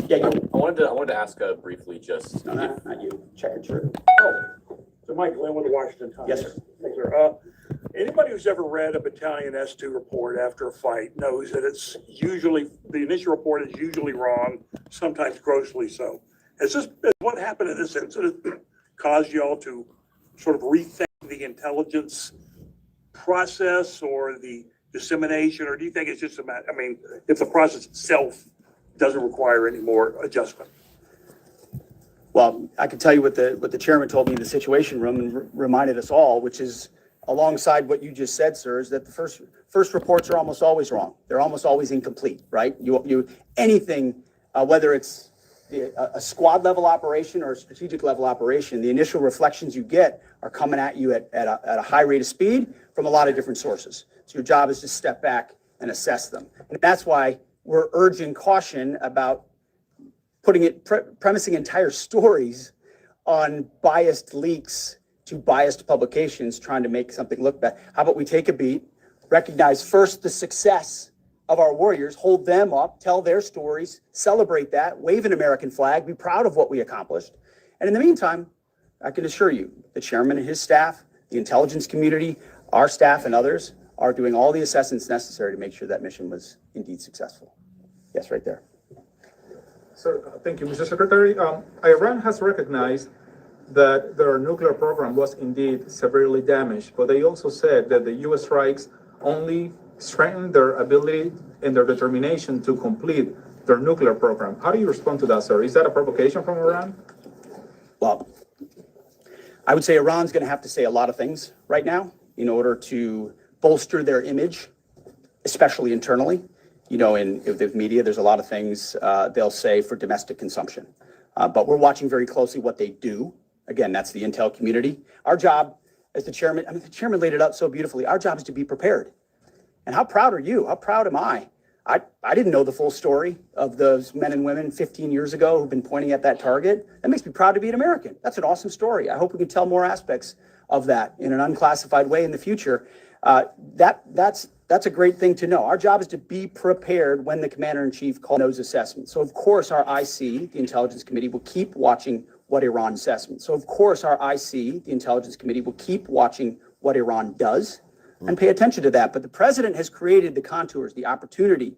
Yeah, you. I wanted to ask briefly just. No, not you. Check it through. Oh, so Mike Lynn with the Washington Times. Yes, sir. Thanks, sir. Anybody who's ever read a battalion S2 report after a fight knows that it's usually, the initial report is usually wrong, sometimes grossly so. Has what happened in this incident caused you all to sort of rethink the intelligence process or the dissemination, or do you think it's just a matter, I mean, if the process itself doesn't require any more adjustment? Well, I can tell you what the chairman told me in the Situation Room and reminded us all, which is alongside what you just said, sir, is that the first reports are almost always wrong. They're almost always incomplete, right? Anything, whether it's a squad level operation or a strategic level operation, the initial reflections you get are coming at you at a high rate of speed from a lot of different sources. So your job is to step back and assess them. And that's why we're urging caution about premising entire stories on biased leaks to biased publications trying to make something look bad. How about we take a beat, recognize first the success of our warriors, hold them up, tell their stories, celebrate that, wave an American flag, be proud of what we accomplished. And in the meantime, I can assure you, the chairman and his staff, the intelligence community, our staff and others are doing all the assessments necessary to make sure that mission was indeed successful. Yes, right there. Sir, thank you, Mr. Secretary. Iran has recognized that their nuclear program was indeed severely damaged, but they also said that the U.S. strikes only strengthened their ability and their determination to complete their nuclear program. How do you respond to that, sir? Is that a provocation from Iran? Well, I would say Iran's going to have to say a lot of things right now in order to bolster their image, especially internally. You know, in the media, there's a lot of things they'll say for domestic consumption. But we're watching very closely what they do. Again, that's the intel community. Our job as the chairman, I mean, the chairman laid it out so beautifully. Our job is to be prepared. And how proud are you? How proud am I? I didn't know the full story of those men and women 15 years ago who've been pointing at that target. That makes me proud to be an American. That's an awesome story. I hope we can tell more aspects of that in an unclassified way in the future. That's a great thing to know. Our job is to be prepared when the commander-in-chief calls those assessments. So of course our IC, the Intelligence Committee, will keep watching what Iran assessments. So of course our IC, the Intelligence Committee, will keep watching what Iran does and pay attention to that. But the president has created the contours, the opportunity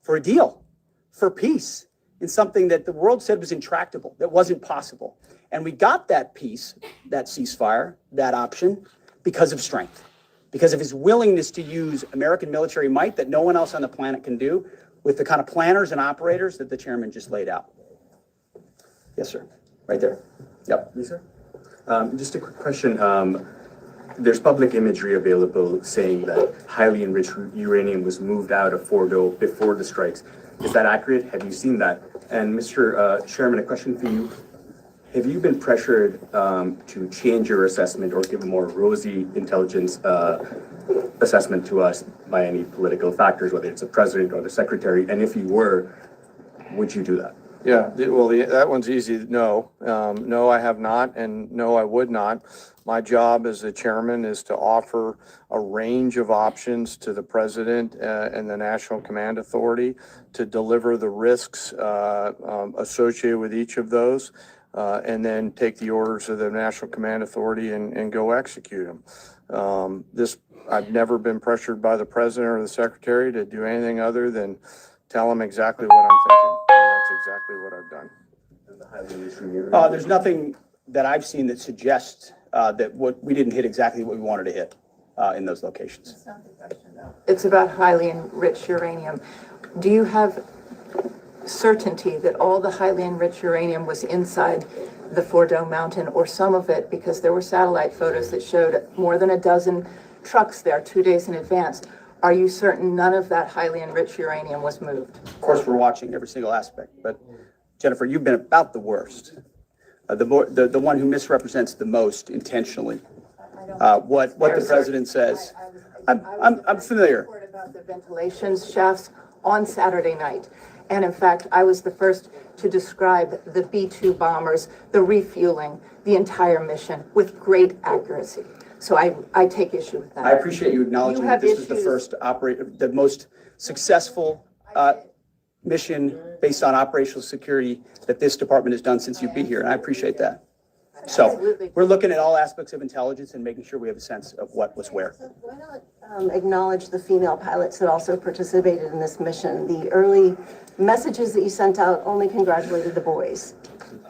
for a deal, for peace, in something that the world said was intractable, that wasn't possible. And we got that peace, that ceasefire, that option, because of strength, because of his willingness to use American military might that no one else on the planet can do, with the kind of planners and operators that the chairman just laid out. Yes, sir. Right there. Yep. Yes, sir. Just a quick question. There's public imagery available saying that highly enriched uranium was moved out of Fordo before the strikes. Is that accurate? Have you seen that? And Mr. Chairman, a question for you. Have you been pressured to change your assessment or give a more rosy intelligence assessment to us by any political factors, whether it's the president or the secretary? And if you were, would you do that? Yeah, well, that one's easy. No, no, I have not, and no, I would not. My job as the chairman is to offer a range of options to the president and the National Command Authority to deliver the risks associated with each of those, and then take the orders of the National Command Authority and go execute them. I've never been pressured by the president or the secretary to do anything other than tell them exactly what I'm thinking. And that's exactly what I've done. There's nothing that I've seen that suggests that we didn't hit exactly what we wanted to hit in those locations. That's not the question, though. It's about highly enriched uranium. Do you have certainty that all the highly enriched uranium was inside the Fordo mountain, or some of it, because there were satellite photos that showed more than a dozen trucks there 2 days in advance? Are you certain none of that highly enriched uranium was moved? Of course, we're watching every single aspect, but Jennifer, you've been about the worst, the one who misrepresents the most intentionally what the president says. I'm familiar. About the ventilation shafts on Saturday night, and in fact, I was the first to describe the B-2 bombers, the refueling, the entire mission with great accuracy. So I take issue with that. I appreciate you acknowledging that this was the first the most successful mission based on operational security that this department has done since you've been here, and I appreciate that. So Absolutely. we're looking at all aspects of intelligence and making sure we have a sense of what was where. Why not acknowledge the female pilots that also participated in this mission? The early messages that you sent out only congratulated the boys.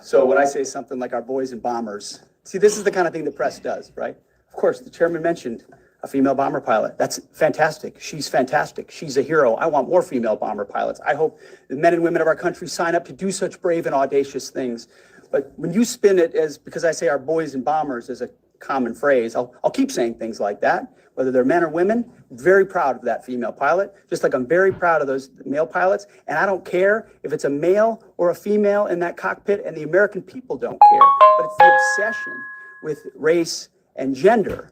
So when I say something like our boys and bombers, see, this is the kind of thing the press does, right? Of course, the chairman mentioned a female bomber pilot. That's fantastic. She's fantastic. She's a hero. I want more female bomber pilots. I hope the men and women of our country sign up to do such brave and audacious things. But when you spin it as, because I say our boys and bombers is a common phrase, I'll keep saying things like that, whether they're men or women. I'm very proud of that female pilot, just like I'm very proud of those male pilots. And I don't care if it's a male or a female in that cockpit, and the American people don't care. But it's the obsession with race and gender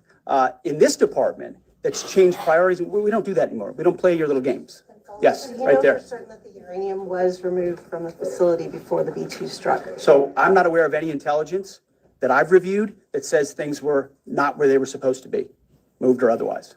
in this department that's changed priorities. We don't do that anymore. We don't play your little games. Yes, Do you right know there. for certain that the uranium was removed from the facility before the B-2 struck? So I'm not aware of any intelligence that I've reviewed that says things were not where they were supposed to be, moved or otherwise.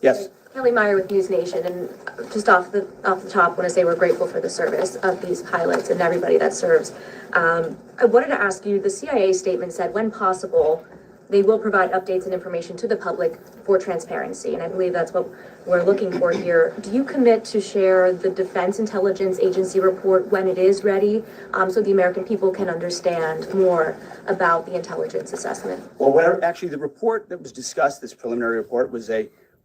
Yes. Kelly Meyer with News Nation, and just off the top, want to say we're grateful for the service of these pilots and everybody that serves. I wanted to ask you, the CIA statement said, when possible, they will provide updates and information to the public for transparency, and I believe that's what we're looking for here. Do you commit to share the Defense Intelligence Agency report when it is ready, so the American people can understand more about the intelligence assessment? Well, actually, the report that was discussed, this preliminary report, was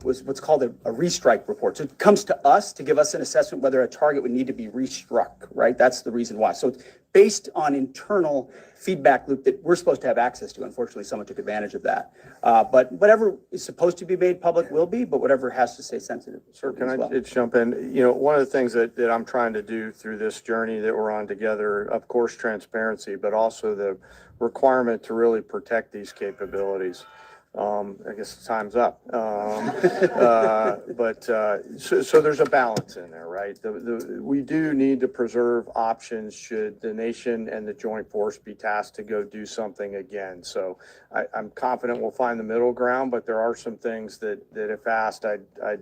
what's called a restrike report. So it comes to us to give us an assessment whether a target would need to be restruck, right? That's the reason why. So it's based on internal feedback loop that we're supposed to have access to. Unfortunately, someone took advantage of that. But whatever is supposed to be made public will be, but whatever has to stay sensitive. Sir, can as I well. just jump in? You know, one of the things that I'm trying to do through this journey that we're on together, of course, transparency, but also the requirement to really protect these capabilities. I guess time's up. So there's a balance in there, right? We do need to preserve options should the nation and the joint force be tasked to go do something again. So I'm confident we'll find the middle ground, but there are some things that if asked, I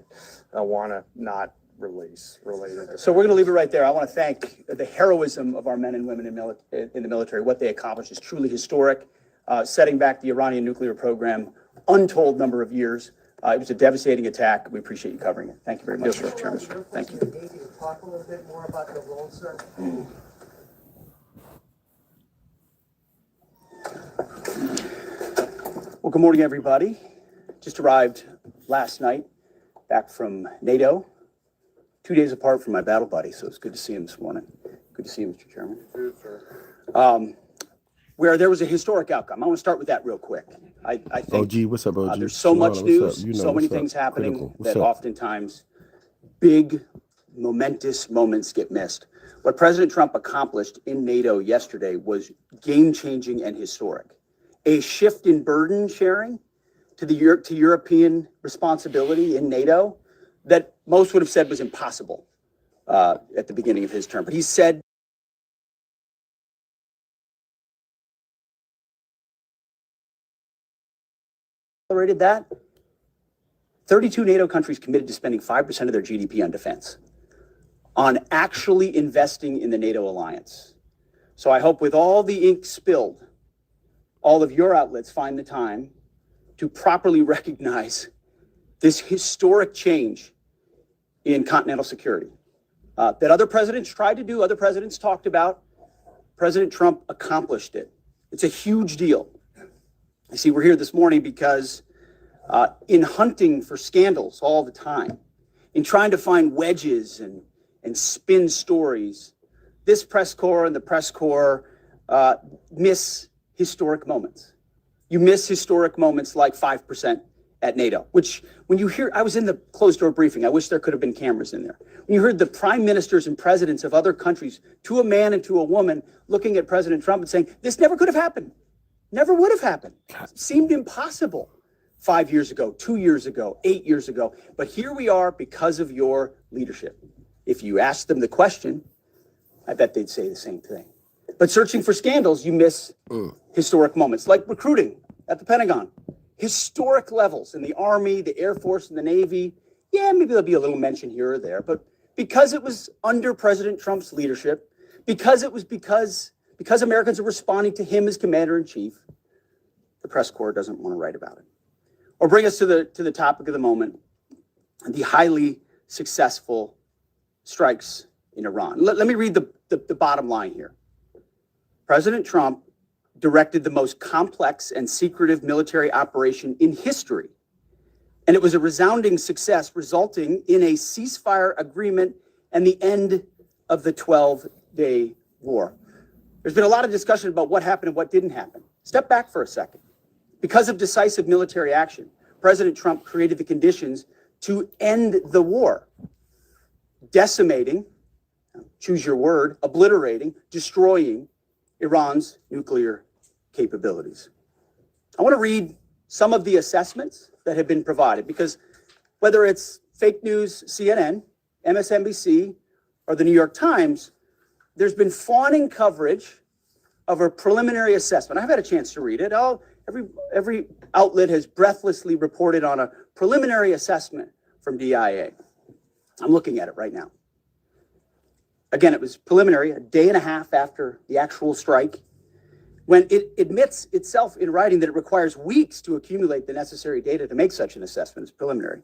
want to not release related to. So we're going to leave it right there. I want to thank the heroism of our men and women in the military. What they accomplished is truly historic, setting back the Iranian nuclear program untold number of years. It was a devastating attack. We appreciate you covering it. Thank you very much, Mr. Chairman. Thank you. Talk a little bit more about the role, sir. Well, good morning, everybody. Just arrived last night back from NATO, 2 days apart from my battle buddy, so it's good to see him this morning. Good to see you, Mr. Chairman. Where there was a historic outcome. I want to start with that real quick. I think OG, what's up, OG? there's so much What's news, up? You know so many what's up. things happening Critical. What's that up? oftentimes big, momentous moments get missed. What President Trump accomplished in NATO yesterday was game-changing and historic. A shift in burden sharing to European responsibility in NATO that most would have said was impossible at the beginning of his term. But he said accelerated that. 32 NATO countries committed to spending 5% of their GDP on defense, on actually investing in the NATO alliance. So I hope with all the ink spilled, all of your outlets find the time to properly recognize this historic change in continental security that other presidents tried to do, other presidents talked about. President Trump accomplished it. It's a huge deal. I see we're here this morning because in hunting for scandals all the time, in trying to find wedges and spin stories, this press corps and the press corps miss historic moments. You miss historic moments like 5% at NATO, which when you hear, I was in the closed door briefing. I wish there could have been cameras in there. When you heard the prime ministers and presidents of other countries, to a man and to a woman, looking at President Trump and saying, this never could have happened. Never would have happened. It seemed impossible 5 years ago, 2 years ago, 8 years ago. But here we are because of your leadership. If you ask them the question, I bet they'd say the same thing. But searching for scandals, you miss historic moments, like recruiting at the Pentagon. Historic levels in the Army, the Air Force, and the Navy. Yeah, maybe there'll be a little mention here or there. But because it was under President Trump's leadership, because Americans are responding to him as commander-in-chief, the press corps doesn't want to write about it. Or bring us to the topic of the moment, the highly successful strikes in Iran. Let me read the bottom line here. President Trump directed the most complex and secretive military operation in history, and it was a resounding success, resulting in a ceasefire agreement and the end of the 12-day war. There's been a lot of discussion about what happened and what didn't happen. Step back for a second. Because of decisive military action, President Trump created the conditions to end the war, decimating, choose your word, obliterating, destroying Iran's nuclear capabilities. I want to read some of the assessments that have been provided, because whether it's fake news, CNN, MSNBC, or the New York Times, there's been fawning coverage of a preliminary assessment. I've had a chance to read it. Every outlet has breathlessly reported on a preliminary assessment from DIA. I'm looking at it right now. Again, it was preliminary, a day and a half after the actual strike, when it admits itself in writing that it requires weeks to accumulate the necessary data to make such an assessment. It's preliminary.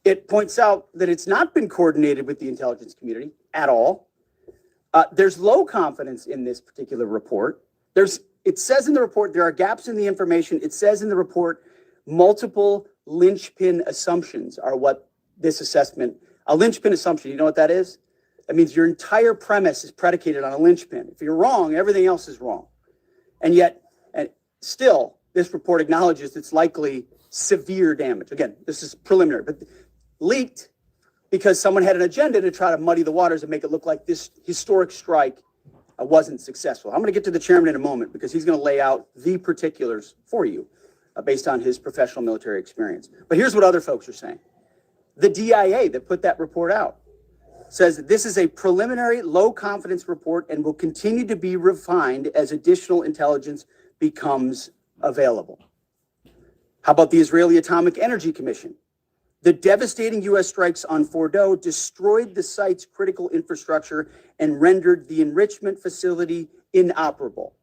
It points out that it's not been coordinated with the intelligence community at all. There's low confidence in this particular report. It says in the report there are gaps in the information. It says in the report multiple linchpin assumptions are what this assessment, a linchpin assumption, you know what that is? That means your entire premise is predicated on a linchpin. If you're wrong, everything else is wrong. And yet, still, this report acknowledges it's likely severe damage. Again, this is preliminary, but leaked because someone had an agenda to try to muddy the waters and make it look like this historic strike wasn't successful. I'm going to get to the chairman in a moment because he's going to lay out the particulars for you based on his professional military experience. But here's what other folks are saying. The DIA that put that report out says that this is a preliminary low confidence report and will continue to be refined as additional intelligence becomes available. How about the Israeli Atomic Energy Commission? The devastating U.S. strikes on Fordow destroyed the site's critical infrastructure and rendered the enrichment facility inoperable.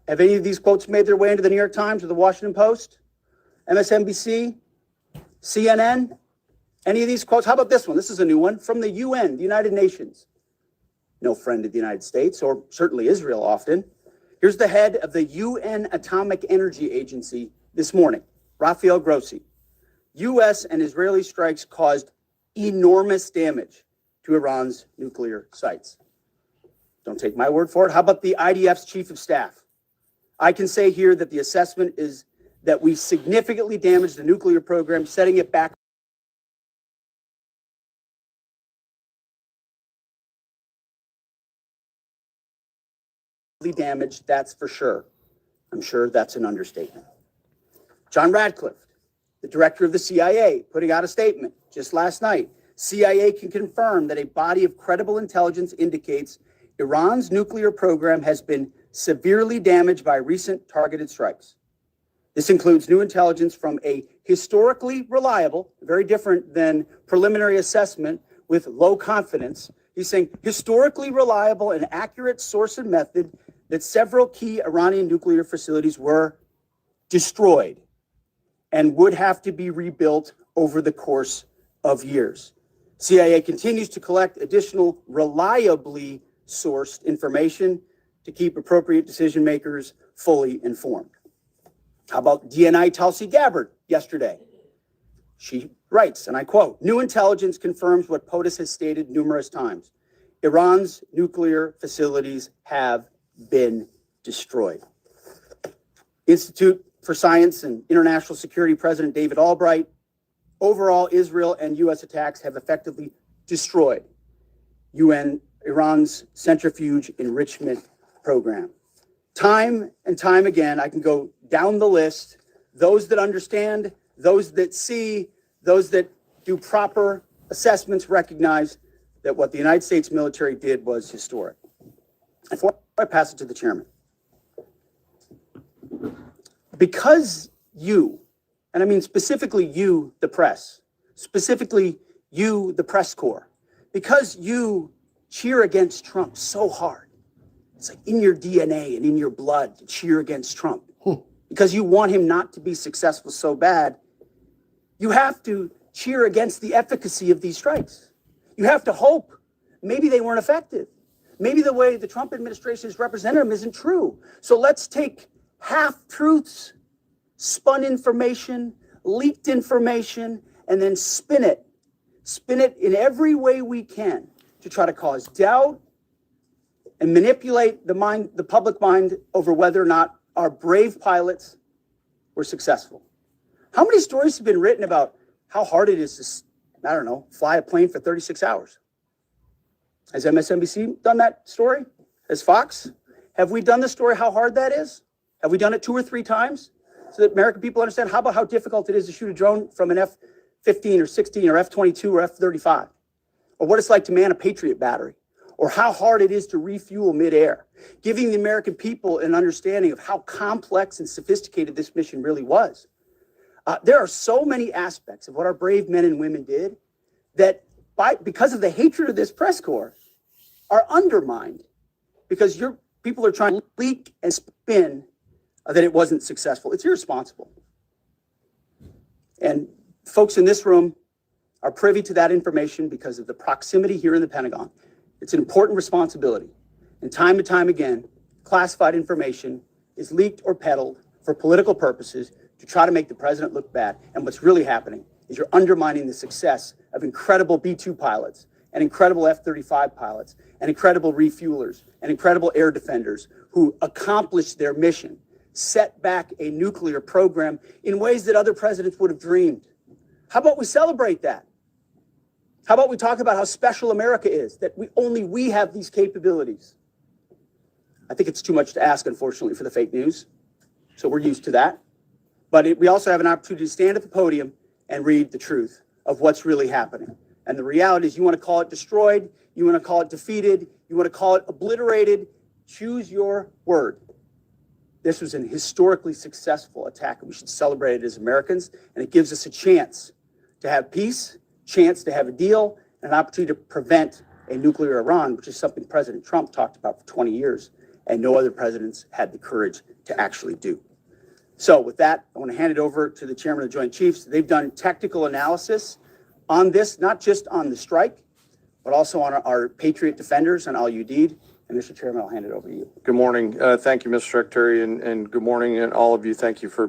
Have any of these quotes made their way into the New York Times or the Washington Post? MSNBC? CNN? Any of these quotes? How about this one? This is a new one from the UN, the United Nations. No friend of the United States, or certainly Israel often. Here's the head of the UN Atomic Energy Agency this morning, Rafael Grossi. U.S. and Israeli strikes caused enormous damage to Iran's nuclear sites. Don't take my word for it. How about the IDF's chief of staff? I can say here that the assessment is that we significantly damaged the nuclear program, setting it back damaged, that's for sure. I'm sure that's an understatement. John Radcliffe, the director of the CIA, putting out a statement just last night. CIA can confirm that a body of credible intelligence indicates Iran's nuclear program has been severely damaged by recent targeted strikes. This includes new intelligence from a historically reliable, very different than preliminary assessment with low confidence. He's saying historically reliable and accurate source and method that several key Iranian nuclear facilities were destroyed and would have to be rebuilt over the course of years. CIA continues to collect additional reliably sourced information to keep appropriate decision makers fully informed. How about DNI Tulsi Gabbard yesterday? She writes, and I quote, "New intelligence confirms what POTUS has stated numerous times. Iran's nuclear facilities have been destroyed." Institute for Science and International Security President David Albright, overall, Israel and U.S. attacks have effectively destroyed Iran's centrifuge enrichment program. Time and time again, I can go down the list. Those that understand, those that see, those that do proper assessments recognize that what the United States military did was historic. Before I pass it to the chairman, because you, and I mean specifically you, the press, specifically you, the press corps, because you cheer against Trump so hard, It's like in your DNA and in your blood to cheer against Trump because you want him not to be successful so bad. You have to cheer against the efficacy of these strikes. You have to hope maybe they weren't effective. Maybe the way the Trump administration has represented them isn't true. So let's take half-truths, spun information, leaked information, and then spin it in every way we can to try to cause doubt and manipulate the public mind over whether or not our brave pilots were successful. How many stories have been written about how hard it is to, I don't know, fly a plane for 36 hours? Has MSNBC done that story? Has Fox? Have we done the story how hard that is? Have we done it 2 or 3 times so that American people understand? How about how difficult it is to shoot a drone from an F-15 or 16 or F-22 or F-35? Or what it's like to man a Patriot battery? Or how hard it is to refuel midair? Giving the American people an understanding of how complex and sophisticated this mission really was. There are so many aspects of what our brave men and women did that because of the hatred of this press corps are undermined because your people are trying to leak and spin that it wasn't successful. It's irresponsible. And folks in this room are privy to that information because of the proximity here in the Pentagon. It's an important responsibility. And time again, classified information is leaked or peddled for political purposes to try to make the president look bad. And what's really happening is you're undermining the success of incredible B-2 pilots and incredible F-35 pilots and incredible refuelers and incredible air defenders who accomplished their mission, set back a nuclear program in ways that other presidents would have dreamed. How about we celebrate that? How about we talk about how special America is, that only we have these capabilities? I think it's too much to ask, unfortunately, for the fake news. So we're used to that. But we also have an opportunity to stand at the podium and read the truth of what's really happening. And the reality is you want to call it destroyed, you want to call it defeated, you want to call it obliterated, choose your word. This was an historically successful attack, and we should celebrate it as Americans. And it gives us a chance to have peace, chance to have a deal, and an opportunity to prevent a nuclear Iran, which is something President Trump talked about for 20 years, and no other presidents had the courage to actually do. So with that, I want to hand it over to the chairman of the Joint Chiefs. They've done technical analysis on this, not just on the strike, but also on our Patriot defenders and Al Udeid. And Mr. Chairman, I'll hand it over to you. Good morning. Thank you, Mr. Secretary, and good morning, and all of you. Thank you for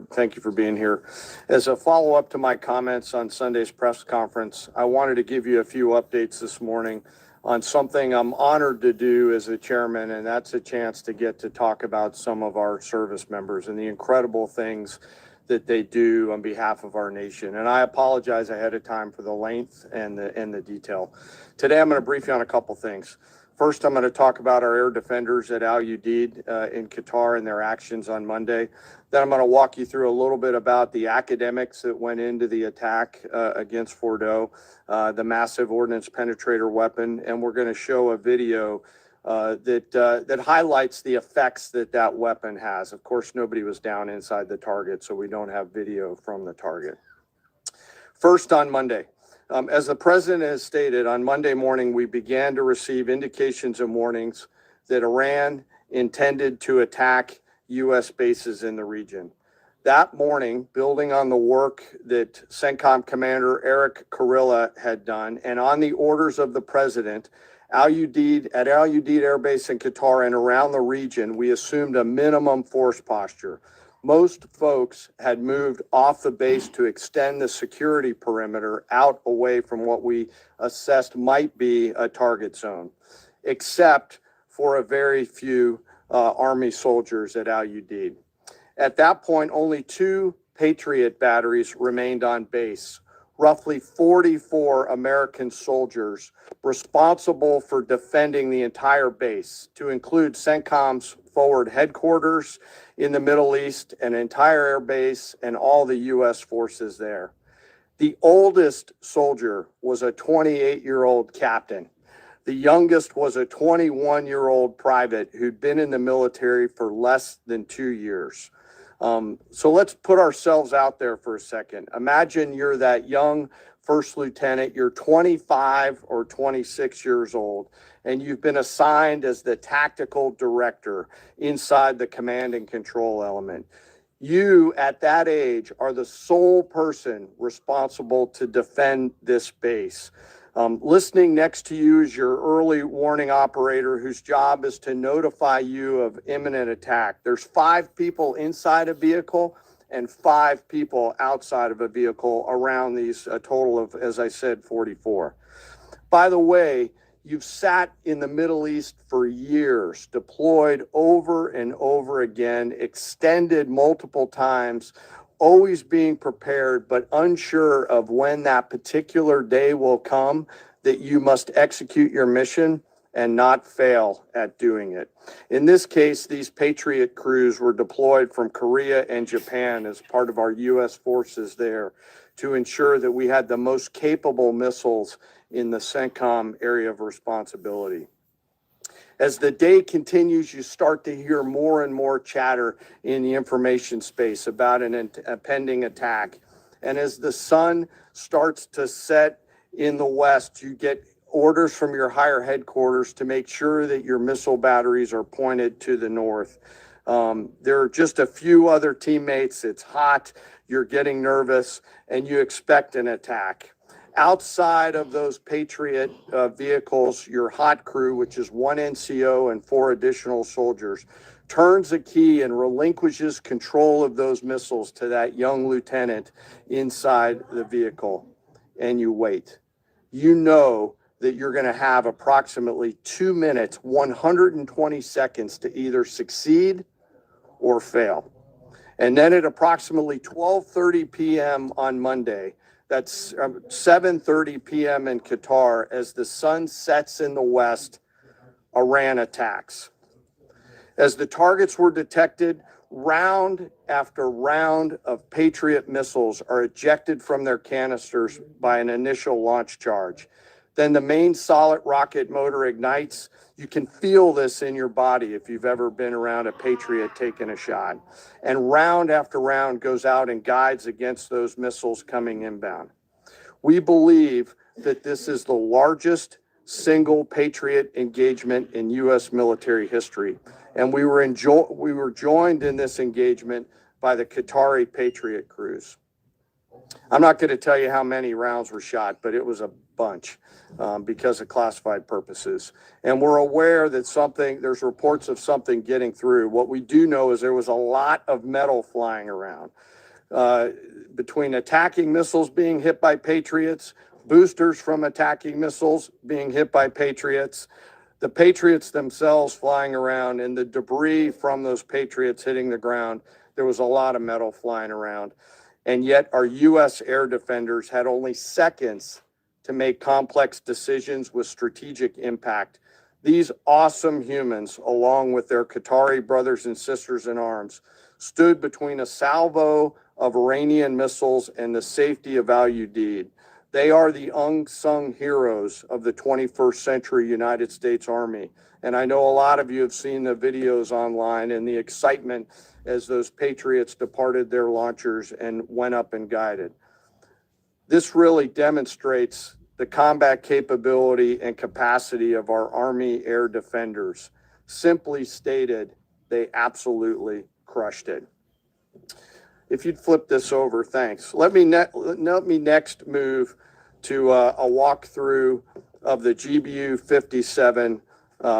being here. As a follow-up to my comments on Sunday's press conference, I wanted to give you a few updates this morning on something I'm honored to do as a chairman, and that's a chance to get to talk about some of our service members and the incredible things that they do on behalf of our nation. And I apologize ahead of time for the length and the detail. Today, I'm going to brief you on a couple things. First, I'm going to talk about our air defenders at Al Udeid in Qatar and their actions on Monday. Then I'm going to walk you through a little bit about the academics that went into the attack against Fordo, the massive ordnance penetrator weapon, and we're going to show a video that highlights the effects that weapon has. Of course, nobody was down inside the target, so we don't have video from the target. First, on Monday. As the president has stated, on Monday morning, we began to receive indications and warnings that Iran intended to attack U.S. bases in the region. That morning, building on the work that CENTCOM Commander Eric Kurilla had done, and on the orders of the president, at Al Udeid Air Base in Qatar and around the region, we assumed a minimum force posture. Most folks had moved off the base to extend the security perimeter out away from what we assessed might be a target zone, except for a very few Army soldiers at Al Udeid. At that point, only 2 Patriot batteries remained on base, roughly 44 American soldiers responsible for defending the entire base, to include CENTCOM's forward headquarters in the Middle East, an entire air base, and all the U.S. forces there. The oldest soldier was a 28-year-old captain. The youngest was a 21-year-old private who'd been in the military for less than 2 years. So let's put ourselves out there for a second. Imagine you're that young first lieutenant, you're 25 or 26 years old, and you've been assigned as the tactical director inside the command and control element. You, at that age, are the sole person responsible to defend this base. Listening next to you is your early warning operator, whose job is to notify you of imminent attack. There's 5 people inside a vehicle and 5 people outside of a vehicle around these, a total of, as I said, 44. By the way, you've sat in the Middle East for years, deployed over and over again, extended multiple times, always being prepared, but unsure of when that particular day will come that you must execute your mission and not fail at doing it. In this case, these Patriot crews were deployed from Korea and Japan as part of our U.S. forces there to ensure that we had the most capable missiles in the CENTCOM area of responsibility. As the day continues, you start to hear more and more chatter in the information space about a pending attack. And as the sun starts to set in the west, you get orders from your higher headquarters to make sure that your missile batteries are pointed to the north. There are just a few other teammates. It's hot, you're getting nervous, and you expect an attack. Outside of those Patriot vehicles, your hot crew, which is 1 NCO and 4 additional soldiers, turns a key and relinquishes control of those missiles to that young lieutenant inside the vehicle. And you wait. You know that you're going to have approximately 2 minutes, 120 seconds to either succeed or fail. And then at approximately 12:30 p.m. on Monday, that's 7:30 p.m. in Qatar, as the sun sets in the west, Iran attacks. As the targets were detected, round after round of Patriot missiles are ejected from their canisters by an initial launch charge. Then the main solid rocket motor ignites. You can feel this in your body if you've ever been around a Patriot taking a shot. And round after round goes out and guides against those missiles coming inbound. We believe that this is the largest single Patriot engagement in U.S. military history. And we were joined in this engagement by the Qatari Patriot crews. I'm not going to tell you how many rounds were shot, but it was a bunch because of classified purposes. And we're aware that there's reports of something getting through. What we do know is there was a lot of metal flying around. Between attacking missiles being hit by Patriots, boosters from attacking missiles being hit by Patriots, the Patriots themselves flying around, and the debris from those Patriots hitting the ground, there was a lot of metal flying around. And yet our U.S. air defenders had only seconds to make complex decisions with strategic impact. These awesome humans, along with their Qatari brothers and sisters in arms, stood between a salvo of Iranian missiles and the safety of Al Udeid. They are the unsung heroes of the 21st century United States Army. And I know a lot of you have seen the videos online and the excitement as those Patriots departed their launchers and went up and guided. This really demonstrates the combat capability and capacity of our Army air defenders. Simply stated, they absolutely crushed it. If you'd flip this over, thanks. Let me next move to a walkthrough of the GBU-57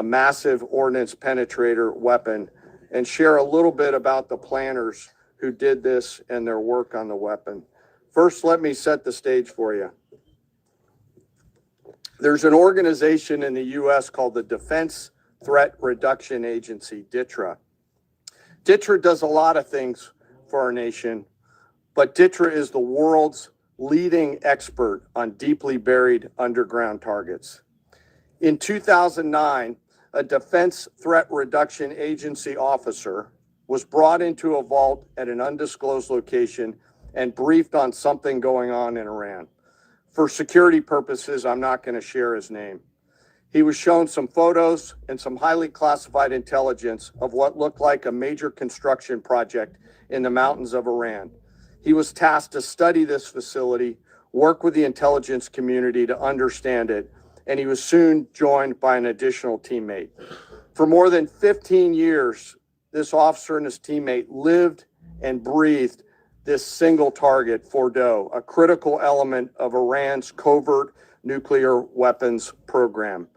massive ordnance penetrator weapon and share a little bit about the planners who did this and their work on the weapon. First, let me set the stage for you. There's an organization in the U.S. called the Defense Threat Reduction Agency, DTRA. DTRA does a lot of things for our nation, but DTRA is the world's leading expert on deeply buried underground targets. In 2009, a Defense Threat Reduction Agency officer was brought into a vault at an undisclosed location and briefed on something going on in Iran. For security purposes, I'm not going to share his name. He was shown some photos and some highly classified intelligence of what looked like a major construction project in the mountains of Iran. He was tasked to study this facility, work with the intelligence community to understand it, and he was soon joined by an additional teammate. For more than 15 years, this officer and his teammate lived and breathed this single target, Fordow, a critical element of Iran's covert nuclear weapons program.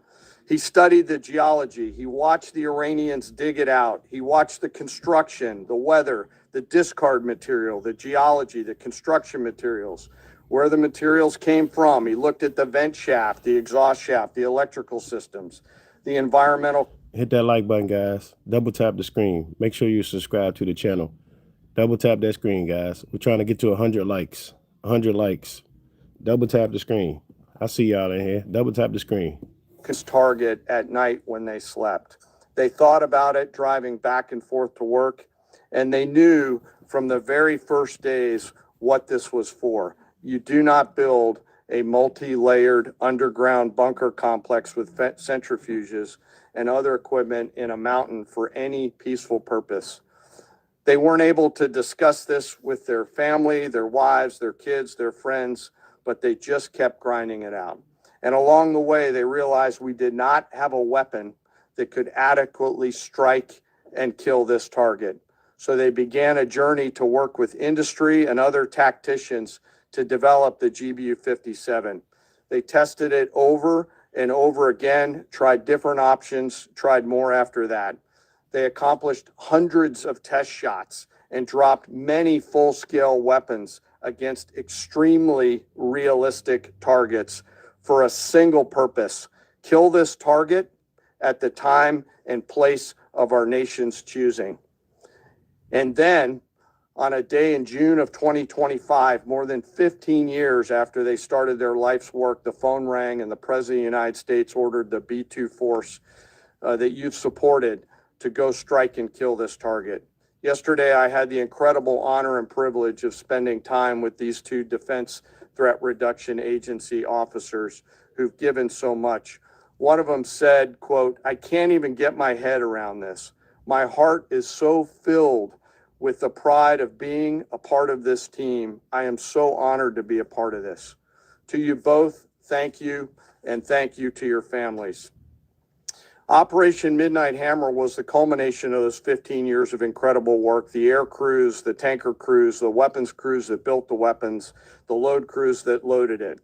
He studied the geology. He watched the Iranians dig it out. He watched the construction, the weather, the discard material, the geology, the construction materials, where the materials came from. He looked at the vent shaft, the exhaust shaft, the electrical systems, the environmental. Hit that like button, guys. Double tap the screen. Make sure you subscribe to the channel. Double tap that screen, guys. We're trying to get to 100 likes. 100 likes. Double tap the screen. I see y'all in here. Double tap the screen. Target at night when they slept. They thought about it driving back and forth to work, and they knew from the very first days what this was for. You do not build a multi-layered underground bunker complex with centrifuges and other equipment in a mountain for any peaceful purpose. They weren't able to discuss this with their family, their wives, their kids, their friends, but they just kept grinding it out. And along the way, they realized we did not have a weapon that could adequately strike and kill this target. So they began a journey to work with industry and other tacticians to develop the GBU-57. They tested it over and over again, tried different options, tried more after that. They accomplished hundreds of test shots and dropped many full-scale weapons against extremely realistic targets for a single purpose: kill this target at the time and place of our nation's choosing. And then, on a day in June of 2025, more than 15 years after they started their life's work, the phone rang and the President of the United States ordered the B-2 force that you've supported to go strike and kill this target. Yesterday, I had the incredible honor and privilege of spending time with these two Defense Threat Reduction Agency officers who've given so much. One of them said, quote, "I can't even get my head around this. My heart is so filled with the pride of being a part of this team. I am so honored to be a part of this." To you both, thank you, and thank you to your families. Operation Midnight Hammer was the culmination of those 15 years of incredible work. The air crews, the tanker crews, the weapons crews that built the weapons, the load crews that loaded it.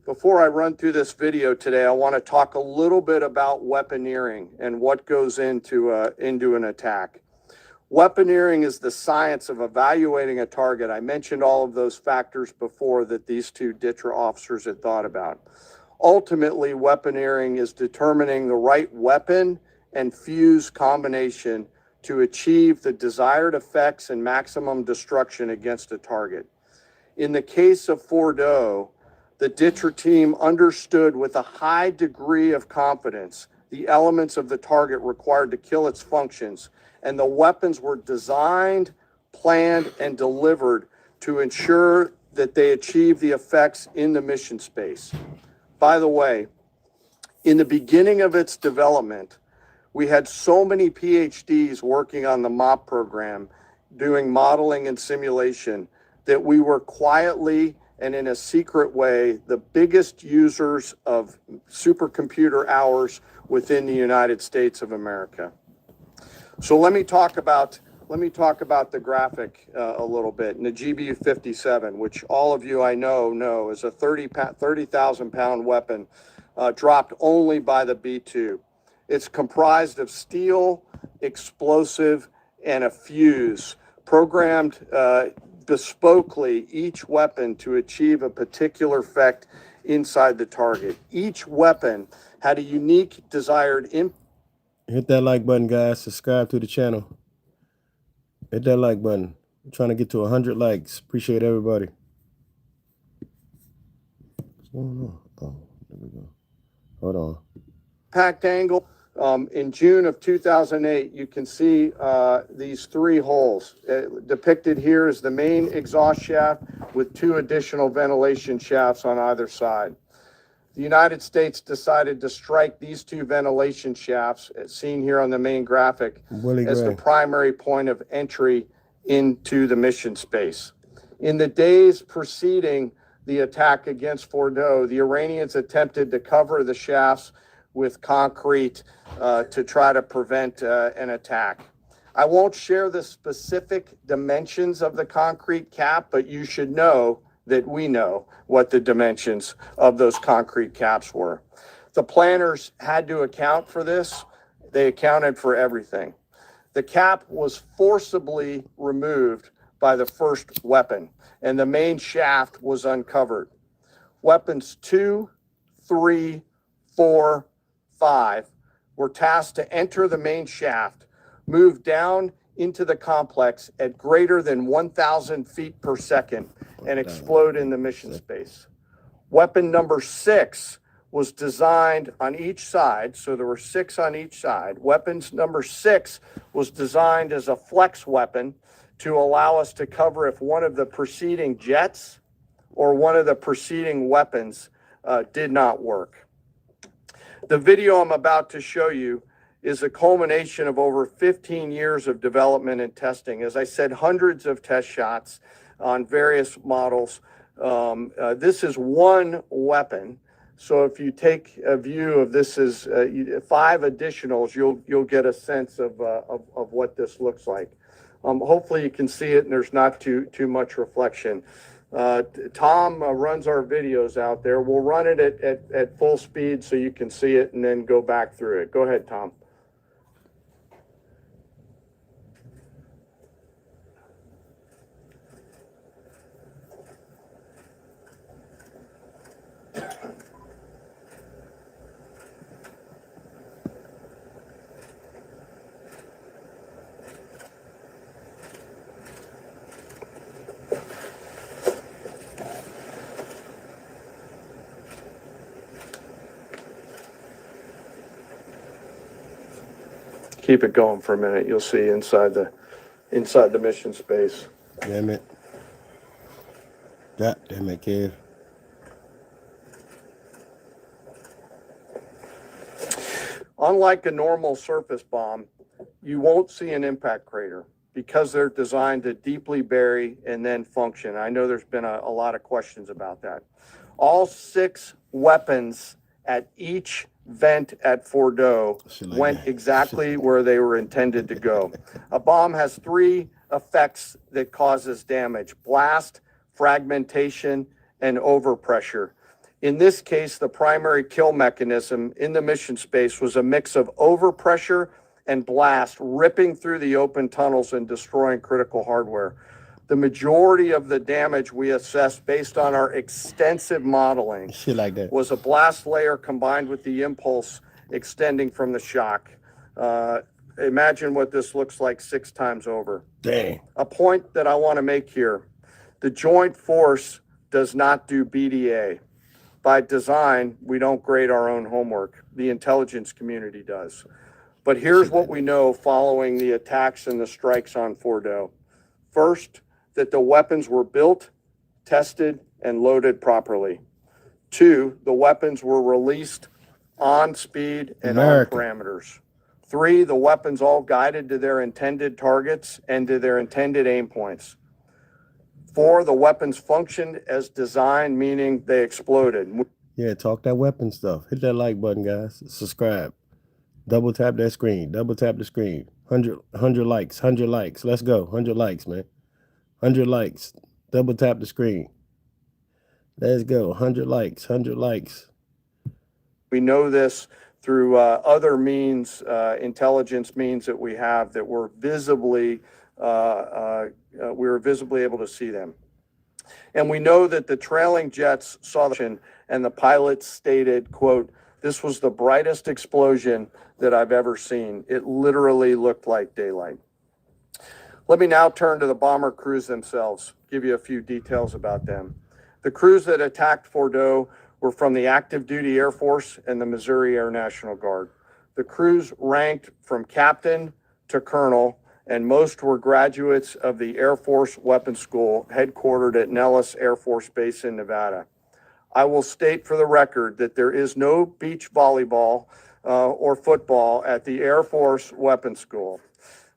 Before I run through this video today, I want to talk a little bit about weaponeering and what goes into an attack. Weaponeering is the science of evaluating a target. I mentioned all of those factors before that these two DTRA officers had thought about. Ultimately, weaponeering is determining the right weapon and fuse combination to achieve the desired effects and maximum destruction against a target. In the case of Fordow, the DTRA team understood with a high degree of confidence the elements of the target required to kill its functions, and the weapons were designed, planned, and delivered to ensure that they achieve the effects in the mission space. By the way, in the beginning of its development, we had so many PhDs working on the MOP program, doing modeling and simulation, that we were quietly and in a secret way the biggest users of supercomputer hours within the United States of America. So let me talk about the graphic a little bit. And the GBU-57, which all of you I know is a 30,000 pound weapon dropped only by the B-2. It's comprised of steel, explosive, and a fuse, programmed bespokely each weapon to achieve a particular effect inside the target. Each weapon had a unique desired impact. Hit that like button, guys. Subscribe to the channel. Hit that like button. I'm trying to get to 100 likes. Appreciate everybody. What's going on? Oh, there we go. Hold on. Impact angle. In June of 2008, you can see these three holes. Depicted here is the main exhaust shaft with two additional ventilation shafts on either side. The United States decided to strike these two ventilation shafts, as seen here on the main graphic, as the primary point of entry into the mission space. In the days preceding the attack against Fordo, the Iranians attempted to cover the shafts with concrete to try to prevent an attack. I won't share the specific dimensions of the concrete cap, but you should know that we know what the dimensions of those concrete caps were. The planners had to account for this. They accounted for everything. The cap was forcibly removed by the first weapon, and the main shaft was uncovered. Weapons 2, 3, 4, 5 were tasked to enter the main shaft, move down into the complex at greater than 1,000 feet per second, and explode in the mission space. Weapon number 6 was designed on each side, so there were 6 on each side. Weapons number 6 was designed as a flex weapon to allow us to cover if one of the preceding jets or one of the preceding weapons did not work. The video I'm about to show you is a culmination of over 15 years of development and testing. As I said, hundreds of test shots on various models. This is one weapon. So if you take a view of this as 5 additionals, you'll get a sense of what this looks like. Hopefully you can see it and there's not too much reflection. Tom runs our videos out there. We'll run it at full speed so you can see it and then go back through it. Go ahead, Tom. Keep it going for a minute. You'll see inside the mission space. Damn it. God damn it, kid. Unlike a normal surface bomb, you won't see an impact crater because they're designed to deeply bury and then function. I know there's been a lot of questions about that. All 6 weapons at each vent at Fordo went exactly where they were intended to go. A bomb has 3 effects that causes damage: blast, fragmentation, and overpressure. In this case, the primary kill mechanism in the mission space was a mix of overpressure and blast ripping through the open tunnels and destroying critical hardware. The majority of the damage we assessed based on our extensive modeling was a blast layer combined with the impulse extending from the shock. Imagine what this looks like 6 times over. Dang. A point that I want to make here: the joint force does not do BDA. By design, we don't grade our own homework. The intelligence community does. But here's what we know following the attacks and the strikes on Fordo. First, that the weapons were built, tested, and loaded properly. 2, the weapons were released on speed and on parameters. 3, the weapons all guided to their intended targets and to their intended aim points. 4, the weapons functioned as designed, meaning they exploded. Yeah, talk that weapon stuff. Hit that like button, guys. Subscribe. Double tap that screen. Double tap the screen. 100 likes. 100 likes. Let's go. 100 likes, man. 100 likes. Double tap the screen. Let's go. 100 likes. 100 likes. We know this through other means, intelligence means that we have, that we're visibly able to see them. And we know that the trailing jets saw the and the pilots stated, quote, "This was the brightest explosion that I've ever seen. It literally looked like daylight." Let me now turn to the bomber crews themselves, give you a few details about them. The crews that attacked Fordo were from the active duty Air Force and the Missouri Air National Guard. The crews ranked from captain to colonel, and most were graduates of the Air Force Weapons School headquartered at Nellis Air Force Base in Nevada. I will state for the record that there is no beach volleyball or football at the Air Force Weapons School.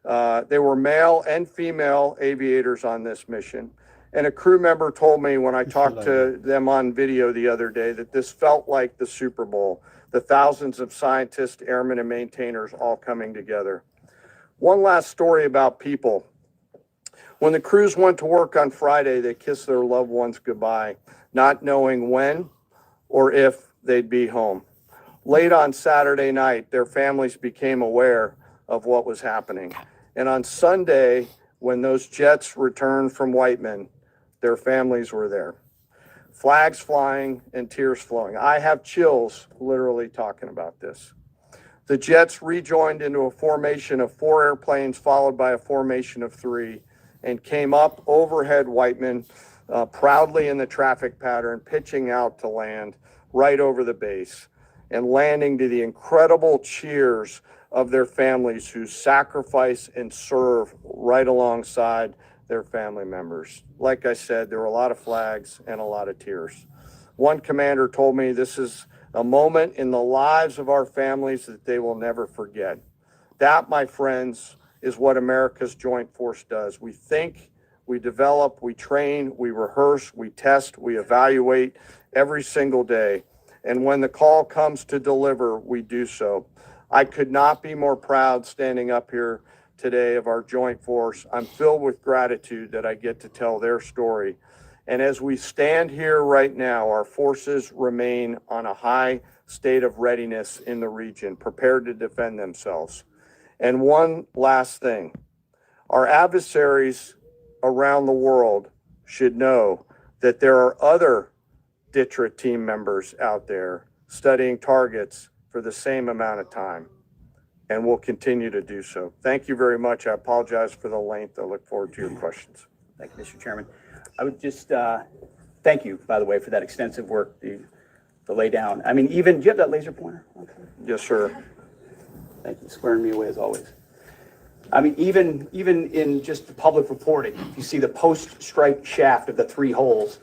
There were male and female aviators on this mission, And a crew member told me when I talked to them on video the other day that this felt like the Super Bowl, the thousands of scientists, airmen, and maintainers all coming together. One last story about people. When the crews went to work on Friday, they kissed their loved ones goodbye, not knowing when or if they'd be home. Late on Saturday night, their families became aware of what was happening. And on Sunday, when those jets returned from Whiteman, their families were there. Flags flying and tears flowing. I have chills literally talking about this. The jets rejoined into a formation of 4 airplanes followed by a formation of 3 and came up overhead Whiteman proudly in the traffic pattern, pitching out to land right over the base and landing to the incredible cheers of their families who sacrifice and serve right alongside their family members. Like I said, there were a lot of flags and a lot of tears. One commander told me this is a moment in the lives of our families that they will never forget. That, my friends, is what America's Joint Force does. We think, we develop, we train, we rehearse, we test, we evaluate every single day. And when the call comes to deliver, we do so. I could not be more proud standing up here today of our Joint Force. I'm filled with gratitude that I get to tell their story. And as we stand here right now, our forces remain on a high state of readiness in the region, prepared to defend themselves. And one last thing, our adversaries around the world should know that there are other DTRA team members out there studying targets for the same amount of time, and will continue to do so. Thank you very much. I apologize for the length. I look forward to your questions. Thank you, Mr. Chairman. I would just thank you, by the way, for that extensive work, the lay down. I mean, even, do you have that laser pointer? Okay. Yes, sir. Thank you, squaring me away as always. I mean, even in just the public reporting, if you see the post-strike shaft of the 3 holes,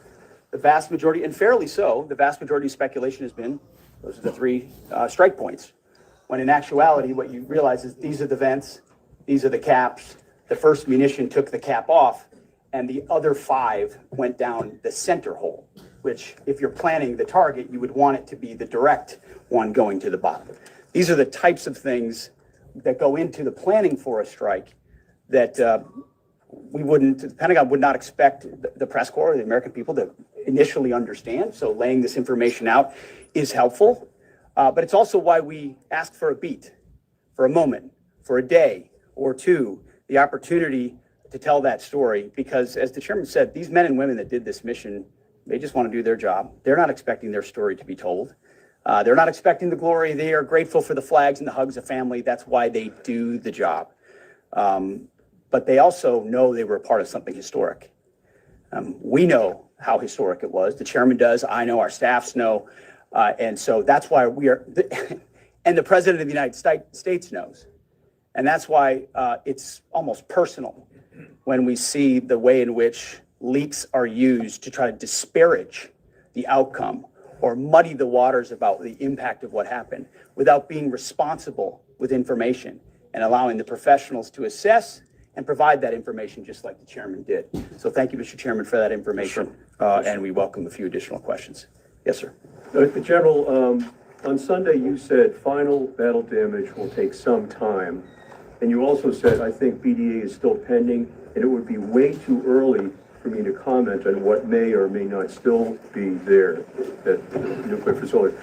the vast majority, and fairly so, the vast majority of speculation has been, those are the 3 strike points. When in actuality, what you realize is these are the vents, these are the caps. The first munition took the cap off, and the other 5 went down the center hole, which if you're planning the target, you would want it to be the direct one going to the bottom. These are the types of things that go into the planning for a strike that the Pentagon would not expect the press corps, the American people, to initially understand. So laying this information out is helpful. But it's also why we ask for a beat, for a moment, for a day or 2, the opportunity to tell that story. Because as the chairman said, these men and women that did this mission, they just want to do their job. They're not expecting their story to be told. They're not expecting the glory. They are grateful for the flags and the hugs of family. That's why they do the job. But they also know they were a part of something historic. We know how historic it was. The chairman does. I know, our staffs know. And so that's why we are, and the president of the United States knows. And that's why it's almost personal when we see the way in which leaks are used to try to disparage the outcome or muddy the waters about the impact of what happened without being responsible with information and allowing the professionals to assess and provide that information just like the chairman did. So thank you, Mr. Chairman, for that information. And we welcome a few additional questions. Yes, sir. General, on Sunday you said final battle damage will take some time. And you also said, I think BDA is still pending and it would be way too early for me to comment on what may or may not still be there at the nuclear facility.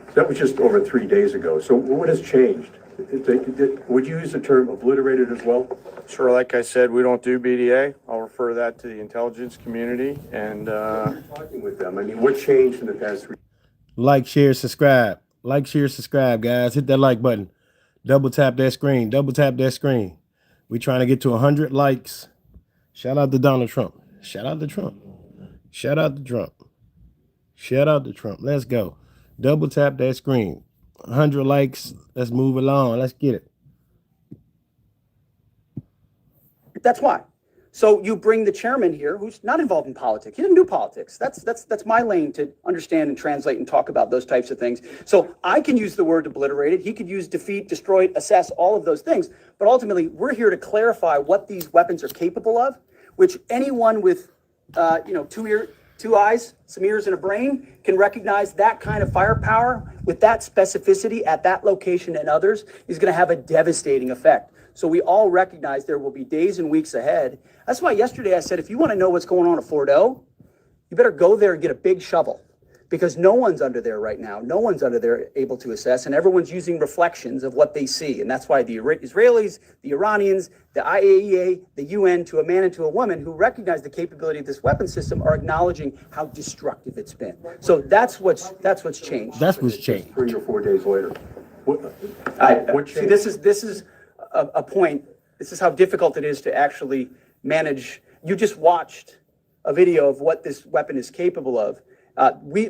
So that was just over 3 days ago. So what has changed? Would you use the term obliterated as well? Sure, like I said, we don't do BDA. I'll refer that to the intelligence community and Talking with them, I mean, what changed in the past 3 days? Like, share, subscribe. Like, share, subscribe, guys. Hit that like button. Double tap that screen. Double tap that screen. We're trying to get to 100 likes. Shout out to Donald Trump. Shout out to Trump. Shout out to Trump. Shout out to Trump. Let's go. Double tap that screen. 100 likes. Let's move along. Let's get it. That's why. So you bring the chairman here, who's not involved in politics. He doesn't do politics. That's my lane to understand and translate and talk about those types of things. So I can use the word obliterated. He could use defeat, destroyed, assess, all of those things. But ultimately, we're here to clarify what these weapons are capable of, which anyone with two eyes, some ears, and a brain can recognize that kind of firepower with that specificity at that location and others is going to have a devastating effect. So we all recognize there will be days and weeks ahead. That's why yesterday I said, if you want to know what's going on at Fordo, you better go there and get a big shovel, because no one's under there right now. No one's under there able to assess, and everyone's using reflections of what they see. And that's why the Israelis, the Iranians, the IAEA, the UN, to a man and to a woman who recognize the capability of this weapon system, are acknowledging how destructive it's been. So that's what's changed. That's what's changed. 3 or 4 days later. What See, changed? this is a point. This is how difficult it is to actually manage. You just watched a video of what this weapon is capable of.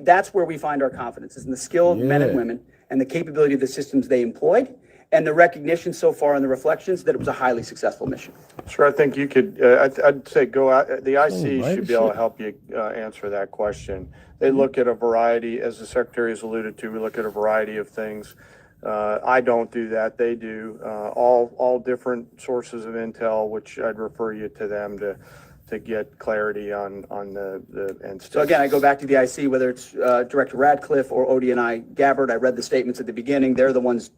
That's where we find our confidence, is in the skill of men and women and the capability of the systems they employed, and the recognition so far in the reflections that it was a highly successful mission. Sure, I think you could, I'd say go out, the IC right, should be able to shit. help you answer that question. They look at a variety, as the Secretary has alluded to, we look at a variety of things. I don't do that, they do. All different sources of intel, which I'd refer you to them to get clarity on the instance. So again, I go back to the IC, whether it's Director Radcliffe or ODNI Gabbard. I read the statements at the beginning. They're the ones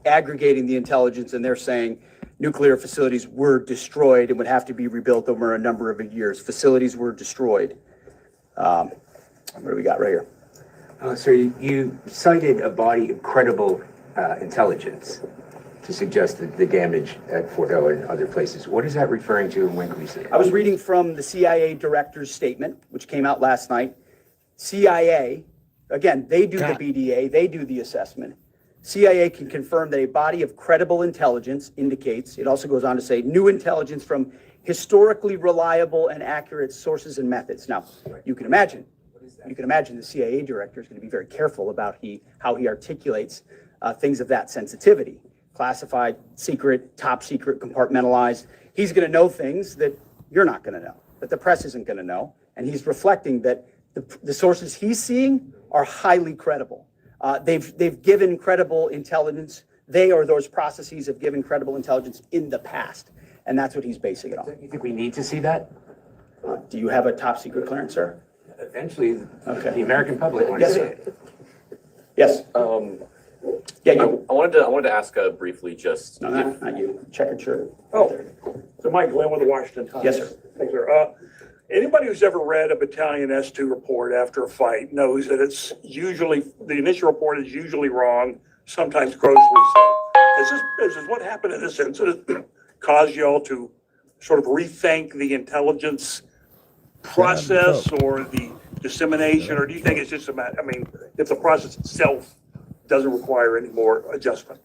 aggregating the intelligence, and they're saying nuclear facilities were destroyed and would have to be rebuilt over a number of years. Facilities were destroyed. What do we got right here? So you cited a body of credible intelligence to suggest that the damage at Fordo and other places. What is that referring to, and when can we see it? I was reading from the CIA director's statement, which came out last night. CIA, again, they do the BDA, they do the assessment. CIA can confirm that a body of credible intelligence indicates, it also goes on to say, new intelligence from historically reliable and accurate sources and methods. Now, you can imagine the CIA director is going to be very careful about how he articulates things of that sensitivity. Classified, secret, top secret, compartmentalized. He's going to know things that you're not going to know, that the press isn't going to know. And he's reflecting that the sources he's seeing are highly credible. They've given credible intelligence. They or those processes have given credible intelligence in the past. And that's what he's basing it on. You think we need to see that? Do you have a top secret clearance, sir? Eventually, Okay. the American public wants to see it. Yes. Yeah, I you. wanted to ask briefly just. No, not you. Checkered shirt. Oh, so Mike Glenn with the Washington Times. Yes, sir. Thanks, sir. Anybody who's ever read a Battalion S2 report after a fight knows that it's usually, the initial report is usually wrong, sometimes grossly so. Is what happened in this incident caused y'all to sort of rethink the intelligence process or the dissemination, or do you think it's just a matter, I mean, if the process itself doesn't require any more adjustment?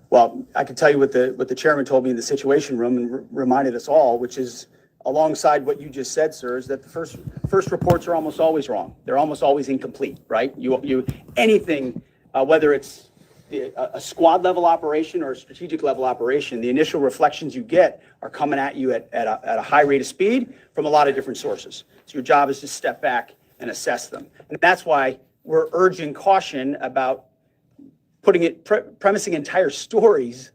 Well, I can tell you what the chairman told me in the Situation Room and reminded us all, which is alongside what you just said, sir, is that the first reports are almost always wrong. They're almost always incomplete, right? Anything, whether it's a squad level operation or a strategic level operation, the initial reflections you get are coming at you at a high rate of speed from a lot of different sources. So your job is to step back and assess them. And that's why we're urging caution about premising entire stories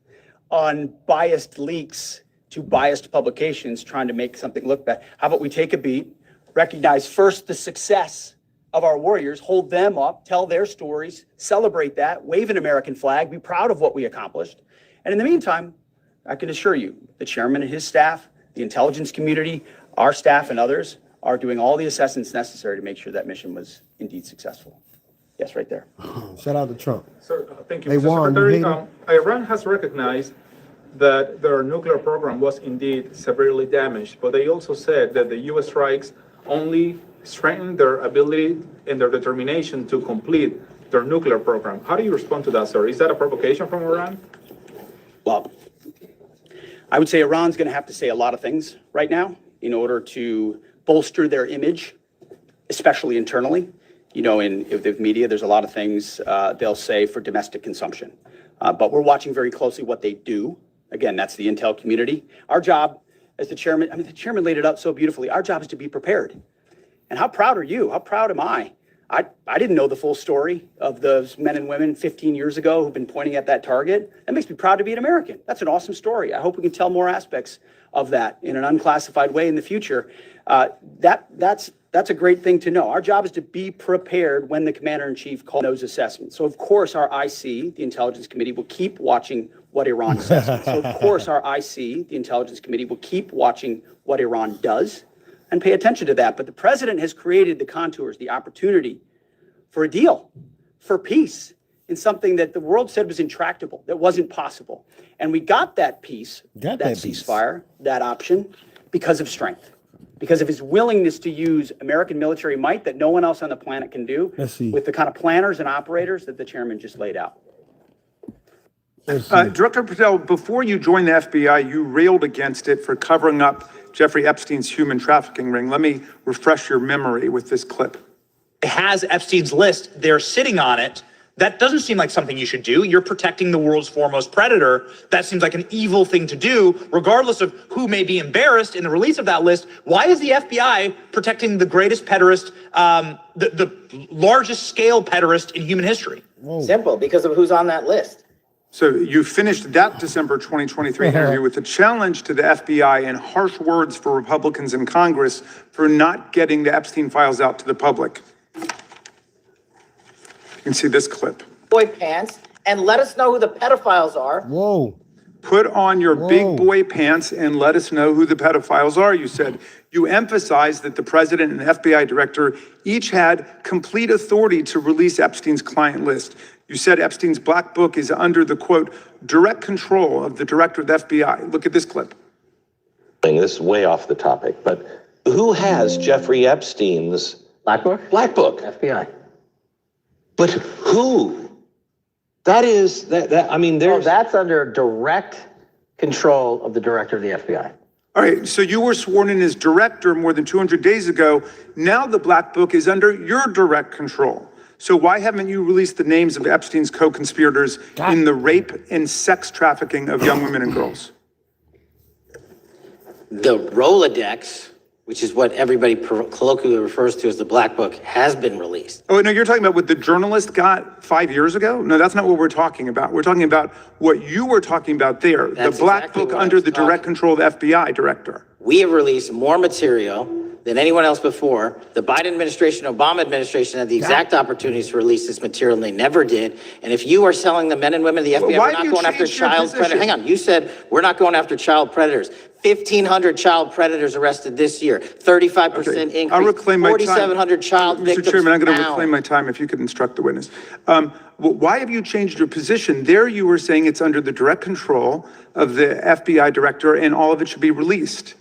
on biased leaks to biased publications trying to make something look bad. How about we take a beat, recognize first the success of our warriors, hold them up, tell their stories, celebrate that, wave an American flag, be proud of what we accomplished. And in the meantime, I can assure you, the chairman and his staff, the intelligence community, our staff and others are doing all the assessments necessary to make sure that mission was indeed successful. Yes, right there. Shout out to Trump. Sir, thank you, Hey, Mr. Juan, you Secretary. Iran has recognized that their nuclear program was indeed severely damaged, but they also said that the U.S. strikes only strengthened their ability and their determination to complete their nuclear program. How do you respond to that, sir? Is that a provocation from Iran? Well, I would say Iran's going to have to say a lot of things right now in order to bolster their image, especially internally. You know, in the media, there's a lot of things they'll say for domestic consumption. But we're watching very closely what they do. Again, that's the intel community. Our job as the chairman laid it out so beautifully. Our job is to be prepared. And how proud are you? How proud am I I didn't know the full story of those men and women 15 years ago who've been pointing at that target. That makes me proud to be an American. That's an awesome story. I hope we can tell more aspects of that in an unclassified way in the future. That's a great thing to know. Our job is to be prepared when the commander-in-chief calls those assessments. So of course our IC, the Intelligence Committee, will keep watching what Iran says. So of course our IC, the Intelligence Committee, will keep watching what Iran does and pay attention to that. But the president has created the contours, the opportunity for a deal, for peace, in something that the world said was intractable, that wasn't possible. And we got that peace, that ceasefire, that option, because of strength, because of his willingness to use American military might that no one else on the planet can do, with the kind of planners and operators that the chairman just laid out. Director Patel, before you joined the FBI, you railed against it for covering up Jeffrey Epstein's human trafficking ring. Let me refresh your memory with this clip. It has Epstein's list. They're sitting on it. That doesn't seem like something you should do. You're protecting the world's foremost predator. That seems like an evil thing to do, regardless of who may be embarrassed in the release of that list. Why is the FBI protecting the greatest pederast, the largest scale pederast in human history? Simple, because of who's on that list. So you finished that December 2023 interview with a challenge to the FBI and harsh words for Republicans in Congress for not getting the Epstein files out to the public. You can see this clip. Boy pants, and let us know who the pedophiles are. Whoa. Put on your big boy pants and let us know who the pedophiles are, you said. You emphasized that the president and the FBI director each had complete authority to release Epstein's client list. You said Epstein's black book is under the, quote, direct control of the director of the FBI. Look at this clip. This is way off the topic, but who has Jeffrey Epstein's Black book? black book? FBI. But who? That is, I mean, Well, there's... that's under direct control of the director of the FBI. All right, so you were sworn in as director more than 200 days ago. Now the black book is under your direct control. So why haven't you released the names of Epstein's co-conspirators in the rape and sex trafficking of young women and girls? The Rolodex, which is what everybody colloquially refers to as the black book, has been released. Oh, no, you're talking about what the journalist got 5 years ago? No, that's not what we're talking about. We're talking about what you were talking about there, That's the black exactly book what I under was the direct talking control of the FBI director. We have released more material than anyone else before. The Biden administration, Obama administration had the exact opportunities to release this material, and they never did. And if you are selling the men and women of the FBI, Why we're have you not going after changed your child predators. position? Hang on, you said we're not going after child predators. 1,500 child predators arrested this year, 35% Okay, increase, I'll reclaim my time. 4,700 child victims Mr. Chairman, I'm going to found. reclaim my time if you could instruct the witness. Why have you changed your position? There you were saying it's under the direct control of the FBI director and all of it should be released.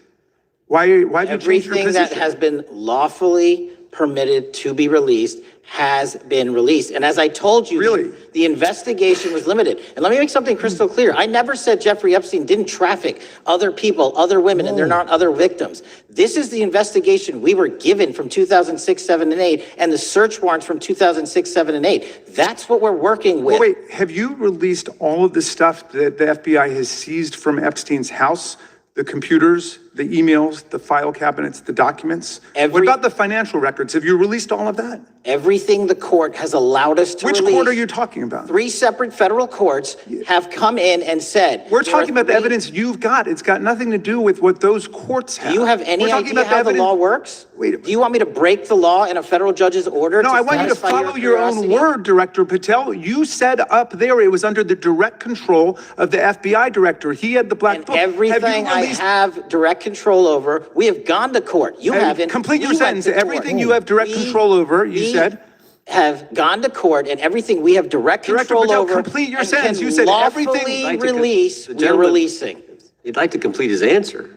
Why have you changed your Everything position? that has been lawfully permitted to be released has been released. And as I told you, Really? the investigation was limited. And let me make something crystal clear. I never said Jeffrey Epstein didn't traffic other people, other women, and they're not other victims. This is the investigation we were given from 2006, 7, and 8, and the search warrants from 2006, 7, and 8. That's what we're working with. Well, wait, have you released all of the stuff that the FBI has seized from Epstein's house? The computers, the emails, the file cabinets, the documents? What about the financial records? Have you released all of that? Everything the court has allowed us to Which release. court are you talking about? 3 separate federal courts have come in and said. We're there are talking about the 3 evidence you've got. It's got nothing to do with what those courts have. Do you have any We're talking idea about the how the evidence- law works? Wait. Do you want me to break the law in a federal judge's order? No, I want you to satisfy follow your own curiosity? word, Director Patel. You said up there it was under the direct control of the FBI director. He had the black book. Have you Everything I released- have direct control over, we have gone to court. You Hey, haven't. complete your We went sentence. to court. Everything you have direct control over, you we said. have gone to court, and everything we have direct Director control Patel, over. complete your and sentence. can You said everything- lawfully I'd like to release, the we're gentleman- releasing. He'd like to complete his answer.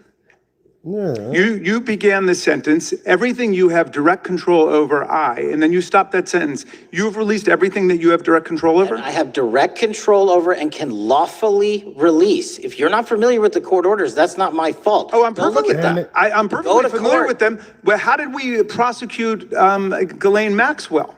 You began the sentence, everything you have direct control over, and then you stopped that sentence. You've released everything that you have direct control over? I have direct control over and can lawfully release. If you're not familiar with the court orders, that's not my fault. Oh, I'm Go look perfectly, at them. I'm Go perfectly to familiar court. with them. But how did we prosecute Ghislaine Maxwell?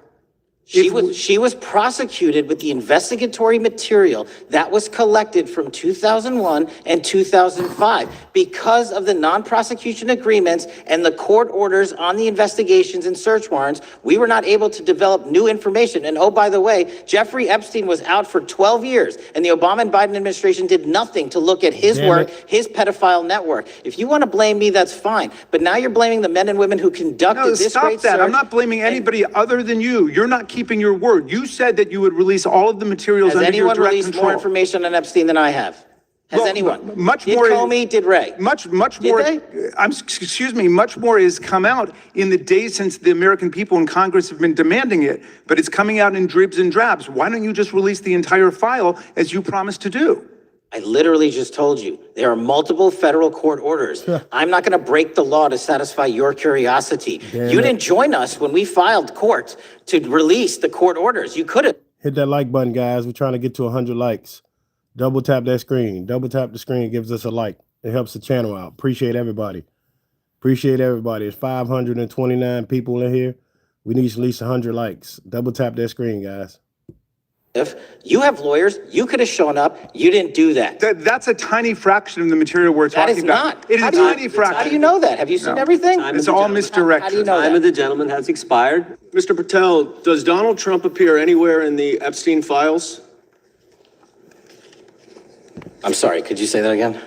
She was prosecuted with the investigatory material that was collected from 2001 and 2005. Because of the non-prosecution agreements and the court orders on the investigations and search warrants, we were not able to develop new information. And oh, by the way, Jeffrey Epstein was out for 12 years, and the Obama and Biden administration did nothing to look at his work, his pedophile network. If you want to blame me, that's fine. But now you're blaming the men and women who conducted this great search. I'm not blaming anybody other than you. You're not keeping your word. You said that you would release all of the materials under your direct control. Has anyone released more information on Epstein than I have? Has anyone? Much did more. Comey, did Ray? Much more. Excuse me. Much more has come out in the days since the American people in Congress have been demanding it, but it's coming out in dribs and drabs. Why don't you just release the entire file as you promised to do? I literally just told you, there are multiple federal court orders. I'm not going to break the law to satisfy your curiosity. You didn't join us when we filed court to release the court orders. You could have. Hit that like button, guys. We're trying to get to 100 likes. Double tap that screen. Double tap the screen. Gives us a like. It helps the channel out. Appreciate everybody. Appreciate everybody. It's 529 people in here. We need at least 100 likes. Double tap that screen, guys. If you have lawyers, you could have shown up. You didn't do that. That's a tiny fraction of the material we're talking about. That is not. It is a tiny fraction. How do you know that? Have you seen everything? It's all misdirection. How do you know Time that? of the gentleman has expired. Mr. Patel, does Donald Trump appear anywhere in the Epstein files? I'm sorry, could you say that again?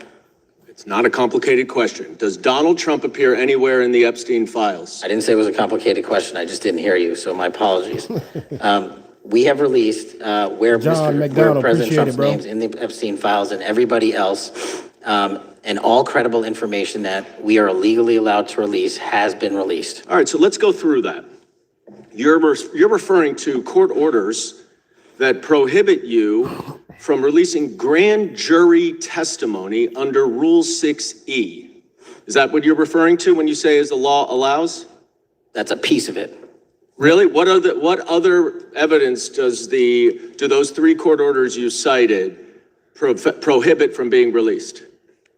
It's not a complicated question. Does Donald Trump appear anywhere in the Epstein files? I didn't say it was a complicated question. I just didn't hear you, so my apologies. We have released where President Trump's name's in the Epstein files and everybody else, and all credible information that we are legally allowed to release has been released. All right, so let's go through that. You're referring to court orders that prohibit you from releasing grand jury testimony under Rule 6E. Is that what you're referring to when you say as the law allows? That's a piece of it. Really? What other evidence do those three court orders you cited prohibit from being released?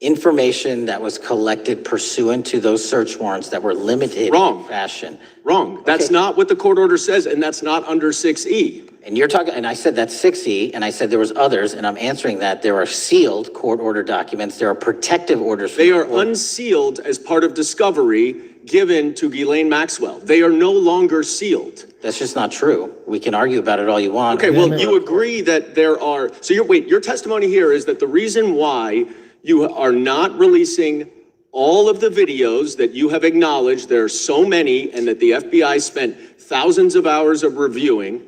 Information that was collected pursuant to those search warrants that were limited in fashion. Wrong. That's not what the court order says, and that's not under 6E. And you're talking, and I said that's 6E, and I said there was others, and I'm answering that. There are sealed court order documents. There are protective orders. They are unsealed as part of discovery given to Ghislaine Maxwell. They are no longer sealed. That's just not true. We can argue about it all you want. Okay, well, you agree that there are, so your testimony here is that the reason why you are not releasing all of the videos that you have acknowledged, there are so many, and that the FBI spent thousands of hours of reviewing,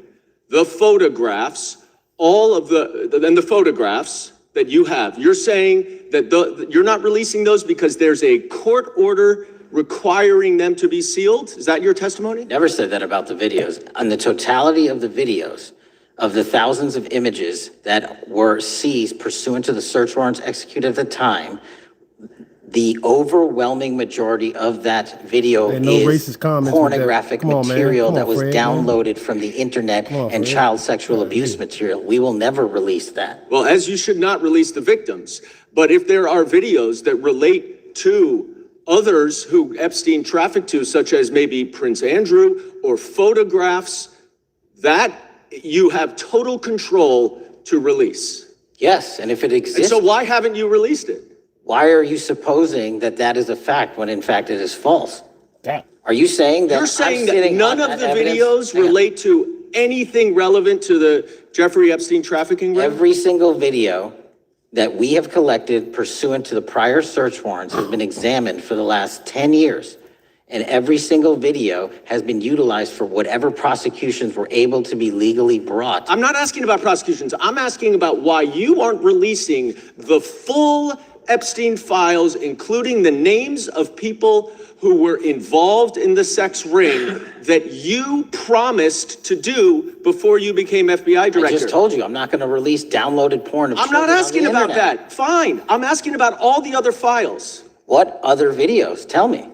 the photographs, the photographs that you have. You're saying that you're not releasing those because there's a court order requiring them to be sealed? Is that your testimony? Never said that about the videos. On the totality of the videos, of the thousands of images that were seized pursuant to the search warrants executed at the time, the overwhelming majority of that video is pornographic material that was downloaded from the internet and child sexual abuse material. We will never release that. Well, as you should not release the victims. But if there are videos that relate to others who Epstein trafficked to, such as maybe Prince Andrew, or photographs, that you have total control to release. Yes, and if it exists. And so why haven't you released it? Why are you supposing that that is a fact when in fact it is false? Are you saying that? You're saying that none of the videos relate to anything relevant to the Jeffrey Epstein trafficking ring? Every single video that we have collected pursuant to the prior search warrants has been examined for the last 10 years. And every single video has been utilized for whatever prosecutions were able to be legally brought. I'm not asking about prosecutions. I'm asking about why you aren't releasing the full Epstein files, including the names of people who were involved in the sex ring that you promised to do before you became FBI director. I just told you, I'm not going to release downloaded porn of children on the internet. I'm not asking about that. Fine. I'm asking about all the other files. What other videos? Tell me.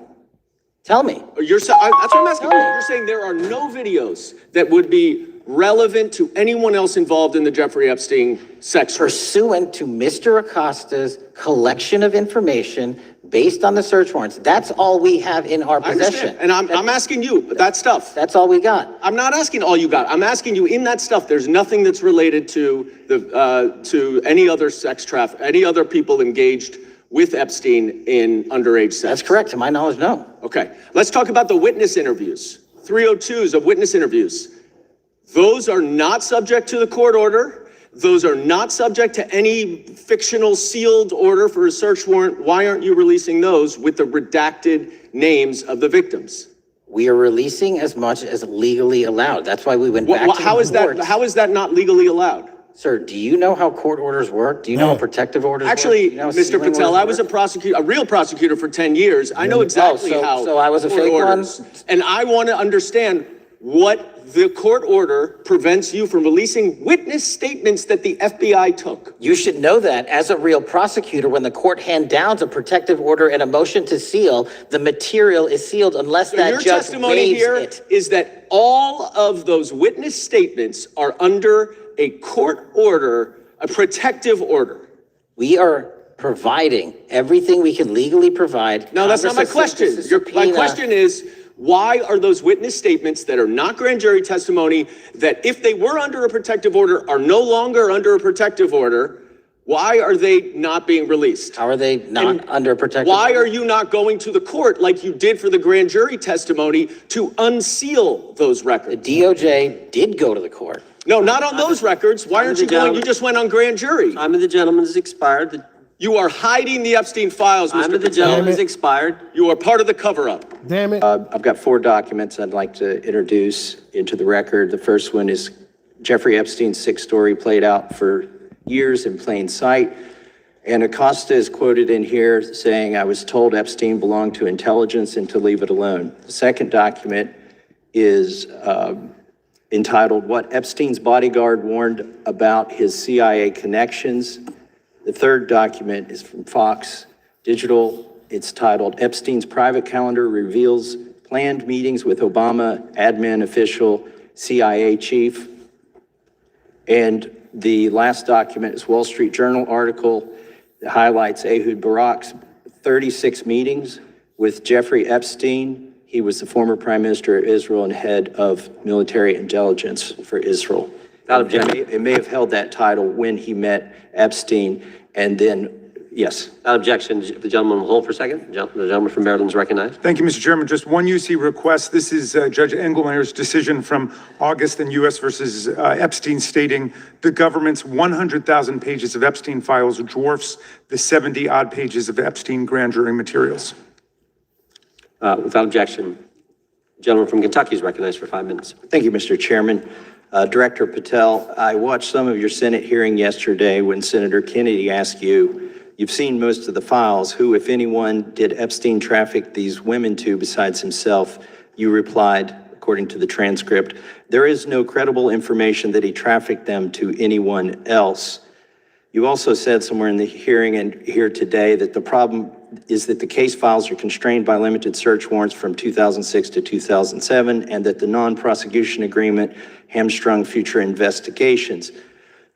Tell me. That's what I'm asking you. You're saying there are no videos that would be relevant to anyone else involved in the Jeffrey Epstein sex ring. Pursuant to Mr. Acosta's collection of information based on the search warrants. That's all we have in our I possession. understand, and I'm asking you, that stuff. That's all we got. I'm not asking all you got. I'm asking you, in that stuff, there's nothing that's related to any other sex traffic, any other people engaged with Epstein in underage sex. That's correct. To my knowledge, no. Okay, let's talk about the witness interviews. 302s of witness interviews. Those are not subject to the court order. Those are not subject to any fictional sealed order for a search warrant. Why aren't you releasing those with the redacted names of the victims? We are releasing as much as legally allowed. That's why we went back to the courts. How is that not legally allowed? Sir, do you know how court orders work? Do you know how protective orders work? Actually, Do you know how Mr. sealing Patel, orders I was a work? prosecutor, a real prosecutor for 10 years. I know exactly how. So I was a court fake one? orders- And I want to understand what the court order prevents you from releasing witness statements that the FBI took. You should know that as a real prosecutor, when the court hand downs a protective order and a motion to seal, the material is sealed unless So that your judge testimony waives here it. is that all of those witness statements are under a court order, a protective order. We are providing everything we can legally provide. No, that's not my Congress has question. sent us a My subpoena. question is, why are those witness statements that are not grand jury testimony, that if they were under a protective order, are no longer under a protective order, why are they not being released? How are they not under a protective Why order? are you not going to the court like you did for the grand jury testimony to unseal those records? The DOJ did go to the court. No, not on those records. Why aren't you going? You just went on grand jury. Time of the gentleman has expired. You are hiding the Epstein files, Mr. Time of the Patel. gentleman has expired. You are part of the cover-up. Damn it. I've got 4 documents I'd like to introduce into the record. The first one is Jeffrey Epstein's 6 story played out for years in plain sight. And Acosta is quoted in here saying, "I was told Epstein belonged to intelligence and to leave it alone." The second document is entitled, "What Epstein's Bodyguard Warned About His CIA Connections." The third document is from Fox Digital. It's titled, "Epstein's Private Calendar Reveals Planned Meetings with Obama Admin Official CIA Chief." And the last document is Wall Street Journal article that highlights Ehud Barak's 36 meetings with Jeffrey Epstein. He was the former Prime Minister of Israel and head of military intelligence for Israel. It may have held that title when he met Epstein, and then, yes. Without objection, the gentleman will hold for a second. The gentleman from Maryland is recognized. Thank you, Mr. Chairman. Just one UC request. This is Judge Engelmeyer's decision from August in U.S. versus Epstein, stating the government's 100,000 pages of Epstein files dwarfs the 70-odd pages of Epstein grand jury materials. Without objection, the gentleman from Kentucky is recognized for 5 minutes. Thank you, Mr. Chairman. Director Patel, I watched some of your Senate hearing yesterday when Senator Kennedy asked you, you've seen most of the files, who, if anyone, did Epstein traffic these women to besides himself? You replied, according to the transcript, there is no credible information that he trafficked them to anyone else. You also said somewhere in the hearing and here today that the problem is that the case files are constrained by limited search warrants from 2006 to 2007, and that the non-prosecution agreement hamstrung future investigations.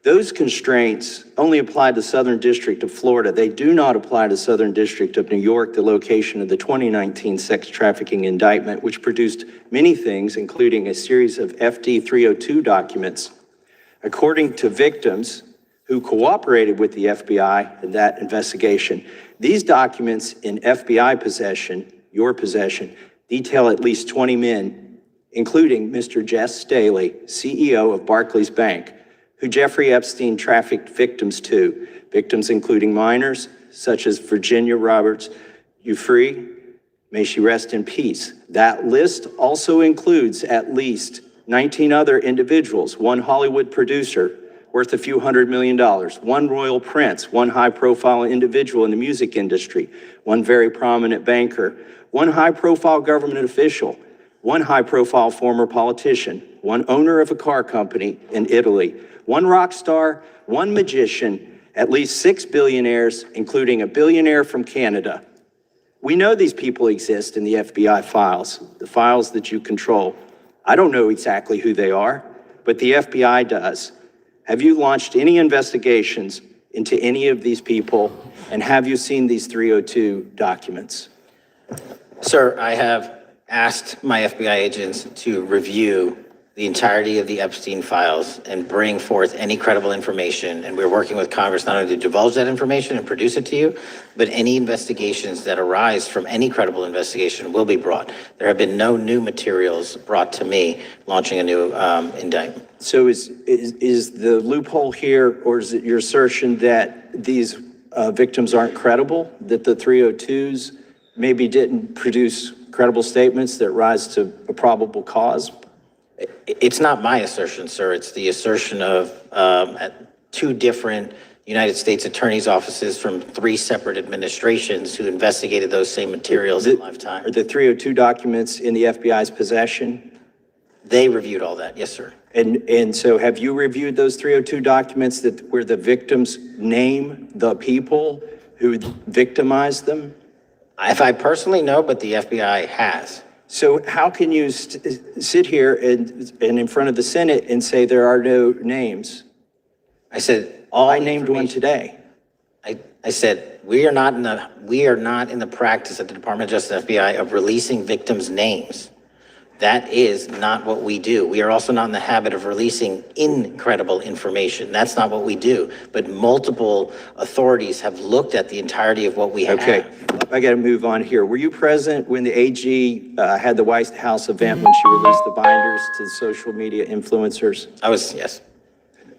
Those constraints only apply to Southern District of Florida. They do not apply to Southern District of New York, the location of the 2019 sex trafficking indictment, which produced many things, including a series of FD 302 documents. According to victims who cooperated with the FBI in that investigation, these documents in FBI possession, your possession, detail at least 20 men, including Mr. Jess Staley, CEO of Barclays Bank, who Jeffrey Epstein trafficked victims to, victims including minors such as Virginia Roberts Ufree, may she rest in peace. That list also includes at least 19 other individuals, one Hollywood producer worth a few $100 million, one royal prince, one high-profile individual in the music industry, one very prominent banker, one high-profile government official, one high-profile former politician, one owner of a car company in Italy, one rock star, one magician, at least 6 billionaires, including a billionaire from Canada. We know these people exist in the FBI files, the files that you control. I don't know exactly who they are, but the FBI does. Have you launched any investigations into any of these people? And have you seen these 302 documents? Sir, I have asked my FBI agents to review the entirety of the Epstein files and bring forth any credible information. And we're working with Congress not only to divulge that information and produce it to you, but any investigations that arise from any credible investigation will be brought. There have been no new materials brought to me launching a new indictment. So is the loophole here, or is it your assertion that these victims aren't credible, that the 302s maybe didn't produce credible statements that rise to a probable cause? It's not my assertion, sir. It's the assertion of two different United States attorneys' offices from three separate administrations who investigated those same materials in lifetime. Are the 302 documents in the FBI's possession? They reviewed all that, yes, sir. And so have you reviewed those 302 documents where the victims name the people who victimized them? If I personally know, but the FBI has. So how can you sit here and in front of the Senate and say there are no names? I said, I named one today. I said, we are not in the practice at the Department of Justice FBI of releasing victims' names. That is not what we do. We are also not in the habit of releasing incredible information. That's not what we do. But multiple authorities have looked at the entirety of what we have. Okay, I got to move on here. Were you present when the AG had the White House event when she released the binders to social media influencers? I was, yes.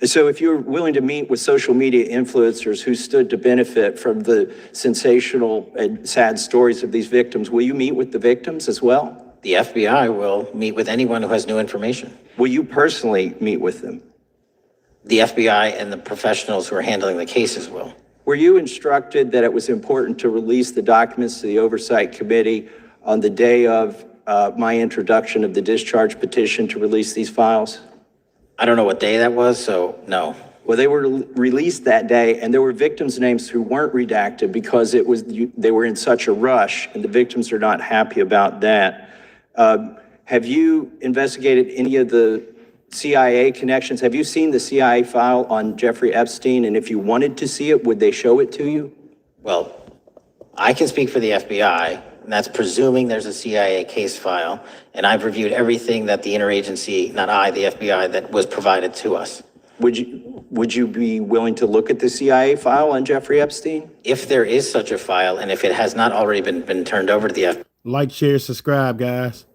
So if you're willing to meet with social media influencers who stood to benefit from the sensational and sad stories of these victims, will you meet with the victims as well? The FBI will meet with anyone who has new information. Will you personally meet with them? The FBI and the professionals who are handling the cases will. Were you instructed that it was important to release the documents to the Oversight Committee on the day of my introduction of the discharge petition to release these files? I don't know what day that was, so no. Well, they were released that day, and there were victims' names who weren't redacted because they were in such a rush, and the victims are not happy about that. Have you investigated any of the CIA connections? Have you seen the CIA file on Jeffrey Epstein? And if you wanted to see it, would they show it to you? Well, I can speak for the FBI, and that's presuming there's a CIA case file. And I've reviewed everything that the interagency, not I, the FBI, that was provided to us. Would you be willing to look at the CIA file on Jeffrey Epstein? If there is such a file, and if it has not already been turned over to the FBI. Like, share, subscribe, guys.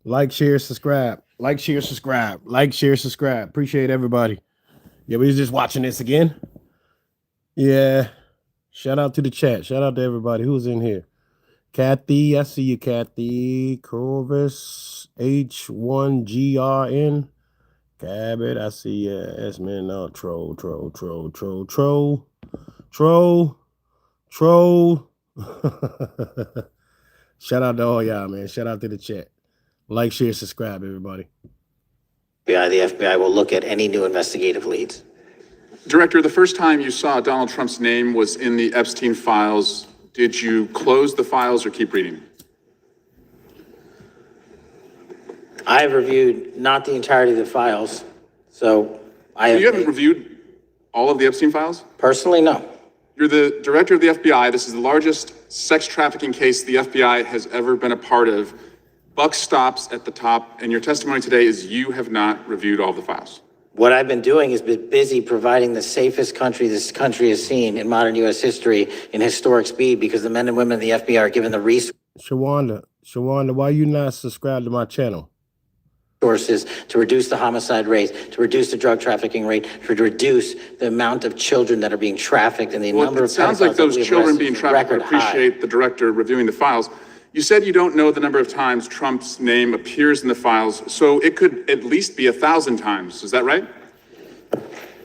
Like, share, subscribe. Like, share, subscribe. Like, share, subscribe. Appreciate everybody. Yeah, we was just watching this again. Yeah. Shout out to the chat. Shout out to everybody who's in here. Kathy, I see you, Kathy. Corvus, H1GRN. Cabot, I see you. S-Man, no, troll. Shout out to all y'all, man. Shout out to the chat. Like, share, subscribe, everybody. The FBI will look at any new investigative leads. Director, the first time you saw Donald Trump's name was in the Epstein files. Did you close the files or keep reading? I have reviewed not the entirety of the files, so You haven't reviewed all of the Epstein files? Personally, no. You're the director of the FBI. This is the largest sex trafficking case the FBI has ever been a part of. Buck stops at the top, and your testimony today is you have not reviewed all the files. What I've been doing is been busy providing the safest country this country has seen in modern U.S. history in historic speed, because the men and women of the FBI are given the Shawanda, why you not subscribed to my channel? resources to reduce the homicide rate, to reduce the drug trafficking rate, to reduce the amount of children that are being trafficked and the number of It sounds like pedophiles that those we've children arrested being is trafficked would record high. appreciate the director reviewing the files. You said you don't know the number of times Trump's name appears in the files, so it could at least be 1,000 times. Is that right?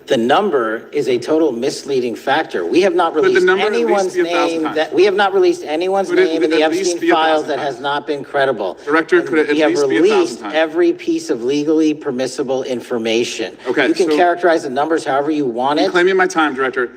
The number is a total misleading factor. We have not released anyone's name that we have not released anyone's name in the Epstein files that has not been credible. Director, could it at We have least be 1,000 released times? every piece of legally permissible information. Okay, you can so- characterize the numbers however you want I'm it. claiming my time, Director.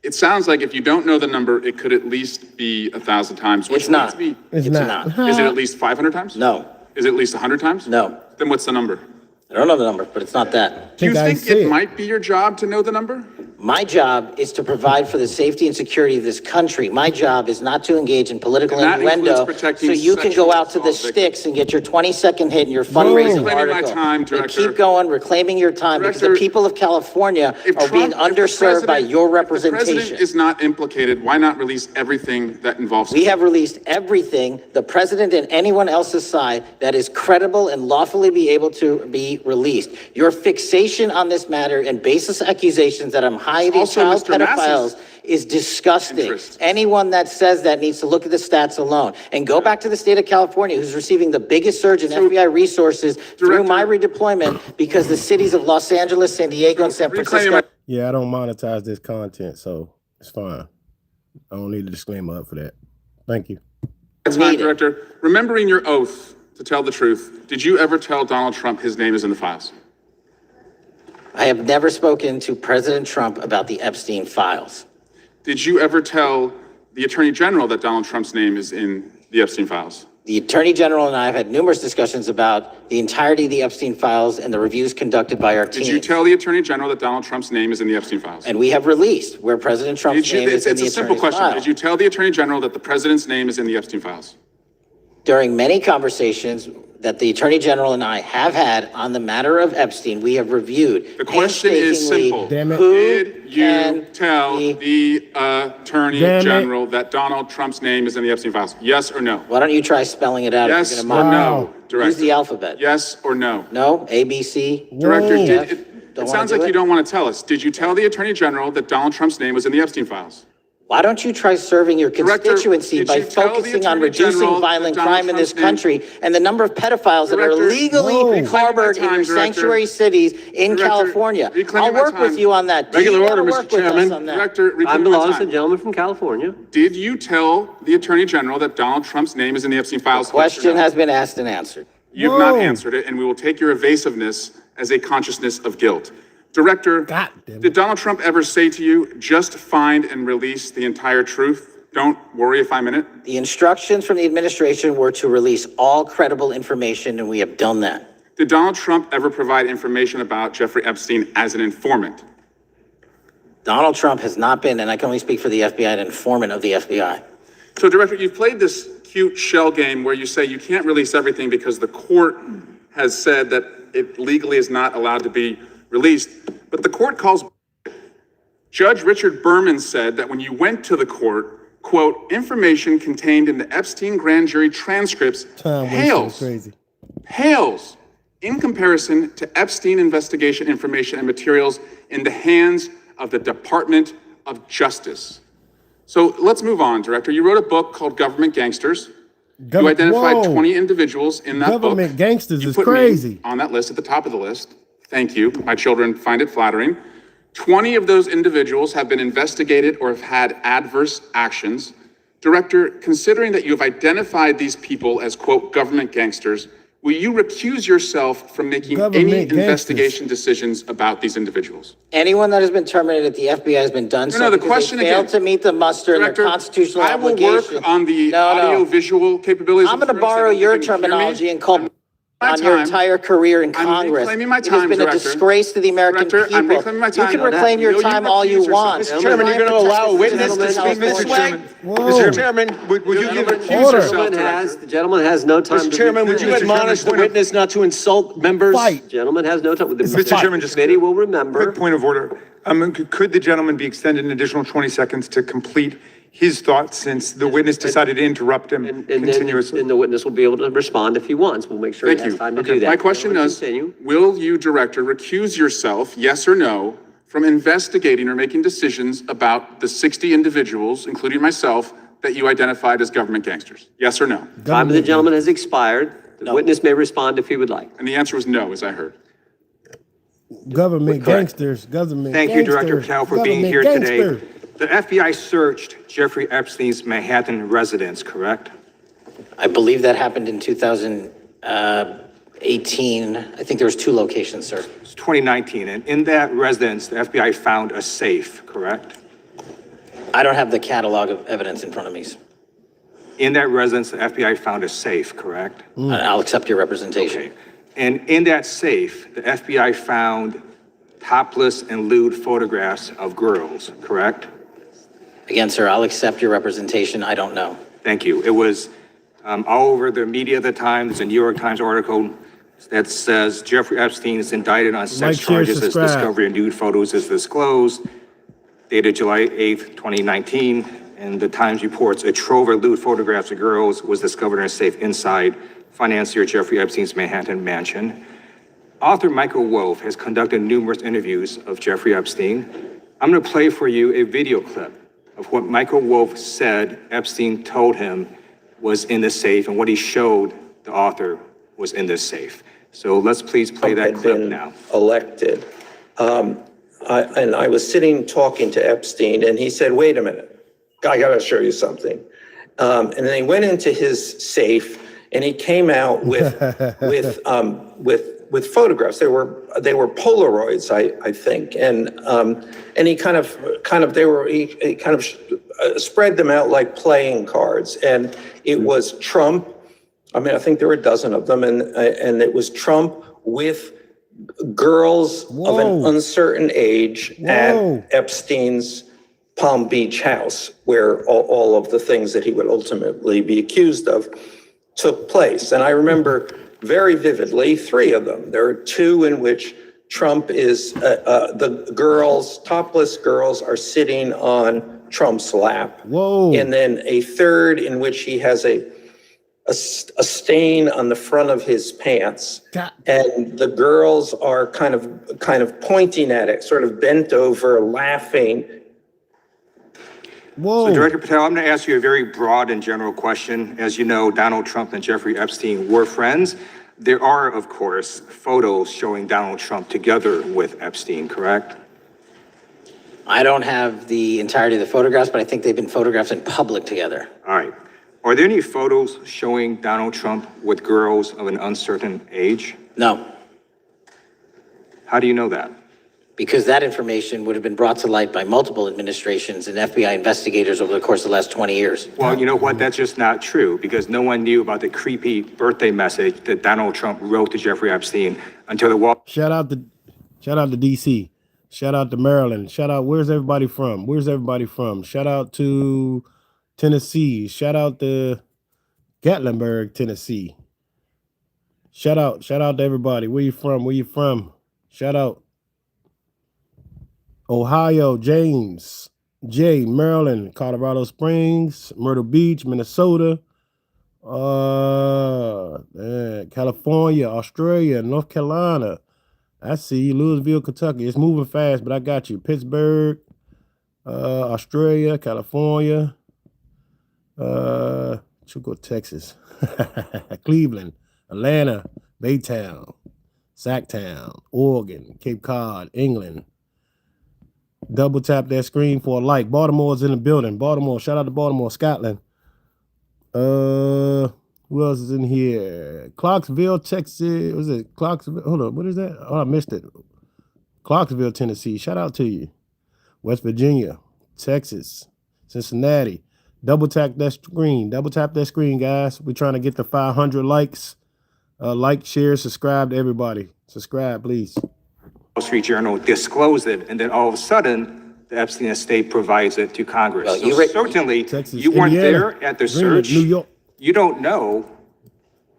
It sounds like if you don't know the number, it could at least be 1,000 times. Which It's not. leads me- It's not. Is it at least 500 times? No. Is it at least 100 times? No. Then what's the number? I don't know the number, but it's not that. Do you think it might be your job to know the number? My job is to provide for the safety and security of this country. My job is not to engage in political And that innuendo includes protecting so you can go sexual out to the assault victims. sticks and get your 20-second hit in your fundraising Reclaiming my article. time, You Director. keep going, reclaiming your time, because the Director, people of California If are being Trump- if the underserved by president- your If the representation. president is not implicated, why not release everything that involves? We have released everything, the president and anyone else's side, that is credible and lawfully be able to be released. Your fixation on this matter and baseless accusations that I'm hiding Also child Mr. Mass's pedophiles is disgusting. interest. Anyone that says that needs to look at the stats alone. And go back to the state of California, who's receiving the biggest surge in FBI resources through my redeployment because the cities of Los Angeles, San Diego, and San Francisco. Yeah, I don't monetize this content, so it's fine. I don't need a disclaimer up for that. Thank you. Time, Director. Remembering your oath to tell the truth, did you ever tell Donald Trump his name is in the files? I have never spoken to President Trump about the Epstein files. Did you ever tell the Attorney General that Donald Trump's name is in the Epstein files? The Attorney General and I have had numerous discussions about the entirety of the Epstein files and the reviews conducted by our team. Did you tell the Attorney General that Donald Trump's name is in the Epstein files? And we have released where President Trump's name is in It's the a simple attorney's question. file. Did you tell the Attorney General that the President's name is in the Epstein files? During many conversations that the Attorney General and I have had on the matter of Epstein, we have reviewed. The question is simple. Did you tell the Attorney General that Donald Trump's name is in the Epstein files? Yes or no? Why don't you try spelling it out? Yes if or you're gonna no, mock me? Director? Use the alphabet. Yes or no? No, A, B, C. Director, F. it Don't sounds wanna like do you it? don't want to tell us. Did you tell the Attorney General that Donald Trump's name was in the Epstein files? Why don't you try serving your Director, constituency did by you tell the focusing on Attorney reducing General violent that Donald crime in this Trump's name- country and the number of pedophiles that are Director, legally harbored in your Director. sanctuary cities in Director, California? reclaiming I'll my work with time. you on that. Do Regular you order, wanna Mr. work with us Chairman. on that? Director, I'm reclaiming the my lawless time. gentleman from California. Did you tell the Attorney General that Donald Trump's name is in the Epstein files? Question has been asked and answered. You've not answered it, and we will take your evasiveness as a consciousness of guilt. Director, did Donald Trump ever say to you, just find and release the entire truth? Don't worry if I'm in it? The instructions from the administration were to release all credible information, and we have done that. Did Donald Trump ever provide information about Jeffrey Epstein as an informant? Donald Trump has not been, and I can only speak for the FBI, an informant of the FBI. So, Director, you've played this cute shell game where you say you can't release everything because the court has said that it legally is not allowed to be released. But the court calls. Judge Richard Berman said that when you went to the court, quote, information contained in the Epstein grand jury transcripts pales in comparison to Epstein investigation information and materials in the hands of the Department of Justice. So let's move on, Director. You wrote a book called Government Gangsters. You identified 20 individuals in that book. Government gangsters You is put crazy. me on that list at the top of the list. Thank you. My children find it flattering. 20 of those individuals have been investigated or have had adverse actions. Director, considering that you have identified these people as, quote, government gangsters, will you recuse yourself from making any investigation decisions about these individuals? Anyone that has been terminated at the FBI has been done so the because question they failed again. to meet the muster in their Director, constitutional I will obligation. work on the audio-visual capabilities. I'm going to borrow your terminology and call on your entire career in Congress. reclaiming my It time, has been Director. a disgrace to the American Director, I'm people. reclaiming my You time. can No, that- reclaim your no, you time all you recuse want. yourself. Mr. Chairman, you're going to allow a witness to speak, Mr. Chairman? Mr. Chairman, would you give Recuse order? yourself, The gentleman has no time. Mr. Chairman, would you admonish the witness not to insult members? Gentleman has no time. The Mr. Chairman, just committee will remember. quick point of order. Could the gentleman be extended an additional 20 seconds to complete his thoughts since the witness decided to interrupt him continuously? And the witness will be able to respond if he wants. We'll make sure he Thank has you. time to do that. My question is, will you, Director, recuse yourself, yes or no, from investigating or making decisions about the 60 individuals, including myself, that you identified as government gangsters? Yes or no? Time of the gentleman has expired. The witness may respond if he would like. And the answer was no, as I heard. Government gangsters, government Thank you, Director Patel, for being here government today. gangster. The FBI searched Jeffrey Epstein's Manhattan residence, correct? I believe that happened in 2018. I think there was 2 locations, sir. It's 2019, and in that residence, the FBI found a safe, correct? I don't have the catalog of evidence in front of me. In that residence, the FBI found a safe, correct? I'll accept your representation. And in that safe, the FBI found topless and lewd photographs of girls, correct? Again, sir, I'll accept your representation. I don't know. Thank you. It was all over the media at the time. There's a New York Times article that says Jeffrey Epstein is indicted on sex Like, share, charges as subscribe. discovery of nude photos is disclosed, dated July 8th, 2019. And the Times reports a trove of lewd photographs of girls was discovered in a safe inside financier Jeffrey Epstein's Manhattan mansion. Author Michael Wolff has conducted numerous interviews of Jeffrey Epstein. I'm going to play for you a video clip of what Michael Wolff said Epstein told him was in the safe and what he showed the author was in this safe. So let's please play that clip now. Elected. And I was sitting talking to Epstein and he said, wait a minute, I gotta show you something. And then he went into his safe and he came out with photographs. They were Polaroids, I think. And he kind of spread them out like playing cards. And it was Trump. I mean, I think there were a dozen of them, and it was Trump with girls of an uncertain age at Epstein's Palm Beach house, where all of the things that he would ultimately be accused of took place. And I remember very vividly 3 of them. There are 2 in which Trump is, the girls, topless girls, are sitting on Trump's lap. And then a 3rd in which he has a stain on the front of his pants, and the girls are kind of pointing at it, sort of bent over, laughing. So Director Patel, I'm going to ask you a very broad and general question. As you know, Donald Trump and Jeffrey Epstein were friends. There are, of course, photos showing Donald Trump together with Epstein, correct? I don't have the entirety of the photographs, but I think they've been photographed in public together. All right. Are there any photos showing Donald Trump with girls of an uncertain age? No. How do you know that? Because that information would have been brought to light by multiple administrations and FBI investigators over the course of the last 20 years. Well, you know what? That's just not true, because no one knew about the creepy birthday message that Donald Trump wrote to Jeffrey Epstein until the wall. Shout out to DC. Shout out to Maryland. Shout out, where's everybody from? Shout out to Tennessee. Shout out to Gatlinburg, Tennessee. Shout out to everybody. Where you from? Shout out. Ohio, James, J, Maryland, Colorado Springs, Myrtle Beach, Minnesota, California, Australia, North Carolina. I see Louisville, Kentucky. It's moving fast, but I got you. Pittsburgh, Australia, California, Chico, Texas, Cleveland, Atlanta, Baytown, Sacktown, Oregon, Cape Cod, England. Double tap that screen for a like. Baltimore's in the building. Baltimore, shout out to Baltimore, Scotland. Who else is in here? Clarksville, Texas. Was it Clarksville? Hold on, what is that? Oh, I missed it. Clarksville, Tennessee. Shout out to you. West Virginia, Texas, Cincinnati. Double tap that screen. Double tap that screen, guys. We're trying to get to 500 likes. Like, share, subscribe to everybody. Subscribe, please. Wall Street Journal disclosed it, and then all of a sudden, the Epstein estate provides it to Congress. Well, so certainly, Texas, you weren't Indiana, there at the Greenwood, search. New York. You don't know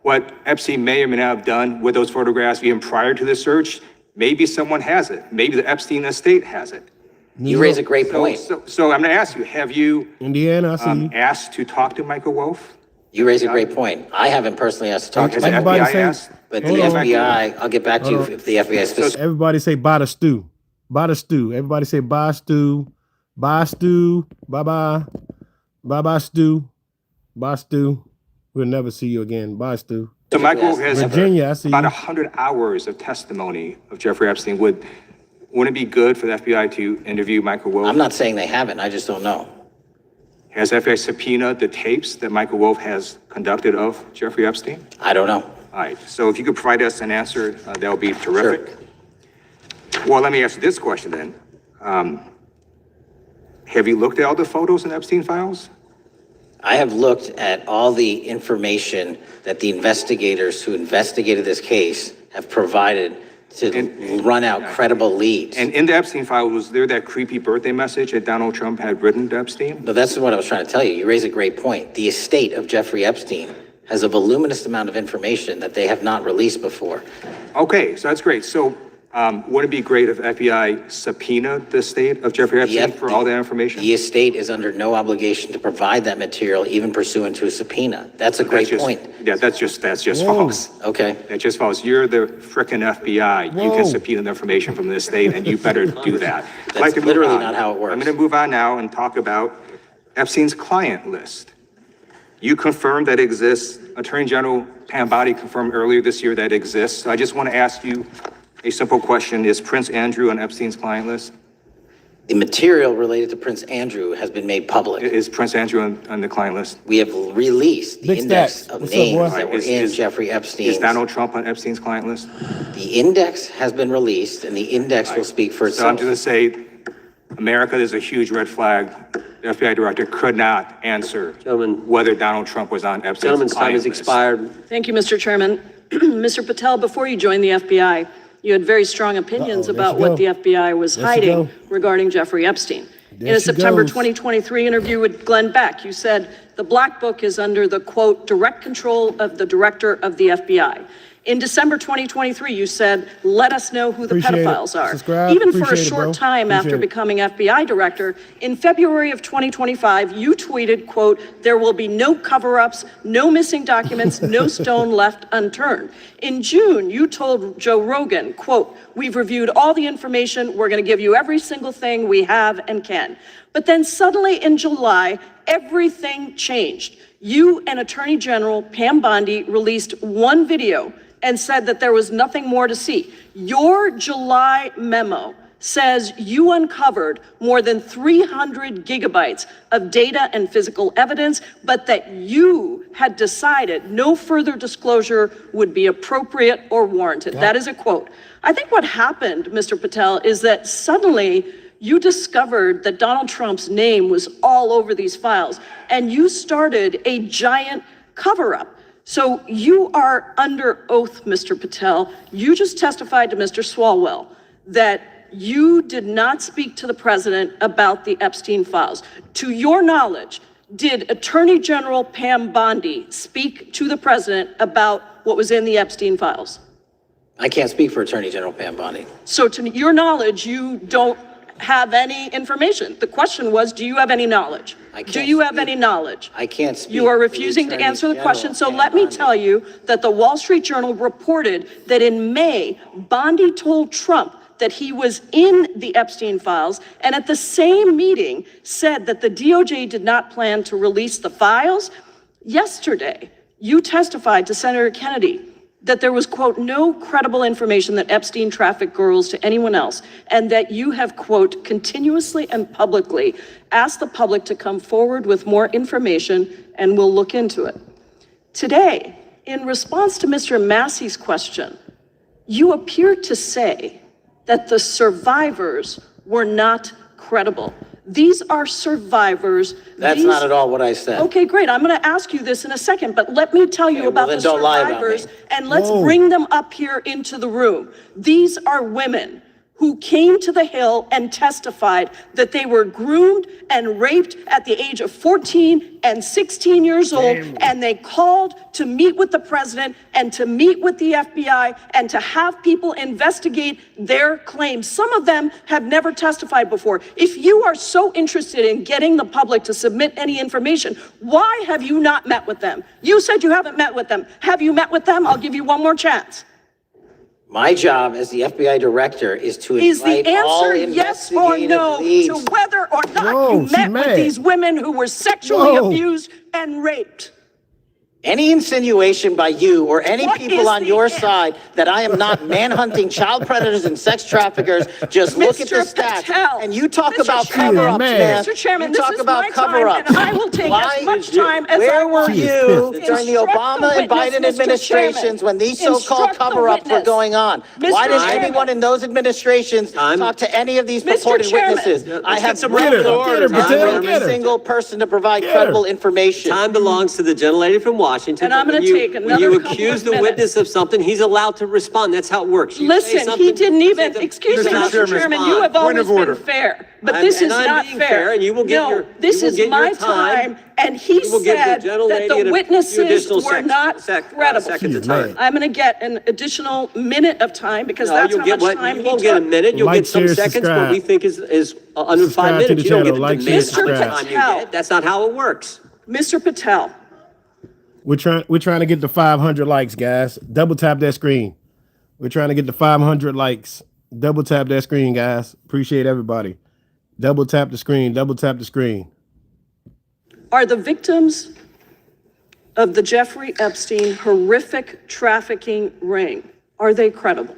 what Epstein may or may not have done with those photographs even prior to the search. Maybe someone has it. Maybe the Epstein estate has it. You raise a great point. So I'm going to ask you, have you Indiana, I see you. asked to talk to Michael Wolff? You raise a great point. I haven't personally asked to talk to Has the him, FBI asked? but the FBI, I'll get back to you if the FBI specific. Everybody say bye to stew. Bye to stew. Everybody say bye stew. Bye stew. Bye-bye. Bye-bye stew. Bye stew. We'll never see you again. Bye stew. So Michael has Virginia, I see about you. 100 hours of testimony of Jeffrey Epstein. Wouldn't it be good for the FBI to interview Michael Wolff? I'm not saying they haven't. I just don't know. Has FBI subpoenaed the tapes that Michael Wolff has conducted of Jeffrey Epstein? I don't know. All right, so if you could provide us an answer, that would be terrific. Sure. Well, let me ask you this question then. Have you looked at all the photos in Epstein files? I have looked at all the information that the investigators who investigated this case have provided to run out credible leads. And in the Epstein file, was there that creepy birthday message that Donald Trump had written to Epstein? No, that's what I was trying to tell you. You raise a great point. The estate of Jeffrey Epstein has a voluminous amount of information that they have not released before. Okay, so that's great. So would it be great if FBI subpoenaed the estate of Jeffrey Epstein for all that information? The estate is under no obligation to provide that material, even pursuant to a subpoena. That's a great point. Yeah, that's just false. Okay. That's just false. You're the frickin' FBI. You can subpoena the information from the estate, and you better do that. That's literally not how it works. I'm going to move on now and talk about Epstein's client list. You confirmed that it exists. Attorney General Pam Bondi confirmed earlier this year that it exists. So I just want to ask you a simple question. Is Prince Andrew on Epstein's client list? The material related to Prince Andrew has been made public. Is Prince Andrew on the client list? We have released the Big index Stacks. of What's up, names boy? that were in Jeffrey Epstein's. Is Donald Trump on Epstein's client list? The index has been released, and the index will speak for So I'm itself. just going to say, America, there's a huge red flag. The FBI director could not answer whether Donald Trump was on Epstein's Gentleman's time client has list. expired. Thank you, Mr. Chairman. Mr. Patel, before you joined the FBI, you had very strong opinions about what the FBI was hiding regarding Jeffrey Epstein. In a September 2023 interview with Glenn Beck, you said the Black Book is under the, quote, direct control of the director of the FBI. In December 2023, you said, let us know who the pedophiles are. Subscribe. Even for a Appreciate it, short bro. time after Appreciate it. becoming FBI director, in February of 2025, you tweeted, quote, there will be no cover-ups, no missing documents, no stone left unturned. In June, you told Joe Rogan, quote, we've reviewed all the information. We're going to give you every single thing we have and can. But then suddenly in July, everything changed. You and Attorney General Pam Bondi released one video and said that there was nothing more to see. Your July memo says you uncovered more than 300 gigabytes of data and physical evidence, but that you had decided no further disclosure would be appropriate or warranted. That is a quote. I think what happened, Mr. Patel, is that suddenly you discovered that Donald Trump's name was all over these files, and you started a giant cover-up. So you are under oath, Mr. Patel. You just testified to Mr. Swalwell that you did not speak to the president about the Epstein files. To your knowledge, did Attorney General Pam Bondi speak to the president about what was in the Epstein files? I can't speak for Attorney General Pam Bondi. So to your knowledge, you don't have any information. The question was, do you have any knowledge? Do you have any knowledge? I can't speak. You are for the refusing to Attorney answer the General question. So Pam let me Bondi. tell you that the Wall Street Journal reported that in May, Bondi told Trump that he was in the Epstein files, and at the same meeting said that the DOJ did not plan to release the files. Yesterday, you testified to Senator Kennedy that there was, quote, no credible information that Epstein trafficked girls to anyone else, and that you have, quote, continuously and publicly asked the public to come forward with more information, and we'll look into it. Today, in response to Mr. Massey's question, you appear to say that the survivors were not credible. These are survivors. That's not at all what I said. Okay, great. I'm going to ask you this in a second, but let me tell you about then the don't lie about survivors, me. and let's Whoa. bring them up here into the room. These are women who came to the Hill and testified that they were groomed and raped at the age of 14 and 16 years old, and they called to meet with the president and to meet with the FBI and to have people investigate their claims. Some of them have never testified before. If you are so interested in getting the public to submit any information, why have you not met with them? You said you haven't met with them. Have you met with them? I'll give you one more chance. My job as the FBI director is to Is the invite all answer yes or investigative no leads. to whether or not Whoa, you she met with mad. these women who were sexually Whoa. abused and raped? Any insinuation by you or any What people is on the your answer? side that I am not manhunting child predators and sex traffickers, just look at the Mr. stats. Patel, And you talk Mr. about Chairman, cover-ups, man. Mr. Chairman, You this talk is about my time, cover-ups. and I will take as much time as I Where were want. you during the Instruct Obama the and Biden witness, Mr. administrations Chairman. when these so-called Instruct the cover-ups were witness. going on? Mr. Why did Chairman. anyone in those administrations talk to any of these Mr. purported Chairman. witnesses? I have Get her, brought Patel, every get her. single person to provide Get credible her. information. Time belongs to the gentlelady from Washington. And I'm but gonna when you- take When another you couple accuse of the minutes. witness of something, he's allowed to respond. That's how it works. You say Listen, he something, didn't you even, say excuse me, Mr. Mr. Chairman, Chairman, respond. you have Point always of order. been fair, but this is I'm not being fair. fair, and you will get No, your- this you will is get your my time. time, and he You will give the said gentlelady that and the a few witnesses additional were not credible. seconds of time. I'm gonna get an additional minute of time because No, that's you'll how get much what, time you he won't get a took. minute, you'll Like, get some share, seconds, what subscribe. we think is under Subscribe 5 to minutes. the You don't channel, get like, the share, minute, how much subscribe. time you get. That's not how it works. Mr. Patel, We're trying to get to 500 likes, guys. Double tap that screen. We're trying to get to 500 likes. Double tap that screen, guys. Appreciate everybody. Double tap the screen. Double tap the screen. are the victims of the Jeffrey Epstein horrific trafficking ring, are they credible?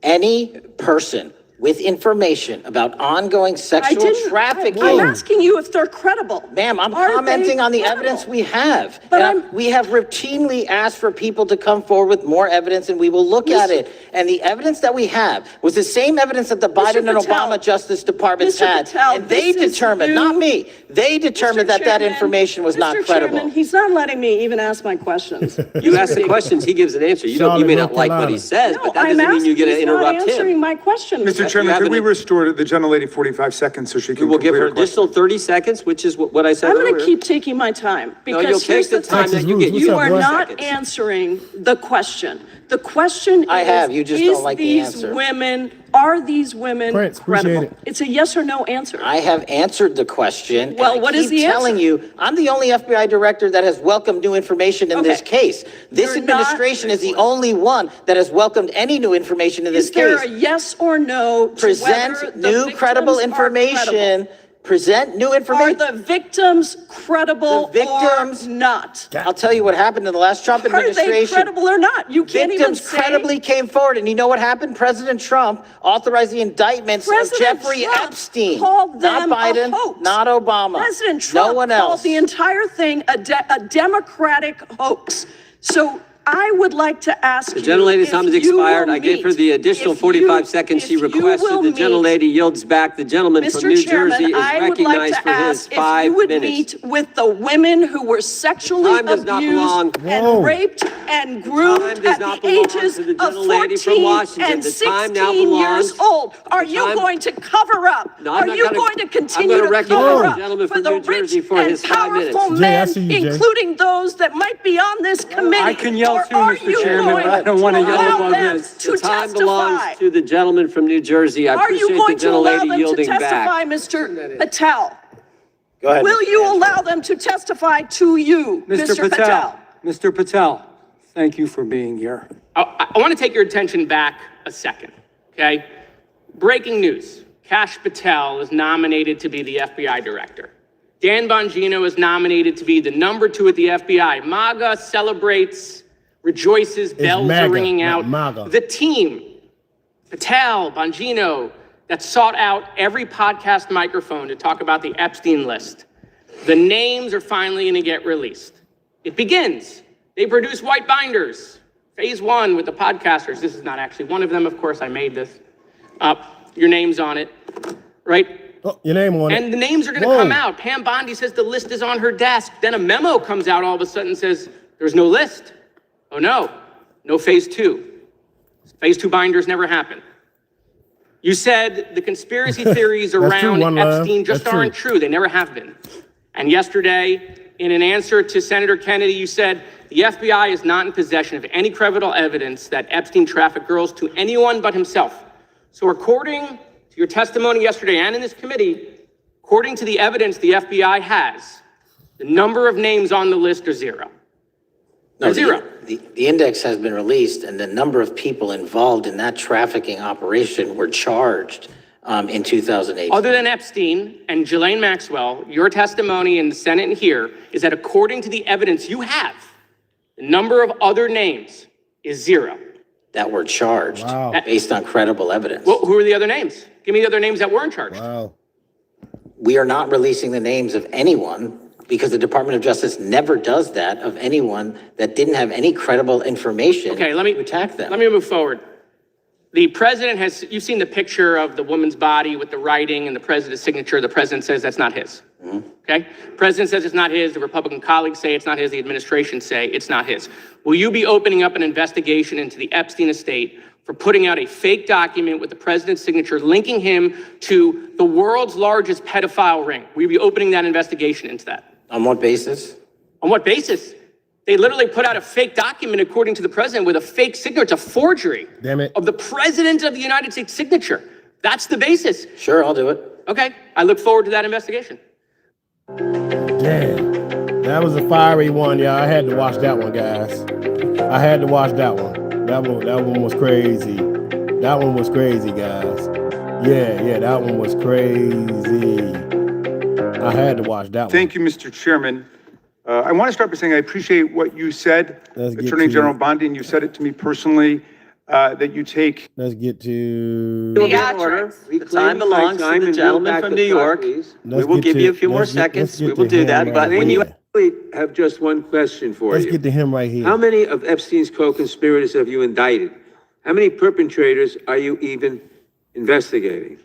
Any person with information about ongoing sexual trafficking. I'm asking you if they're credible. Ma'am, I'm Are commenting they on the credible? evidence we have. But And we have routinely asked for people to come forward with more evidence, and we will look at it. And the evidence that we have was the same evidence that the Biden and Patel, Obama Justice Departments Mr. had. Patel, And they this is determined, you. not me, they determined that that Chairman, information was not Mr. credible. Chairman, he's not letting me even ask my questions. You ask the questions, he gives an answer. You may not like what he says, but that doesn't mean you get to He's not interrupt him. answering my question. Mr. Chairman, could we restore the gentlelady 45 seconds so she We can will give complete her her question? additional 30 seconds, which is what I said I'm earlier. going to keep taking my time No, you'll because take here's the the time thing. that you get. You are 4 not seconds. answering the question. The question I is, have, you just don't like the these answer. are these women Prince, appreciate credible? it. It's a yes or no answer. I have answered the question. Well, and I what is keep the telling answer? you, I'm the only FBI director that has welcomed new information in this Okay. case. This You're not- administration is the only one that has welcomed any new information in this Is there case. a yes or no to Present whether the new credible victims are credible? information. Present new Are information. the victims credible The victims- or not? I'll tell you what happened in the last Trump Are they administration. credible or not? You can't even Victims say. credibly came forward, and you know what happened? President Trump authorized the indictments of President Jeffrey Trump Epstein. called them not Biden, a hoax. not Obama. President Trump no one called else. the entire thing a Democratic hoax. So I would like to ask The you. gentlelady's if time has you expired. will I gave her the meet- additional if 45 you- seconds she if you requested. will The meet- gentlelady yields back. The gentleman from Mr. New Chairman, Jersey is I would like recognized to for his ask if 5 you would minutes. meet with the women who were sexually Time does not belong. abused and raped and groomed Time does at not the belong ages to the of gentlelady from 14 Washington. and The time now 16 years belongs- old. Are you time- going to cover up? No, I'm Are not you gonna- going to I'm continue gonna to recognize cover the up gentleman for from the New Jersey rich for and his 5 minutes. powerful Jay, I men, see you, Jay. including those that might be on this committee? I can yell Or too, are Mr. you Chairman, but I don't going wanna to yell allow above them this. to The time testify? belongs to the gentleman from New Jersey. I Are you appreciate going the to allow gentlelady them to yielding testify, back. Mr. Patel? Go ahead. Will you allow them to testify to you, Mr. Patel? Mr. Patel, thank you for being here. I want to take your attention back a second, okay? Breaking news. Kash Patel is nominated to be the FBI director. Dan Bongino is nominated to be the number 2 at the FBI. MAGA celebrates, rejoices, bells MAGA, are ringing not out. MAGA. The team, Patel, Bongino, that sought out every podcast microphone to talk about the Epstein list. The names are finally going to get released. It begins. They produce white binders. Phase 1 with the podcasters. This is not actually one of them, of course, I made this. Your name's on it, right? Oh, your name on it. And the names are going to Whoa. come out. Pam Bondi says the list is on her desk. Then a memo comes out all of a sudden and says, there's no list. Oh no, no phase 2. Phase 2 binders never happen. You said the conspiracy theories That's true, around One Love. Epstein just That's aren't true. They never have been. And yesterday, in an answer to Senator Kennedy, you said the FBI is not in possession of any credible evidence that Epstein trafficked girls to anyone but himself. So according to your testimony yesterday and in this committee, according to the evidence the FBI has, the number of names on the list are 0. No, Zero. The index has been released, and the number of people involved in that trafficking operation were charged in 2008. Other than Epstein and Ghislaine Maxwell, your testimony in the Senate and here is that according to the evidence you have, the number of other names is 0. That were charged based on credible evidence. Well, who are the other names? Give me the other names that weren't charged. Wow. We are not releasing the names of anyone because the Department of Justice never does that of anyone that didn't have any credible information Okay, let me to attack them. Let me move forward. The president you've seen the picture of the woman's body with the writing and the president's signature. The president says that's not his. Okay? President says it's not his, the Republican colleagues say it's not his, the administration say it's not his. Will you be opening up an investigation into the Epstein estate for putting out a fake document with the president's signature linking him to the world's largest pedophile ring? Will you be opening that investigation into that? On what basis? On what basis? They literally put out a fake document, according to the president, with a fake signature. It's a forgery. Damn it. Of the president of the United States signature. That's the basis. Sure, I'll do it. Okay, I look forward to that investigation. Damn. That was a fiery one, y'all. I had to watch that one, guys. I had to watch that one. That one was crazy. That one was crazy, guys. Yeah, that one was crazy. I had to watch that one. Thank you, Mr. Chairman. I want to start by saying I appreciate what you said, Attorney General Bondi, and you said it to me personally, that you take. Let's get to The time belongs to the gentleman from New York. We will give you a few more seconds. We will do that, but when you have just one question for you. Let's get to him right here. How many of Epstein's co-conspirators have you indicted? How many perpetrators are you even investigating?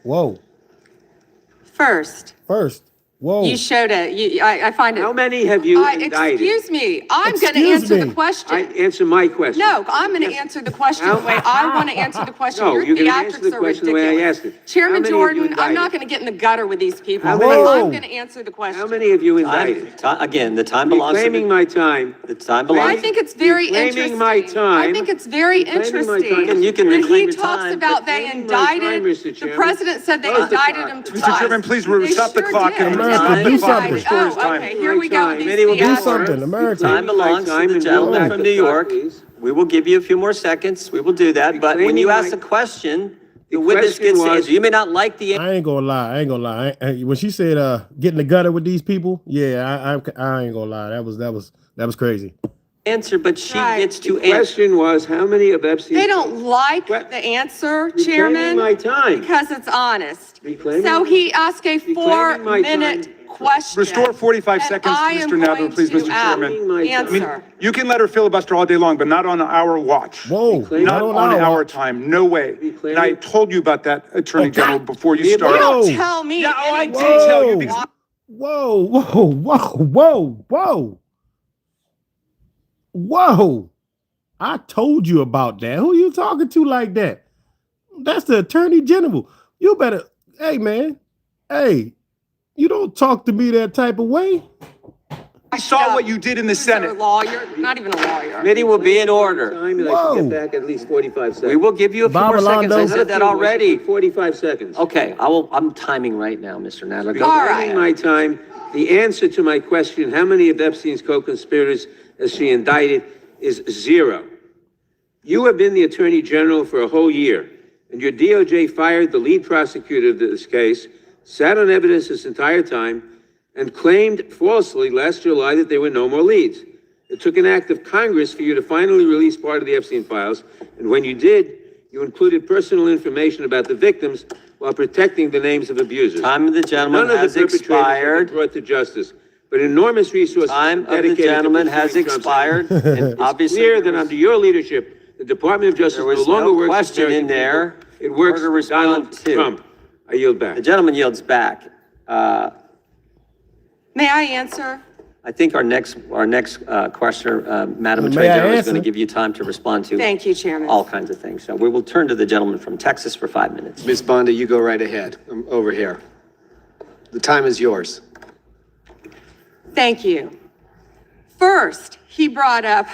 Whoa. First, whoa. you showed it. I find it. How many have you indicted? Excuse me. I'm going to answer the question. Answer my question. No, I'm going to answer the question the way I want to answer the question. No, Your you're going to answer theatrics the are question the way I ridiculous. asked it. Chairman How many have you Jordan, I'm not indicted? going to get in the gutter with these people. How many- I'm going to answer the question. How many have you indicted? Again, the time belongs to Reclaiming my time. the time I belongs. think it's very Reclaiming interesting. my time. I think it's very Reclaiming my time. interesting You can that reclaim he your talks time. about they Reclaiming my time, indicted. Mr. The Chairman. president said they Close the indicted clock. him twice. Mr. Chairman, please stop the They clock. sure And did. America, do something. Restore his Oh, time. okay, here we go with these Committee will Do Yes. something, America. Time belongs to the gentleman from New York. We will give you a few more seconds. We will do that. But when you ask a question, the witness question gets to was- answer. You may not like the I ain't gonna lie. When she said get in the gutter with these people, yeah, I ain't gonna lie. That was crazy. answer, but she Right. gets to The answer. question was, how many of Epstein's... They don't like the answer, Chairman, Reclaiming my time. because it's honest. Reclaiming- So he asked a Reclaiming my 4-minute time. question. Restore 45 and seconds to I am Mr. Nadler, going please, to Mr. Chairman. I mean, Answer. You can let her filibuster all day long, but not on our watch. Whoa. Reclaim- Not on our time. No way. And I told you about that, Attorney General, before you You started. don't tell me. Yeah, oh, I did anything. tell you because Whoa. I told you about that. Who you talking to like that? That's the Attorney General. You better, hey man, hey, you don't talk to me that type of way. I saw what you did in the You're a Senate. lawyer, not even a lawyer. Committee will be in order. Time and I Whoa. should get back at least 45 seconds. We will give you a few more seconds. I said that already. 45 seconds. Okay, I'm timing right now, Mr. Nadler. Go. All Reclaiming right. my time. The answer to my question, how many of Epstein's co-conspirators has she indicted, is 0. You have been the Attorney General for a whole year, and your DOJ fired the lead prosecutor of this case, sat on evidence this entire time, and claimed falsely last July that there were no more leads. It took an act of Congress for you to finally release part of the Epstein files, and when you did, you included personal information about the victims while protecting the names of abusers. Time of the gentleman None has of the perpetrators have expired. been brought to justice, but enormous resources Time of the dedicated to gentleman has pursuing Trump's expired, and It's obviously clear that under your leadership, the Department of Justice there no was longer no works. question in there. It works Order for respond Donald to. Trump. I yield back. The gentleman yields back. May I answer? I think our next questioner, Madam May Attorney I General, is going to answer? give you time to respond to Thank you, Chairman. all kinds of things. So we will turn to the gentleman from Texas for 5 minutes. Ms. Bondi, you go right ahead. I'm over here. The time is yours. Thank you. First, he brought up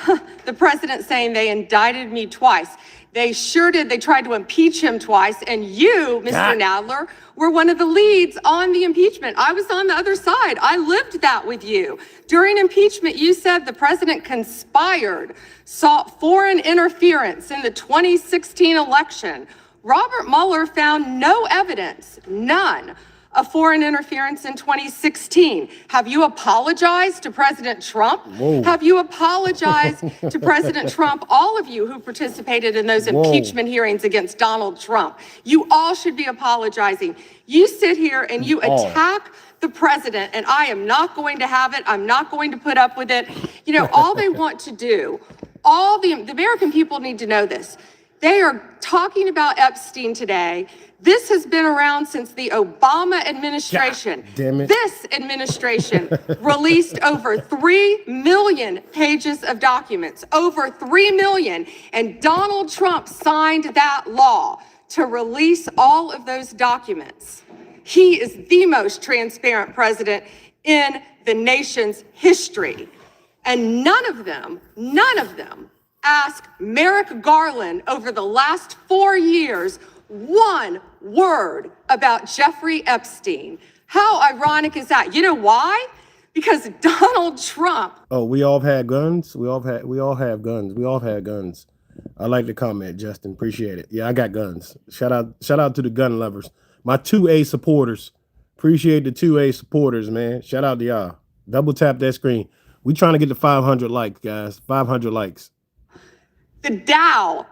the president saying they indicted me twice. They sure did. They tried to impeach him twice. And you, Mr. Nadler, were one of the leads on the impeachment. I was on the other side. I lived that with you. During impeachment, you said the president conspired, sought foreign interference in the 2016 election. Robert Mueller found no evidence, none, of foreign interference in 2016. Have you apologized to President Trump? Whoa. Have you apologized to President Trump, all of you who participated in those Whoa. impeachment hearings against Donald Trump? You all should be apologizing. You sit here and you attack the president, and I am not going to have it. I'm not going to put up with it. You know, all they want to do, the American people need to know this. They are talking about Epstein today. This has been around since the Obama administration. God damn it. This administration released over 3 million pages of documents, over 3 million. And Donald Trump signed that law to release all of those documents. He is the most transparent president in the nation's history. And none of them asked Merrick Garland over the last 4 years one word about Jeffrey Epstein. How ironic is that? You know why? Because Donald Trump. Oh, we all have had guns. We all have guns. We all had guns. I like the comment, Justin. Appreciate it. Yeah, I got guns. Shout out to the gun lovers. My 2A supporters. Appreciate the 2A supporters, man. Shout out to y'all. Double tap that screen. We trying to get to 500 likes, guys. 500 likes. The Dow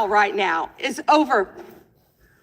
right now is over.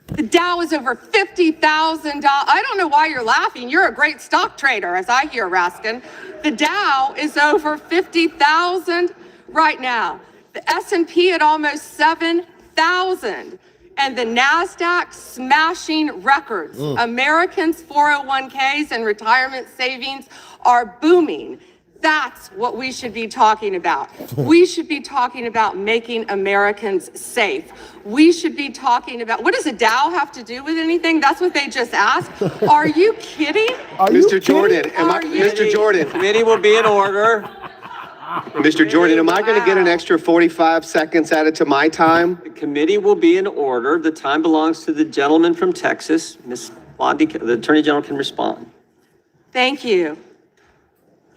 The Dow is over $50,000. I don't know why you're laughing. You're a great stock trader, as I hear, Raskin. The Dow is over 50,000 right now. The S&P at almost 7,000. And the NASDAQ smashing records. Americans' 401ks and retirement savings are booming. That's what we should be talking about. We should be talking about making Americans safe. We should be talking about, what does a Dow have to do with anything? That's what they just asked. Are you kidding? Mr. Jordan, Mr. Jordan. Committee will be in order. Mr. Jordan, am I going to get an extra 45 seconds added to my time? The committee will be in order. The time belongs to the gentleman from Texas. Ms. Blondie, the Attorney General can respond. Thank you.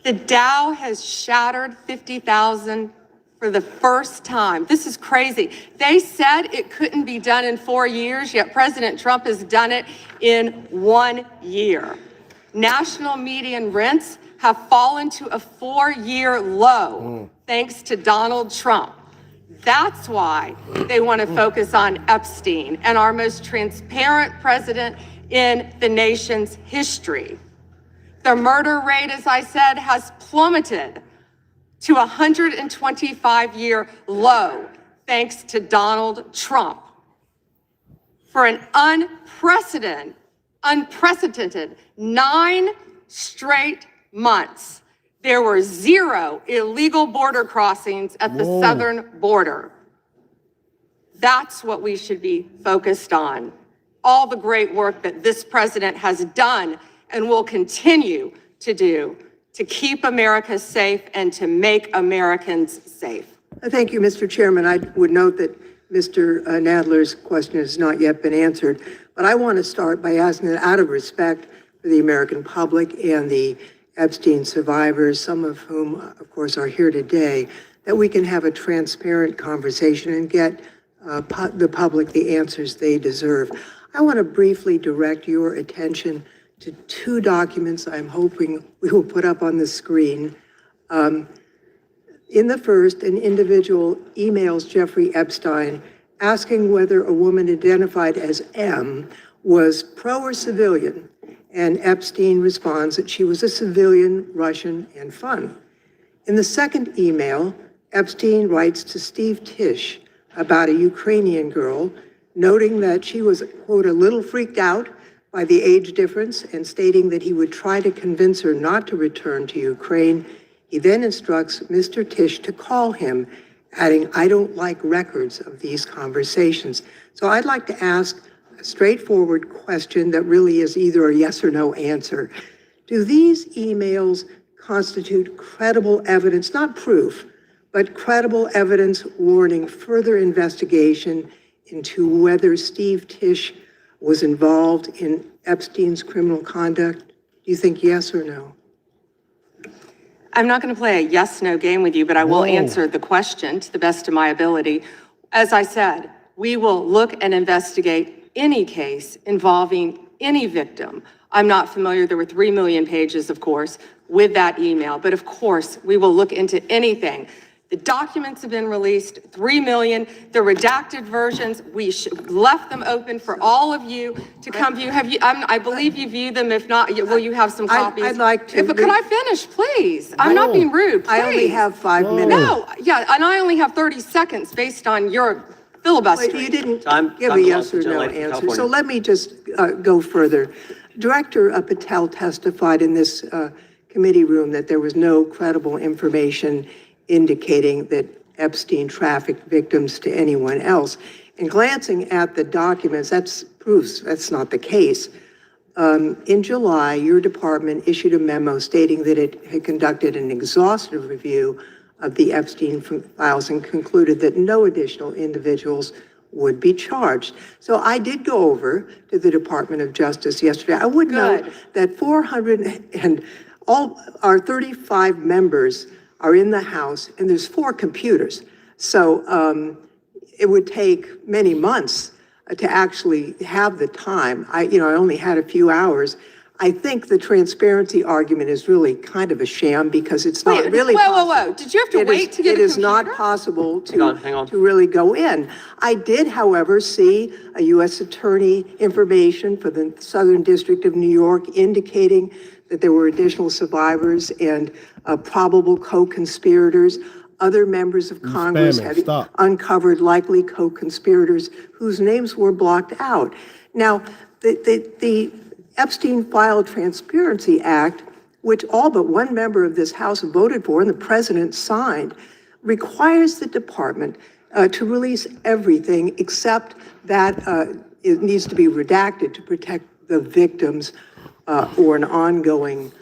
The Dow has shattered 50,000 for the first time. This is crazy. They said it couldn't be done in 4 years, yet President Trump has done it in 1 year. National median rents have fallen to a 4-year low, thanks to Donald Trump. That's why they want to focus on Epstein and our most transparent president in the nation's history. The murder rate, as I said, has plummeted to a 125-year low, thanks to Donald Trump. For an unprecedented 9 straight months, there were 0 illegal border crossings at the southern border. That's what we should be focused on. All the great work that this president has done and will continue to do to keep America safe and to make Americans safe. Thank you, Mr. Chairman. I would note that Mr. Nadler's question has not yet been answered, but I want to start by asking that out of respect for the American public and the Epstein survivors, some of whom, of course, are here today, that we can have a transparent conversation and get the public the answers they deserve. I want to briefly direct your attention to 2 documents I'm hoping we will put up on the screen. In the first, an individual emails Jeffrey Epstein asking whether a woman identified as M was pro or civilian, and Epstein responds that she was a civilian, Russian, and fun. In the second email, Epstein writes to Steve Tisch about a Ukrainian girl, noting that she was, quote, a little freaked out by the age difference and stating that he would try to convince her not to return to Ukraine. He then instructs Mr. Tisch to call him, adding, I don't like records of these conversations. So I'd like to ask a straightforward question that really is either a yes or no answer. Do these emails constitute credible evidence, not proof, but credible evidence warning further investigation into whether Steve Tisch was involved in Epstein's criminal conduct? Do you think yes or no? I'm not going to play a yes-no game with you, but I will answer the question to the best of my ability. As I said, we will look and investigate any case involving any victim. I'm not familiar, there were 3 million pages, of course, with that email, but of course, we will look into anything. The documents have been released, 3 million. The redacted versions, we left them open for all of you to come view. Have you? I believe you view them. If not, will you have some copies? I'd like to. But could I finish, please? I'm not being rude. Please. I only have 5 minutes. No, yeah, and I only have 30 seconds based on your filibustering. But you didn't Time- give time a to yes the or no gentlelady from answer. California. So let me just go further. Director Patel testified in this committee room that there was no credible information indicating that Epstein trafficked victims to anyone else. And glancing at the documents, that's proves that's not the case. In July, your department issued a memo stating that it had conducted an exhaustive review of the Epstein files and concluded that no additional individuals would be charged. So I did go over to the Department of Justice yesterday. I would note that 400 and all our 35 members are in the House, and there's 4 computers. So it would take many months to actually have the time. I only had a few hours. I think the transparency argument is really kind of a sham because it's not really. Whoa. Did you have to wait to get a computer? It is not possible to, Hang on. to really go in. I did, however, see a U.S. Attorney information for the Southern District of New York indicating that there were additional survivors and probable co-conspirators. Other members of Congress have uncovered likely co-conspirators whose names were blocked out. Now, the Epstein File Transparency Act, which all but one member of this House voted for and the president signed, requires the department to release everything except that it needs to be redacted to protect the victims or an ongoing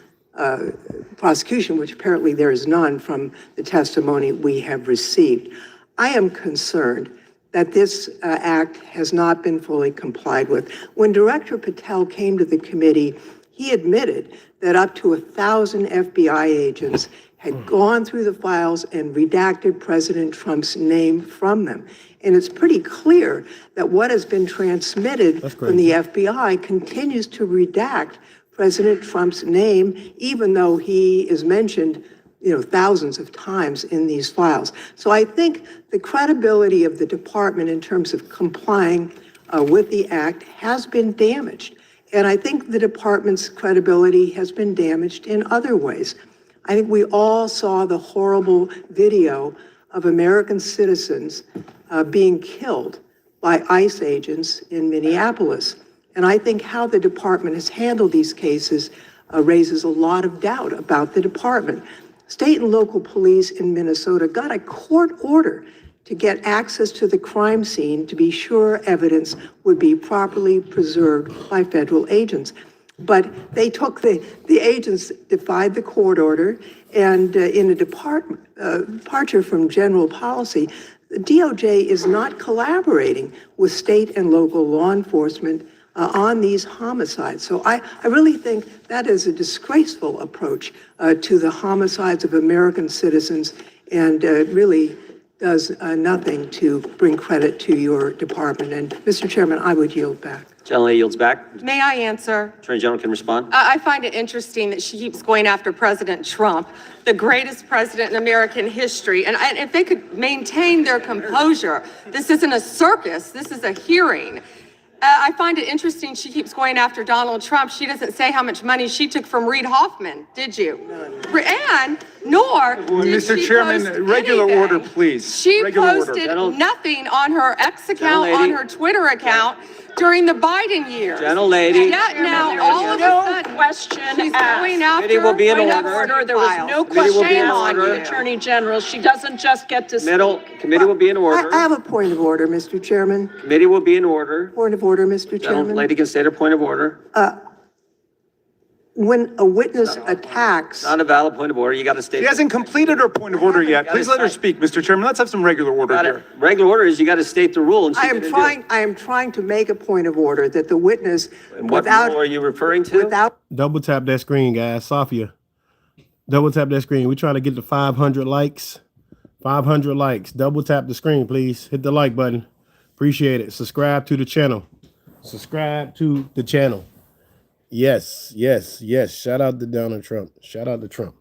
prosecution, which apparently there is none from the testimony we have received. I am concerned that this act has not been fully complied with. When Director Patel came to the committee, he admitted that up to 1,000 FBI agents had gone through the files and redacted President Trump's name from them. And it's pretty clear that what has been transmitted from the FBI continues to redact President Trump's name, even though he is mentioned thousands of times in these files. So I think the credibility of the department in terms of complying with the act has been damaged. And I think the department's credibility has been damaged in other ways. I think we all saw the horrible video of American citizens being killed by ICE agents in Minneapolis. And I think how the department has handled these cases raises a lot of doubt about the department. State and local police in Minnesota got a court order to get access to the crime scene to be sure evidence would be properly preserved by federal agents. But they took the agents defied the court order, and in a departure from general policy, the DOJ is not collaborating with state and local law enforcement on these homicides. So I really think that is a disgraceful approach to the homicides of American citizens, and really does nothing to bring credit to your department. And Mr. Chairman, I would yield back. Gentlelady yields back. May I answer? Attorney General can respond. I find it interesting that she keeps going after President Trump, the greatest president in American history. And if they could maintain their composure, this isn't a circus, this is a hearing. I find it interesting she keeps going after Donald Trump. She doesn't say how much money she took from Reid Hoffman, did you? And nor did Mr. she Chairman, post regular anything. order, please. She Regular order. posted nothing on her X account, on her Twitter account during the Biden years. Gentlelady. Yet now, all of a sudden, question she's asked. going after. Committee will be in Point of order. order. There was no Committee will question be in asked of order. the Attorney General. She doesn't just get to speak. Committee will be in order. I have a point of order, Mr. Chairman. Committee will be in order. Point of order, Mr. Chairman. Gentlelady can state her point of order. When a witness attacks. Not a valid point of order. You got to state. She hasn't completed her point of order yet. Please let her speak, Mr. Chairman. Let's have some regular order here. Regular order is you got to state the rule. And I am trying to make a point of order that the witness, What rule are you referring to? without Double tap that screen, guys. Sophia, double tap that screen. We're trying to get to 500 likes. 500 likes. Double tap the screen, please. Hit the like button. Appreciate it. Subscribe to the channel. Subscribe to the channel. Yes. Shout out to Donald Trump. Shout out to Trump.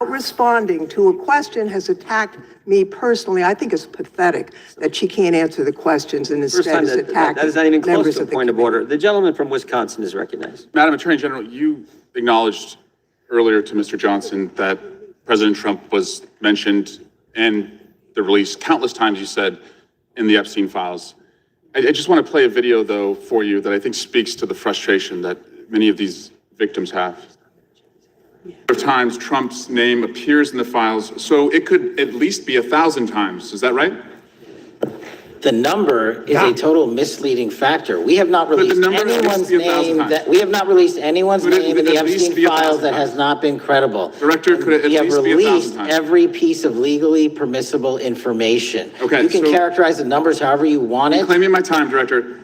responding to a question has attacked me personally. I think it's pathetic that she can't answer the questions and First instead time is that attacking is not even close members to a of the point of order. The gentleman from Wisconsin is recognized. Madam Attorney General, you acknowledged earlier to Mr. Johnson that President Trump was mentioned and the release. Countless times you said in the Epstein files. I just want to play a video, though, for you that I think speaks to the frustration that many of these victims have. Of times Trump's name appears in the files, so it could at least be 1,000 times. Is that right? The number is a total misleading factor. We have not the released number has to anyone's be 1,000 name times. we have not released anyone's Could it name in the at least Epstein be 1,000 files that times? has not been credible. Director, could it at We have least be 1,000 released times? every piece of legally permissible information. Okay, You can so- characterize the numbers however you want it. Claiming my time, Director.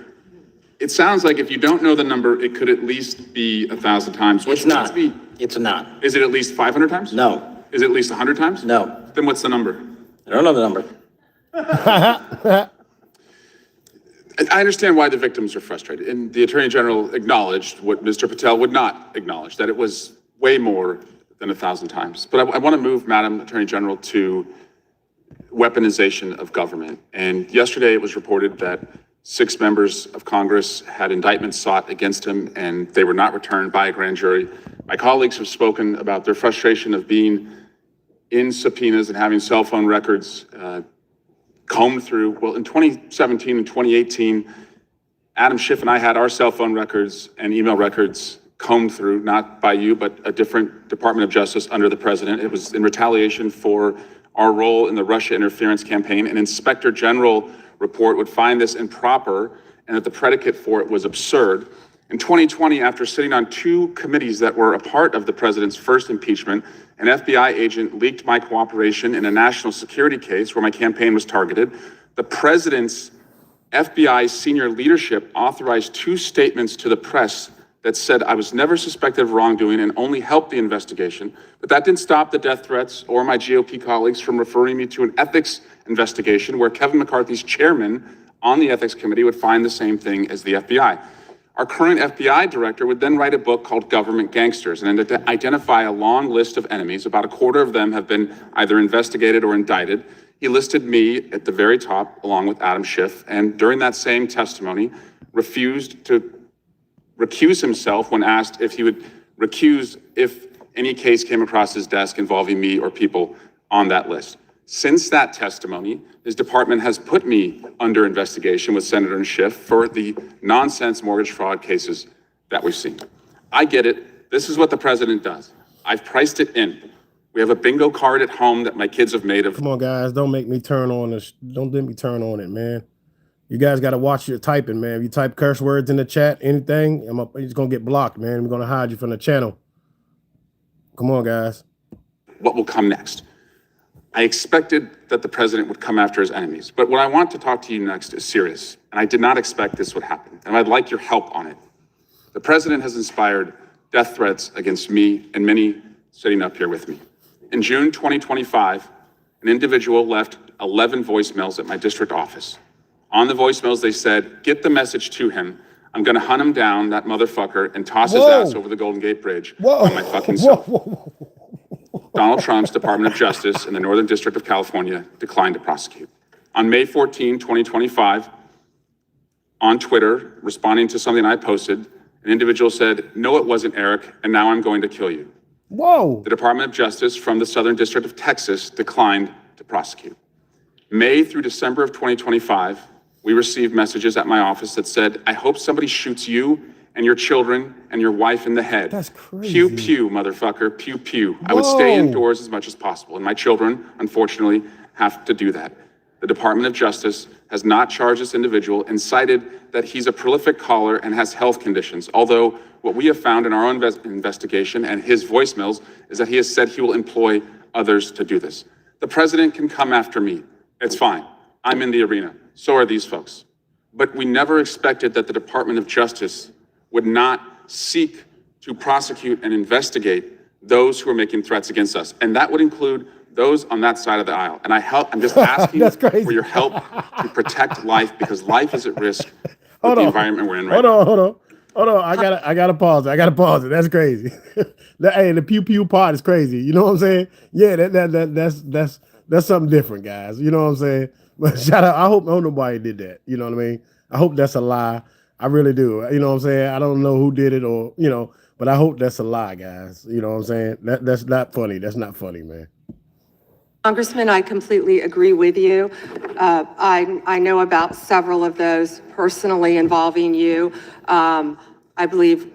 It sounds like if you don't know the number, it could at least be 1,000 times. Which It's not. means It's not. Is it at least 500 times? No. Is it at least 100 times? No. Then what's the number? I don't know the number. I understand why the victims are frustrated, and the Attorney General acknowledged what Mr. Patel would not acknowledge, that it was way more than 1,000 times. But I want to move, Madam Attorney General, to weaponization of government. And yesterday it was reported that 6 members of Congress had indictments sought against him, and they were not returned by a grand jury. My colleagues have spoken about their frustration of being in subpoenas and having cell phone records combed through. Well, in 2017 and 2018, Adam Schiff and I had our cell phone records and email records combed through, not by you, but a different Department of Justice under the president. It was in retaliation for our role in the Russia interference campaign. An Inspector General report would find this improper and that the predicate for it was absurd. In 2020, after sitting on 2 committees that were a part of the president's first impeachment, an FBI agent leaked my cooperation in a national security case where my campaign was targeted. The president's FBI senior leadership authorized 2 statements to the press that said I was never suspected of wrongdoing and only helped the investigation. But that didn't stop the death threats or my GOP colleagues from referring me to an ethics investigation where Kevin McCarthy's chairman on the ethics committee would find the same thing as the FBI. Our current FBI director would then write a book called Government Gangsters and identify a long list of enemies. About a quarter of them have been either investigated or indicted. He listed me at the very top, along with Adam Schiff, and during that same testimony, refused to recuse himself when asked if he would recuse if any case came across his desk involving me or people on that list. Since that testimony, his department has put me under investigation with Senator Schiff for the nonsense mortgage fraud cases that we've seen. I get it. This is what the president does. I've priced it in. We have a bingo card at home that my kids have made of. Come on, guys. Don't make me turn on this. Don't let me turn on it, man. You guys got to watch your typing, man. If you type curse words in the chat, anything, it's going to get blocked, man. We're going to hide you from the channel. Come on, guys. What will come next? I expected that the president would come after his enemies, but what I want to talk to you next is serious, and I did not expect this would happen, and I'd like your help on it. The president has inspired death threats against me and many sitting up here with me. In June 2025, an individual left 11 voicemails at my district office. On the voicemails, they said, get the message to him. I'm going to hunt him down, that motherfucker, and toss his ass over the Golden Gate Bridge on my fucking cell. Donald Trump's Department of Justice in the Northern District of California declined to prosecute. On May 14, 2025, on Twitter, responding to something I posted, an individual said, no, it wasn't Eric, and now I'm going to kill you. Whoa. The Department of Justice from the Southern District of Texas declined to prosecute. May through December of 2025, we received messages at my office that said, I hope somebody shoots you and your children and your wife in the head. That's crazy. Pew, pew, motherfucker, pew, pew. I would stay indoors as much as possible, and my children, unfortunately, have to do that. The Department of Justice has not charged this individual and cited that he's a prolific caller and has health conditions, although what we have found in our own investigation and his voicemails is that he has said he will employ others to do this. The president can come after me. It's fine. I'm in the arena. So are these folks. But we never expected that the Department of Justice would not seek to prosecute and investigate those who are making threats against us. And that would include those on that side of the aisle. And I'm just asking for your help to protect life, because life is at risk with the environment we're in right now. Hold on. I gotta pause it. That's crazy. The pew pew part is crazy. You know what I'm saying? Yeah, that's something different, guys. You know what I'm saying? But shout out. I hope nobody did that. You know what I mean? I hope that's a lie. I really do. You know what I'm saying? I don't know who did it, or but I hope that's a lie, guys. You know what I'm saying? That's not funny. That's not funny, man. Congressman, I completely agree with you. I know about several of those personally involving you. I believe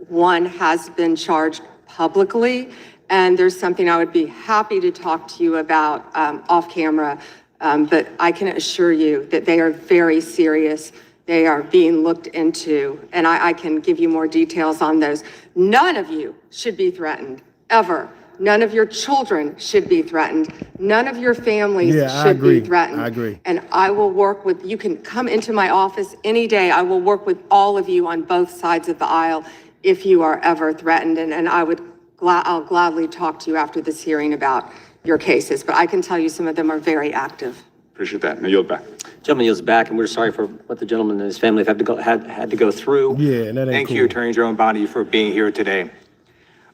one has been charged publicly, and there's something I would be happy to talk to you about off camera. But I can assure you that they are very serious. They are being looked into, and I can give you more details on those. None of you should be threatened, ever. None of your children should be threatened. None of your families should be threatened. I agree. And I will work with, you can come into my office any day. I will work with all of you on both sides of the aisle if you are ever threatened. And I'll gladly talk to you after this hearing about your cases. But I can tell you some of them are very active. Appreciate that. Now yield back. Gentleman yields back, and we're sorry for what the gentleman and his family have had to go through. Yeah, and that ain't Thank cool. you, Attorney General Bondi, for being here today.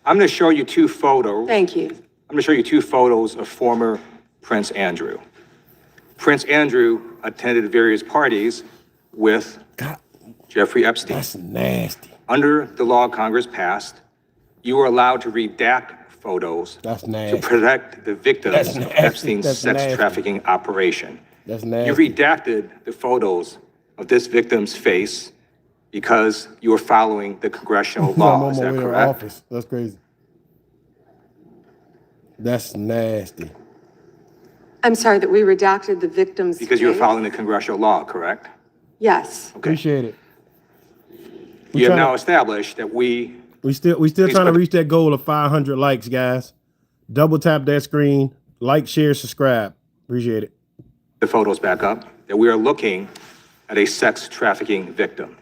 I'm going to show you two photos. Thank you. I'm going to show you two photos of former Prince Andrew. Prince Andrew attended various parties with Jeffrey Epstein. That's nasty. Under the law Congress passed, you were allowed to redact photos That's to nasty. protect the victims That's of nasty. Epstein's That's sex nasty. trafficking operation. That's You nasty. redacted the photos of this victim's face because you were following the congressional I'm law. on Is my that way to correct? office. That's crazy. That's nasty. I'm sorry that we redacted the victim's Because you were face. following the congressional law, correct? Yes. Appreciate it. You have trying now to- established that we still Please trying to put- reach that goal of 500 likes, guys. Double tap that screen, like, share, subscribe. Appreciate it. the photos back up, that we are looking at a sex trafficking victim.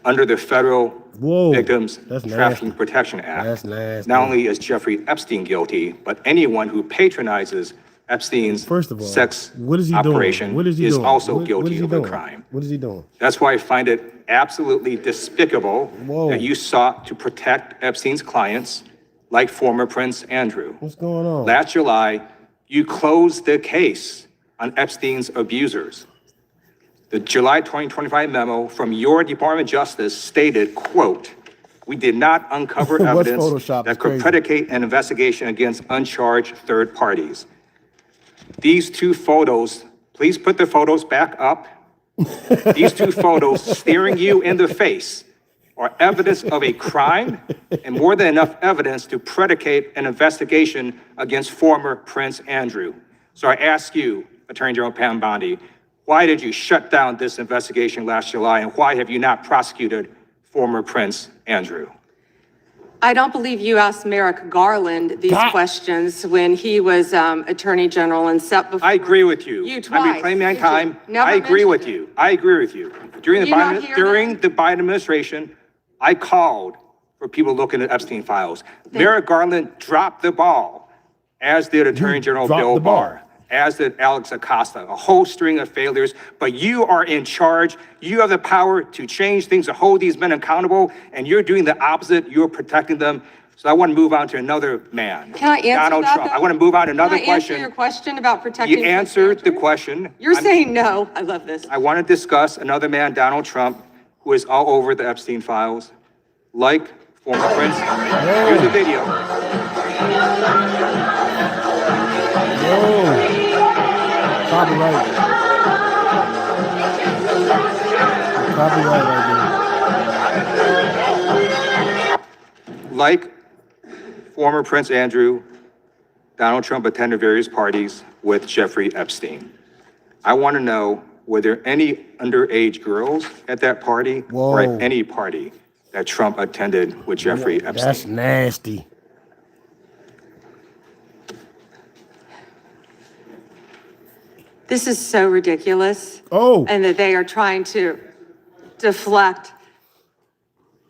Under the Federal Whoa, Victims that's Trafficking nasty. Protection Act, That's nasty. not only is Jeffrey Epstein guilty, but anyone who patronizes Epstein's First of all, sex what is he operation doing? What is he is doing? also What is guilty he of a doing? crime. What is he doing? That's why I find it absolutely despicable Whoa. that you sought to protect Epstein's clients, like former Prince Andrew. What's going on? Last July, you closed the case on Epstein's abusers. The July 2025 memo from your Department of Justice stated, quote, "We did not uncover What's evidence Photoshop? that It's could crazy. predicate an investigation against uncharged third parties." These two photos, please put the photos back up. These two photos staring you in the face are evidence of a crime and more than enough evidence to predicate an investigation against former Prince Andrew. So I ask you, Attorney General Pam Bondi, why did you shut down this investigation last July, and why have you not prosecuted former Prince Andrew? I don't believe you asked Merrick Garland these questions when he was Attorney General and set before. I agree with you. You I'm twice. reclaiming my Did you? time. Never I agree mentioned with it. you. I agree with you. During Did you not hear the Biden administration, I called for people looking at Epstein files. Merrick Garland dropped the ball, as did Attorney General dropped Bill the ball. Barr, as did Alex Acosta, a whole string of failures. But you are in charge. You have the power to change things, to hold these men accountable, and you're doing the opposite. You're protecting them. So I want to move on to another man. Can I answer Donald that, Trump. though? I want to move on to another Can I answer question. your question about protecting? You Prince answered the Andrew? question. You're I'm- saying no. I love this. I want to discuss another man, Donald Trump, who is all over the Epstein files, like former Prince. Here's the video. Copyright. Copyright right Like former Prince Andrew, Donald Trump attended various parties with Jeffrey Epstein. I want to know, were there any underage girls at that party or Whoa. at any party that Trump attended with Jeffrey there. Epstein? That's nasty. This is so ridiculous. Oh. And that they are trying to deflect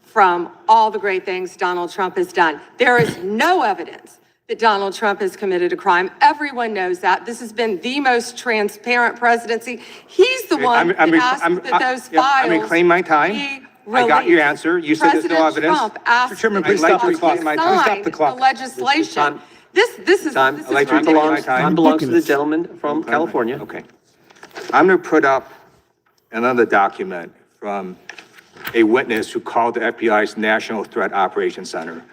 from all the great things Donald Trump has done. There is no evidence that Donald Trump has committed a crime. Everyone knows that. This has been the most transparent presidency. He's the one that asked that those files I'm reclaiming my time. be I got your released. answer. You said there's no President evidence. Trump asked Chairman, the please stop the clock. to Please sign stop the clock. the legislation. This is Time. this I'd like is to reclaim my ridiculous. time. Time belongs to the Ridiculous. gentleman from California. Okay. I'm going to put up another document from a witness who called the FBI's National Threat Operations Center.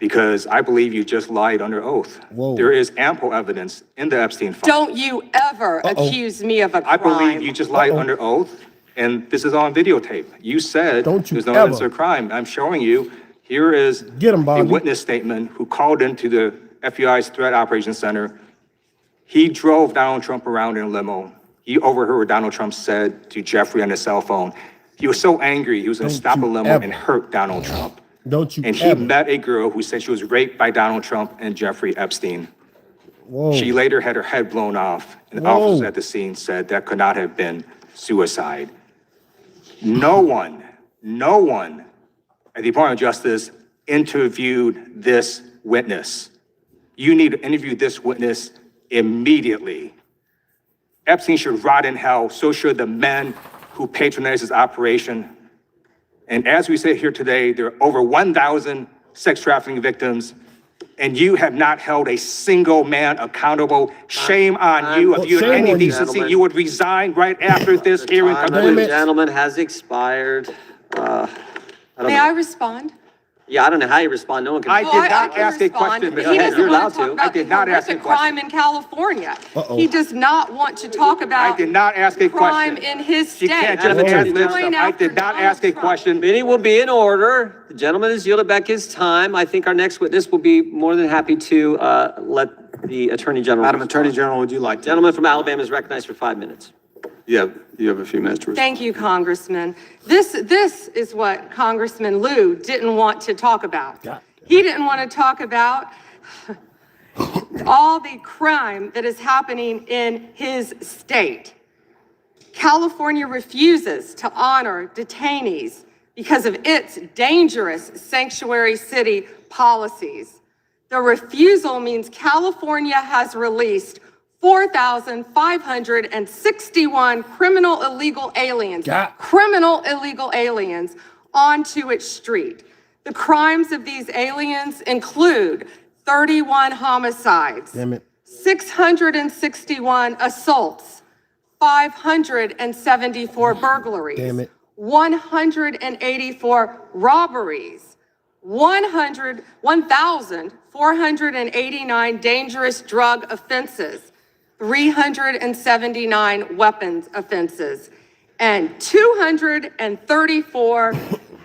because I believe you just lied under oath. Whoa. There is ample evidence in the Epstein file. Don't you ever accuse me of a I crime. believe you just lied under oath, and this is on videotape. You said there's no evidence of a crime. I'm showing you, here is a witness statement who called into the FBI's Threat Operations Center. He drove Donald Trump around in a limo. He overheard what Donald Trump said to Jeffrey on his cell phone. He was so angry, he was gonna stop a limo and hurt Donald Trump. And he met a girl who said she was raped by Donald Trump and Jeffrey Epstein. Whoa. She later had her head blown off, and officers at the scene said that could not have been suicide. No one at the Department of Justice interviewed this witness. You need to interview this witness immediately. Epstein should rot in hell, so should the men who patronized his operation. And as we sit here today, there are over 1,000 sex trafficking victims, and you have not held a single man accountable. Shame on you. If you had any decency, you would resign right after this hearing concludes. Gentleman has expired. May I respond? Yeah, I don't know how you respond. No one can. I did not ask a question, Ms. He doesn't You're allowed want to talk to. about I did not the ask a horrific crime in California. He does not want to talk about I did not ask a crime question. in his She state. can't just He's ad lib going stuff. I after did not Donald ask a Trump. question. Meeting will be in order. The gentleman has yielded back his time. I think our next witness will be more than happy to let the Attorney General. Madam Attorney General, would you like to? Gentleman from Alabama is recognized for 5 minutes. Yeah, you have a few minutes to respond. Thank you, Congressman. This is what Congressman Liu didn't want to talk about. He didn't want to talk about all the crime that is happening in his state. California refuses to honor detainees because of its dangerous sanctuary city policies. The refusal means California has released 4,561 criminal illegal aliens onto its street. The crimes of these aliens include 31 homicides, 661 assaults, 574 burglaries, 184 robberies, 1,489 dangerous drug offenses, 379 weapons offenses, and 234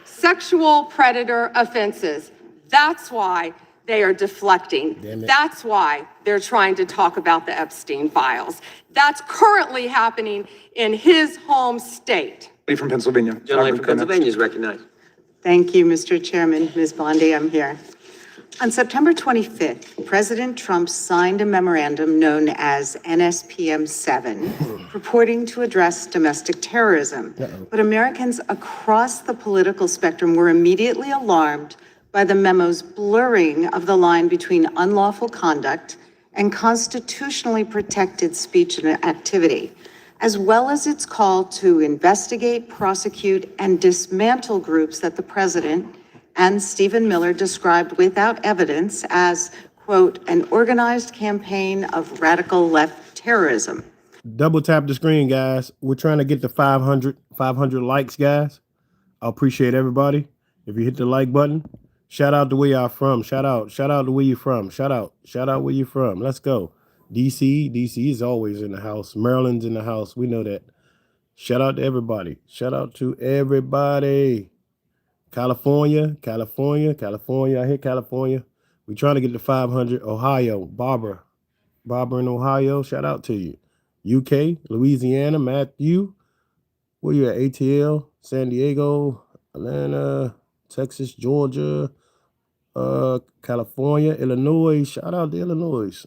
sexual predator offenses. That's why they are deflecting. That's why they're trying to talk about the Epstein files. That's currently happening in his home state. From Pennsylvania. Gentleman from Pennsylvania is recognized. Thank you, Mr. Chairman. Ms. Bondi, I'm here. On September 25th, President Trump signed a memorandum known as NSPM 7, purporting to address domestic terrorism. But Americans across the political spectrum were immediately alarmed by the memo's blurring of the line between unlawful conduct and constitutionally protected speech and activity, as well as its call to investigate, prosecute, and dismantle groups that the president and Stephen Miller described without evidence as, quote, an organized campaign of radical left terrorism. Double tap the screen, guys. We're trying to get to 500 likes, guys. I appreciate everybody. If you hit the like button, shout out to where y'all from. Shout out to where you from. Shout out where you from. Let's go. DC is always in the house. Maryland's in the house. We know that. Shout out to everybody. Shout out to everybody. California. I hit California. We're trying to get to 500. Ohio, Barbara in Ohio. Shout out to you. UK, Louisiana, Matthew. Where you at? ATL, San Diego, Atlanta, Texas, Georgia, California, Illinois. Shout out to Illinois.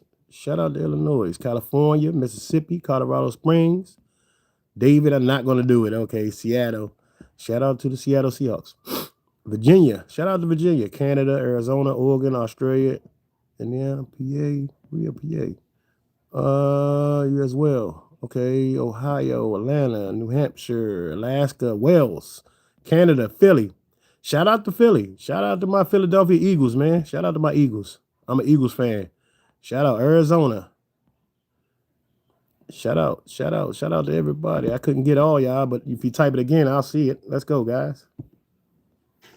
California, Mississippi, Colorado Springs. David, I'm not going to do it. Okay, Seattle. Shout out to the Seattle Seahawks. Virginia. Shout out to Virginia. Canada, Arizona, Oregon, Australia, Indiana, PA. We are PA. You as well. Okay, Ohio, Atlanta, New Hampshire, Alaska, Wales, Canada, Philly. Shout out to Philly. Shout out to my Philadelphia Eagles, man. Shout out to my Eagles. I'm an Eagles fan. Shout out Arizona. Shout out to everybody. I couldn't get all y'all, but if you type it again, I'll see it. Let's go, guys.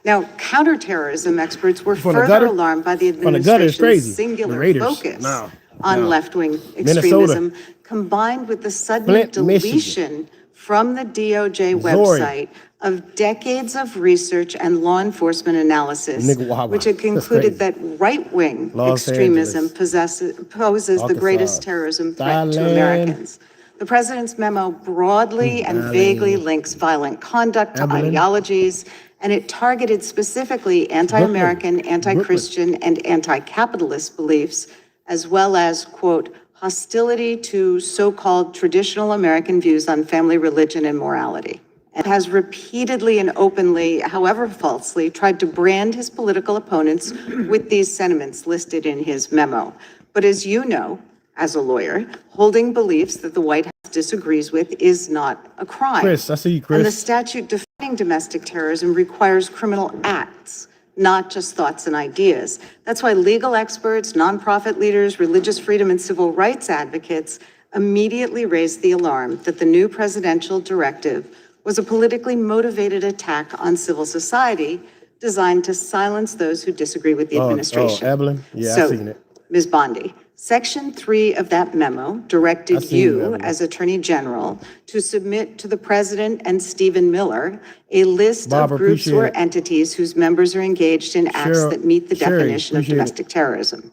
Now, counterterrorism experts were From the further gutter? alarmed by the From the gutter is administration's crazy. The singular Raiders. focus No, on no. left-wing Minnesota. extremism, combined with the sudden Flint, deletion from the DOJ Missouri. website of decades of research and law enforcement analysis, Nigga Wawa. which had That's concluded crazy. that right-wing Los extremism Angeles. poses the Arkansas. greatest terrorism threat to Thailand. Americans. The president's memo broadly and vaguely links violent conduct to Evelyn. ideologies, and it targeted specifically anti-American, anti-Christian, and anti-capitalist beliefs, as well as, quote, hostility to so-called traditional American views on family, religion, and morality. And has repeatedly and openly, however falsely, tried to brand his political opponents with these sentiments listed in his memo. But as you know, as a lawyer, holding beliefs that the White House disagrees with is not a crime. Chris, I see you, Chris. And the statute defining domestic terrorism requires criminal acts, not just thoughts and ideas. That's why legal experts, nonprofit leaders, religious freedom and civil rights advocates immediately raised the alarm that the new presidential directive was a politically motivated attack on civil society designed to silence those who disagree with the administration. Oh, Evelyn? Yeah, So, I've seen it. Ms. Bondi, Section 3 of that memo I've directed seen you, that one. as Attorney General, to submit to the President and Stephen Miller a list Barbara, of groups or appreciate it. entities whose members are engaged in acts Cheryl- that meet the Sherry, definition of appreciate it. domestic terrorism.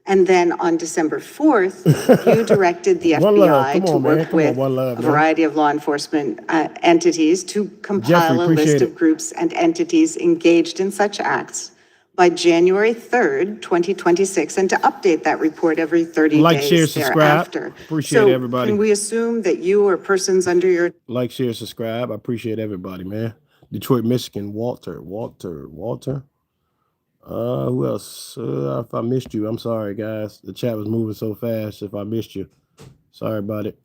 And then on December 4th, you directed the One love. FBI Come to on, man. work Come on, with one love, a man. variety of law enforcement entities to compile a appreciate list it. of groups and entities engaged in such acts by January 3rd, 2026, and to update that report every 30 Like, days share, subscribe. thereafter. Appreciate it, everybody. Can we assume that you or persons under your Like, share, subscribe. I appreciate everybody, man. Detroit, Michigan, Walter. Who else? If I missed you, I'm sorry, guys. The chat was moving so fast. If I missed you, sorry about it.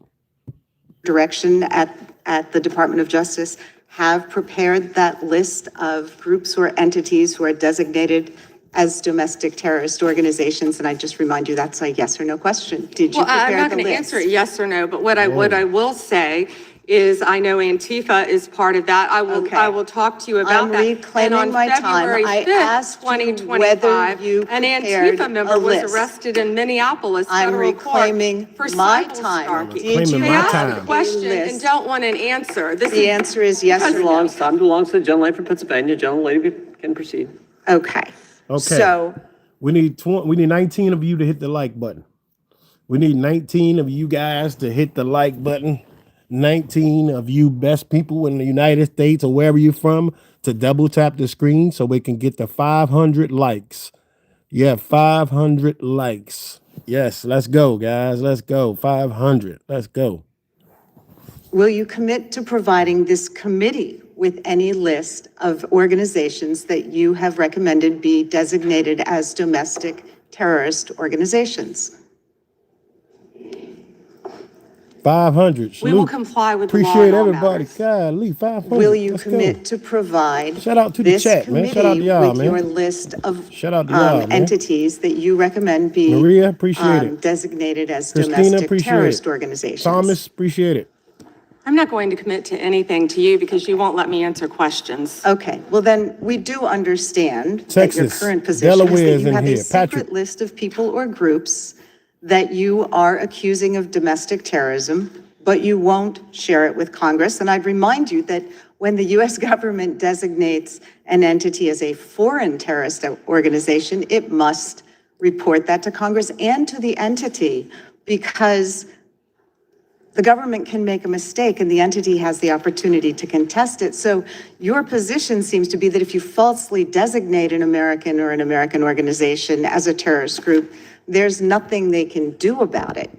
direction at the Department of Justice have prepared that list of groups or entities who are designated as domestic terrorist organizations? And I just remind you, that's a yes or no question. Did you Well, I'm prepare not the going to list? answer it yes or no, but what I will say is I know Antifa is part of that. I will talk to you about I'm that. reclaiming And on my time. February I 5th, asked you whether 2025, you an prepared Antifa member a was list. arrested in Minneapolis I'm federal court reclaiming for my cyber time. stalking. Reclaiming They my asked time. a question List. and don't want an answer. This The answer is yes or no. Time belongs to the gentleman from Pennsylvania. Gentleman can proceed. Okay. Okay. So We need 19 of you to hit the like button. We need 19 of you guys to hit the like button. 19 of you best people in the United States or wherever you're from to double tap the screen so we can get to 500 likes. Yeah, 500 likes. Yes, let's go, guys. Let's go. 500. Let's go. will you commit to providing this committee with any list of organizations that you have recommended be designated as domestic terrorist organizations? 500. We will Salute. comply with the law Appreciate in all everybody. matters. Golly, 500. Will you Let's go. commit to provide Shout out to the this chat, man. Shout out to committee y'all, with man. your list of Shout out to y'all, man. entities that you recommend be Maria, appreciate it. designated as Christina, domestic appreciate terrorist it. organizations? Thomas, appreciate it. I'm not going to commit to anything to you because you won't let me answer questions. Okay, well then, we do understand that your Texas, current position is Delaware that is you in have a here. secret Patrick. list of people or groups that you are accusing of domestic terrorism, but you won't share it with Congress. And I'd remind you that when the US government designates an entity as a foreign terrorist organization, it must report that to Congress and to the entity, because the government can make a mistake and the entity has the opportunity to contest it. So your position seems to be that if you falsely designate an American or an American organization as a terrorist group, there's nothing they can do about it.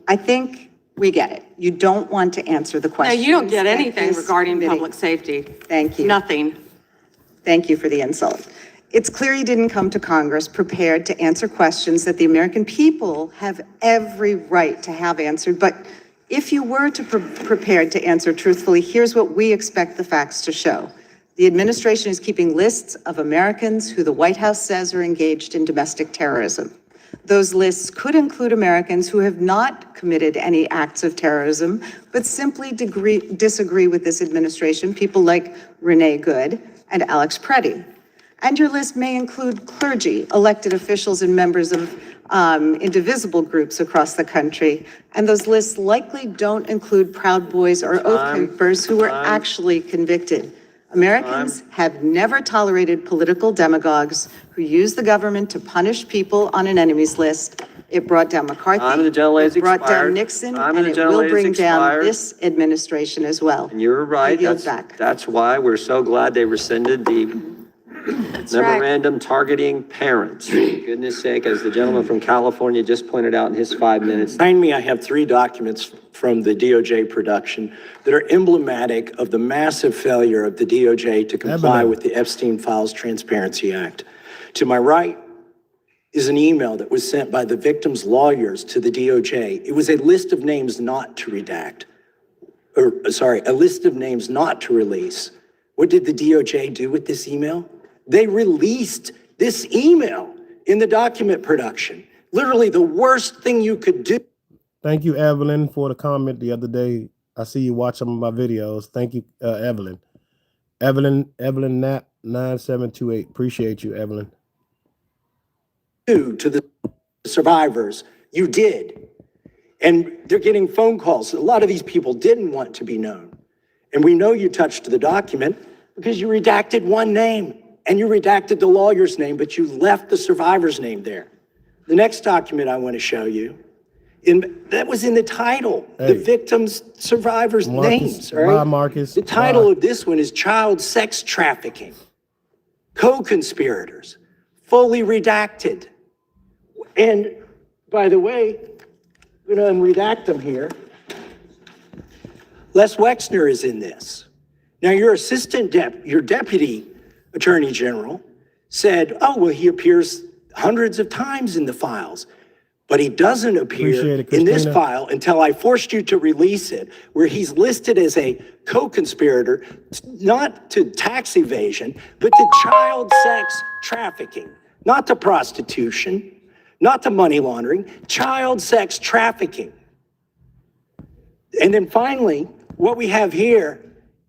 I think we get it. You don't want to answer the No, question. you don't get anything regarding public safety. Thank you. Nothing. Thank you for the insult. It's clear you didn't come to Congress prepared to answer questions that the American people have every right to have answered. But if you were to prepared to answer truthfully, here's what we expect the facts to show. The administration is keeping lists of Americans who the White House says are engaged in domestic terrorism. Those lists could include Americans who have not committed any acts of terrorism, but simply disagree with this administration, people like Renee Good and Alex Preddy. And your list may include clergy, elected officials, and members of indivisible groups across the country. And those lists likely don't include Proud Boys or Oath Keepers who were actually convicted. Americans have never tolerated political demagogues who use the government to punish people on an enemies list. It brought down McCarthy, it brought down Nixon, and it will bring down this administration as well. And you're right. That's why we're so glad they rescinded the memorandum targeting parents. For goodness sake, as the gentleman from California just pointed out in his 5 minutes. Behind me, I have 3 documents from the DOJ production that are emblematic of the massive failure of the DOJ to comply with the Epstein Files Transparency Act. To my right is an email that was sent by the victim's lawyers to the DOJ. It was a list of names not to redact, a list of names not to release. What did the DOJ do with this email? They released this email in the document production. Literally the worst thing you could do. Thank you, Evelyn, for the comment the other day. I see you watch some of my videos. Thank you, Evelyn. Evelyn Knapp 9728. Appreciate you, Evelyn. To the survivors, you did. And they're getting phone calls. A lot of these people didn't want to be known. And we know you touched the document because you redacted one name and you redacted the lawyer's name, but you left the survivor's name there. The next document I want to show you, that was in the title, the victims' survivors' names. Right? Bye, Marcus. The title of this one is Child Sex Trafficking. Co-conspirators, fully redacted. And by the way, I'm going to unredact them here. Les Wexner is in this. Now, your your deputy attorney general said, oh, well, he appears hundreds of times in the files, but he doesn't appear in this file until I forced you to release it, where he's listed as a co-conspirator, not to tax evasion, but to child sex trafficking, not to prostitution, not to money laundering, child sex trafficking. And then finally, what we have here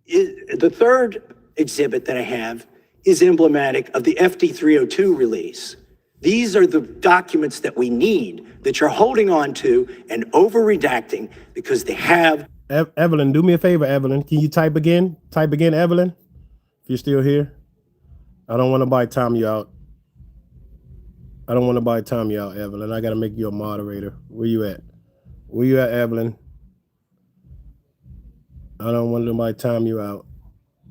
is the third exhibit that I have is emblematic of the FD 302 release. These are the documents that we need that you're holding on to and over redacting because they have. Evelyn, do me a favor, Evelyn. Can you type again? Type again, Evelyn, if you're still here. I don't want to buy time you out. Evelyn. I got to make you a moderator. Where you at? Evelyn? I don't want nobody time you out,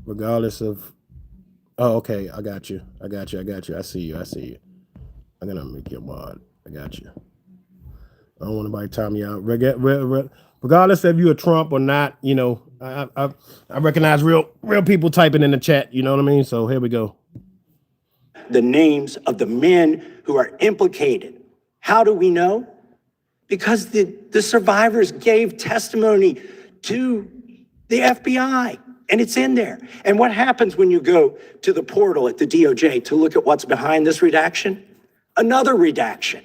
regardless of. Oh, okay. I got you. I see you. I'm going to make you a mod. I got you. I don't want nobody time you out. Regardless if you're a Trump or not, you know, I recognize real people typing in the chat. You know what I mean? So here we go. The names of the men who are implicated. How do we know? Because the survivors gave testimony to the FBI, and it's in there. And what happens when you go to the portal at the DOJ to look at what's behind this redaction? Another redaction.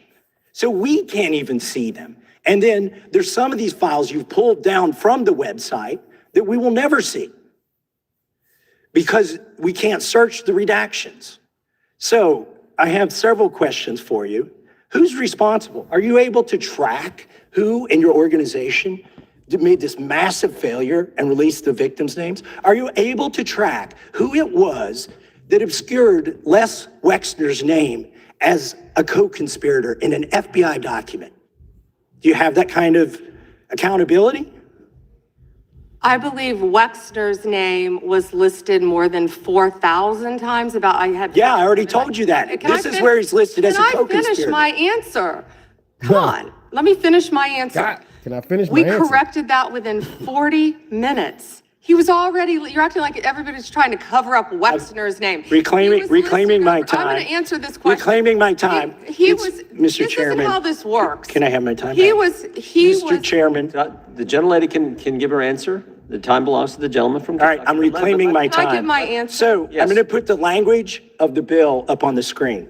So we can't even see them. And then there's some of these files you've pulled down from the website that we will never see because we can't search the redactions. So I have several questions for you. Who's responsible? Are you able to track who in your organization made this massive failure and released the victims' names? Are you able to track who it was that obscured Les Wexner's name as a co-conspirator in an FBI document? Do you have that kind of accountability? I believe Wexner's name was listed more than 4,000 times. Yeah, I already told you that. This is where he's listed as a co-conspirator. Can I finish my answer? Come on, let me finish my answer. Can I finish my We answer? corrected that within 40 minutes. He was already, you're acting like everybody's trying to cover up Wexner's name. Reclaiming my time. I'm going to answer this question. Reclaiming my time. Mr. Chairman. This isn't how this works. Can I have my time? Mr. Chairman. The gentlelady can give her answer. The time belongs to the gentleman from All right, I'm reclaiming my time. Can I give my answer? So I'm going to put the language of the bill up on the screen.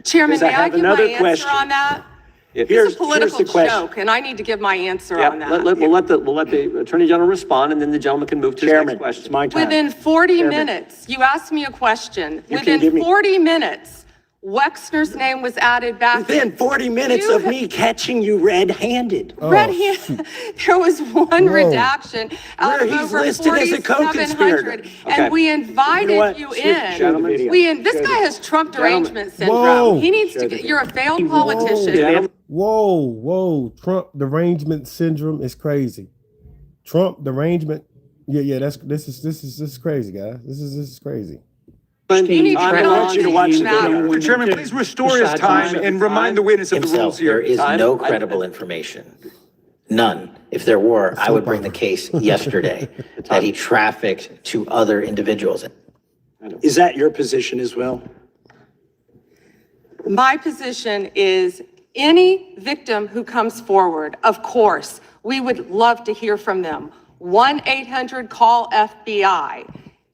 Chairman, may I give my answer question. on that? This Here's is a political the question. joke, and I need to give my answer Yeah, on that. we'll let the Attorney General respond, and then the gentleman can move to his next Chairman, question. it's my time. Within 40 minutes, you asked me a question. You can give Within me- 40 minutes, Wexner's name was added back. Within 40 minutes You of me catching you red-handed. Red-handed, there was one redaction out Where of he's over listed as a 4,700, co-conspirator. and we You know invited what? you Show the in. video. This guy has Trump derangement Whoa. syndrome. He needs to get, you're a failed politician. Whoa. Trump derangement syndrome is crazy. Trump derangement. Yeah. This is crazy, guys. This is crazy. You need to I get want on you to watch the matter. video. Mr. Chairman, please restore his time and remind the witness of the rules There here. is no credible information. None. If there were, I would bring the case yesterday that he trafficked to other individuals. Is that your position as well? My position is any victim who comes forward, of course, we would love to hear from them. 1-800-CALL-FBI.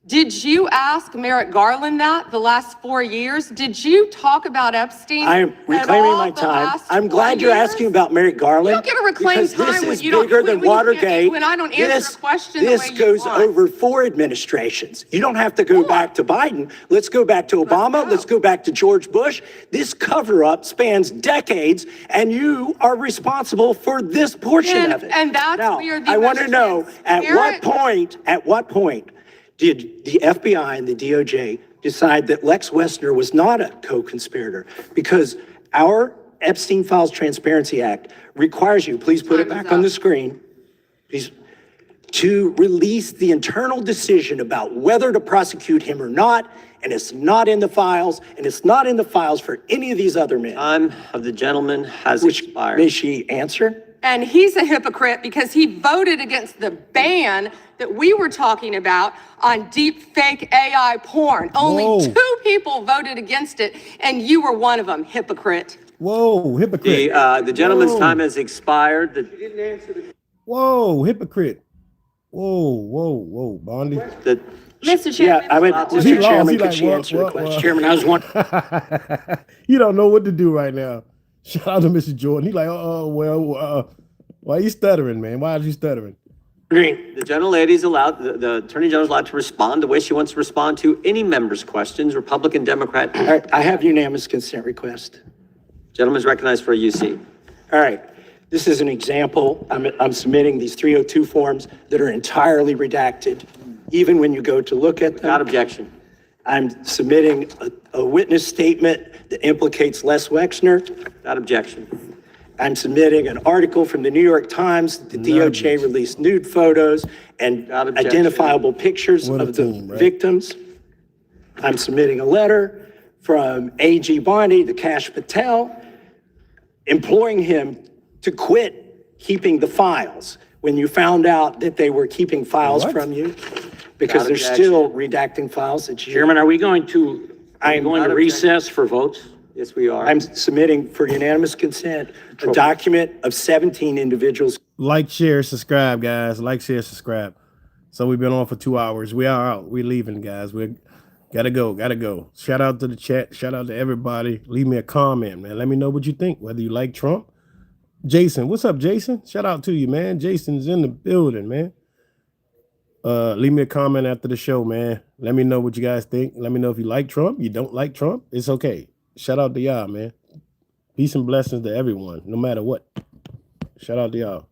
Did you ask Merrick Garland that the last 4 years? Did you talk about Epstein? I am at reclaiming all my the time. last I'm 4 glad you're years? asking about Merrick Garland. You don't get to reclaim because time this when is you don't- bigger than when you can't- Watergate. when I don't answer a question the This way you goes want. over 4 administrations. You don't have to go back to Biden. Let's go back to Obama. Let's go back to George Bush. This cover-up spans decades, and you are responsible for this portion of it. And that's Now, where the I want to know, at what transparent- point did the FBI and the DOJ decide that Lex Wessner was not a co-conspirator? Because our Epstein Files Transparency Act requires you, please put it back on the screen, please, to release the internal decision about whether to prosecute him or not, and it's not in the files, and it's not in the files for any of these other men. Time of the gentleman has expired. May she answer? And he's a hypocrite because he voted against the ban that we were talking about on deep fake AI porn. Only Whoa. 2 people voted against it, and you were one of them, hypocrite. Whoa, hypocrite. The gentleman's Whoa. time has expired. Whoa, hypocrite. Whoa, Bondi. Mr. Chairman. Yeah, I would, He Mr. lost. Chairman, He could like, she what, answer the what, question? what? Chairman, I was wondering. You don't know what to do right now. Shout out to Mr. Jordan. He like, why you stuttering, man? Why are you stuttering? Green. The gentlelady's allowed, the Attorney General's allowed to respond the way she wants to respond to any member's questions, Republican, Democrat. All right, I have unanimous consent request. Gentleman's recognized for a UC. All right, this is an example. I'm submitting these 302 forms that are entirely redacted, even when you go to look at them. Without objection. I'm submitting a witness statement that implicates Les Wexner. Without objection. I'm submitting an article from the New York Times. The DOJ released nude photos and identifiable pictures What a of the team, right? victims. I'm submitting a letter from A.G. Bondi to Kash Patel, imploring him to quit keeping the files when you found out that they were keeping files What? from you, because they're objection. still redacting files that you. Chairman, are we going to recess for votes? Yes, we are. I'm submitting for unanimous consent a document of 17 individuals. Like, share, subscribe, guys. Like, share, subscribe. So we've been on for 2 hours. We are out. We're leaving, guys. We gotta go. Shout out to the chat. Shout out to everybody. Leave me a comment, man. Let me know what you think, whether you like Trump. Jason, what's up, Jason? Shout out to you, man. Jason's in the building, man. Leave me a comment after the show, man. Let me know what you guys think. Let me know if you like Trump. You don't like Trump. It's okay. Shout out to y'all, man. Peace and blessings to everyone, no matter what. Shout out to y'all.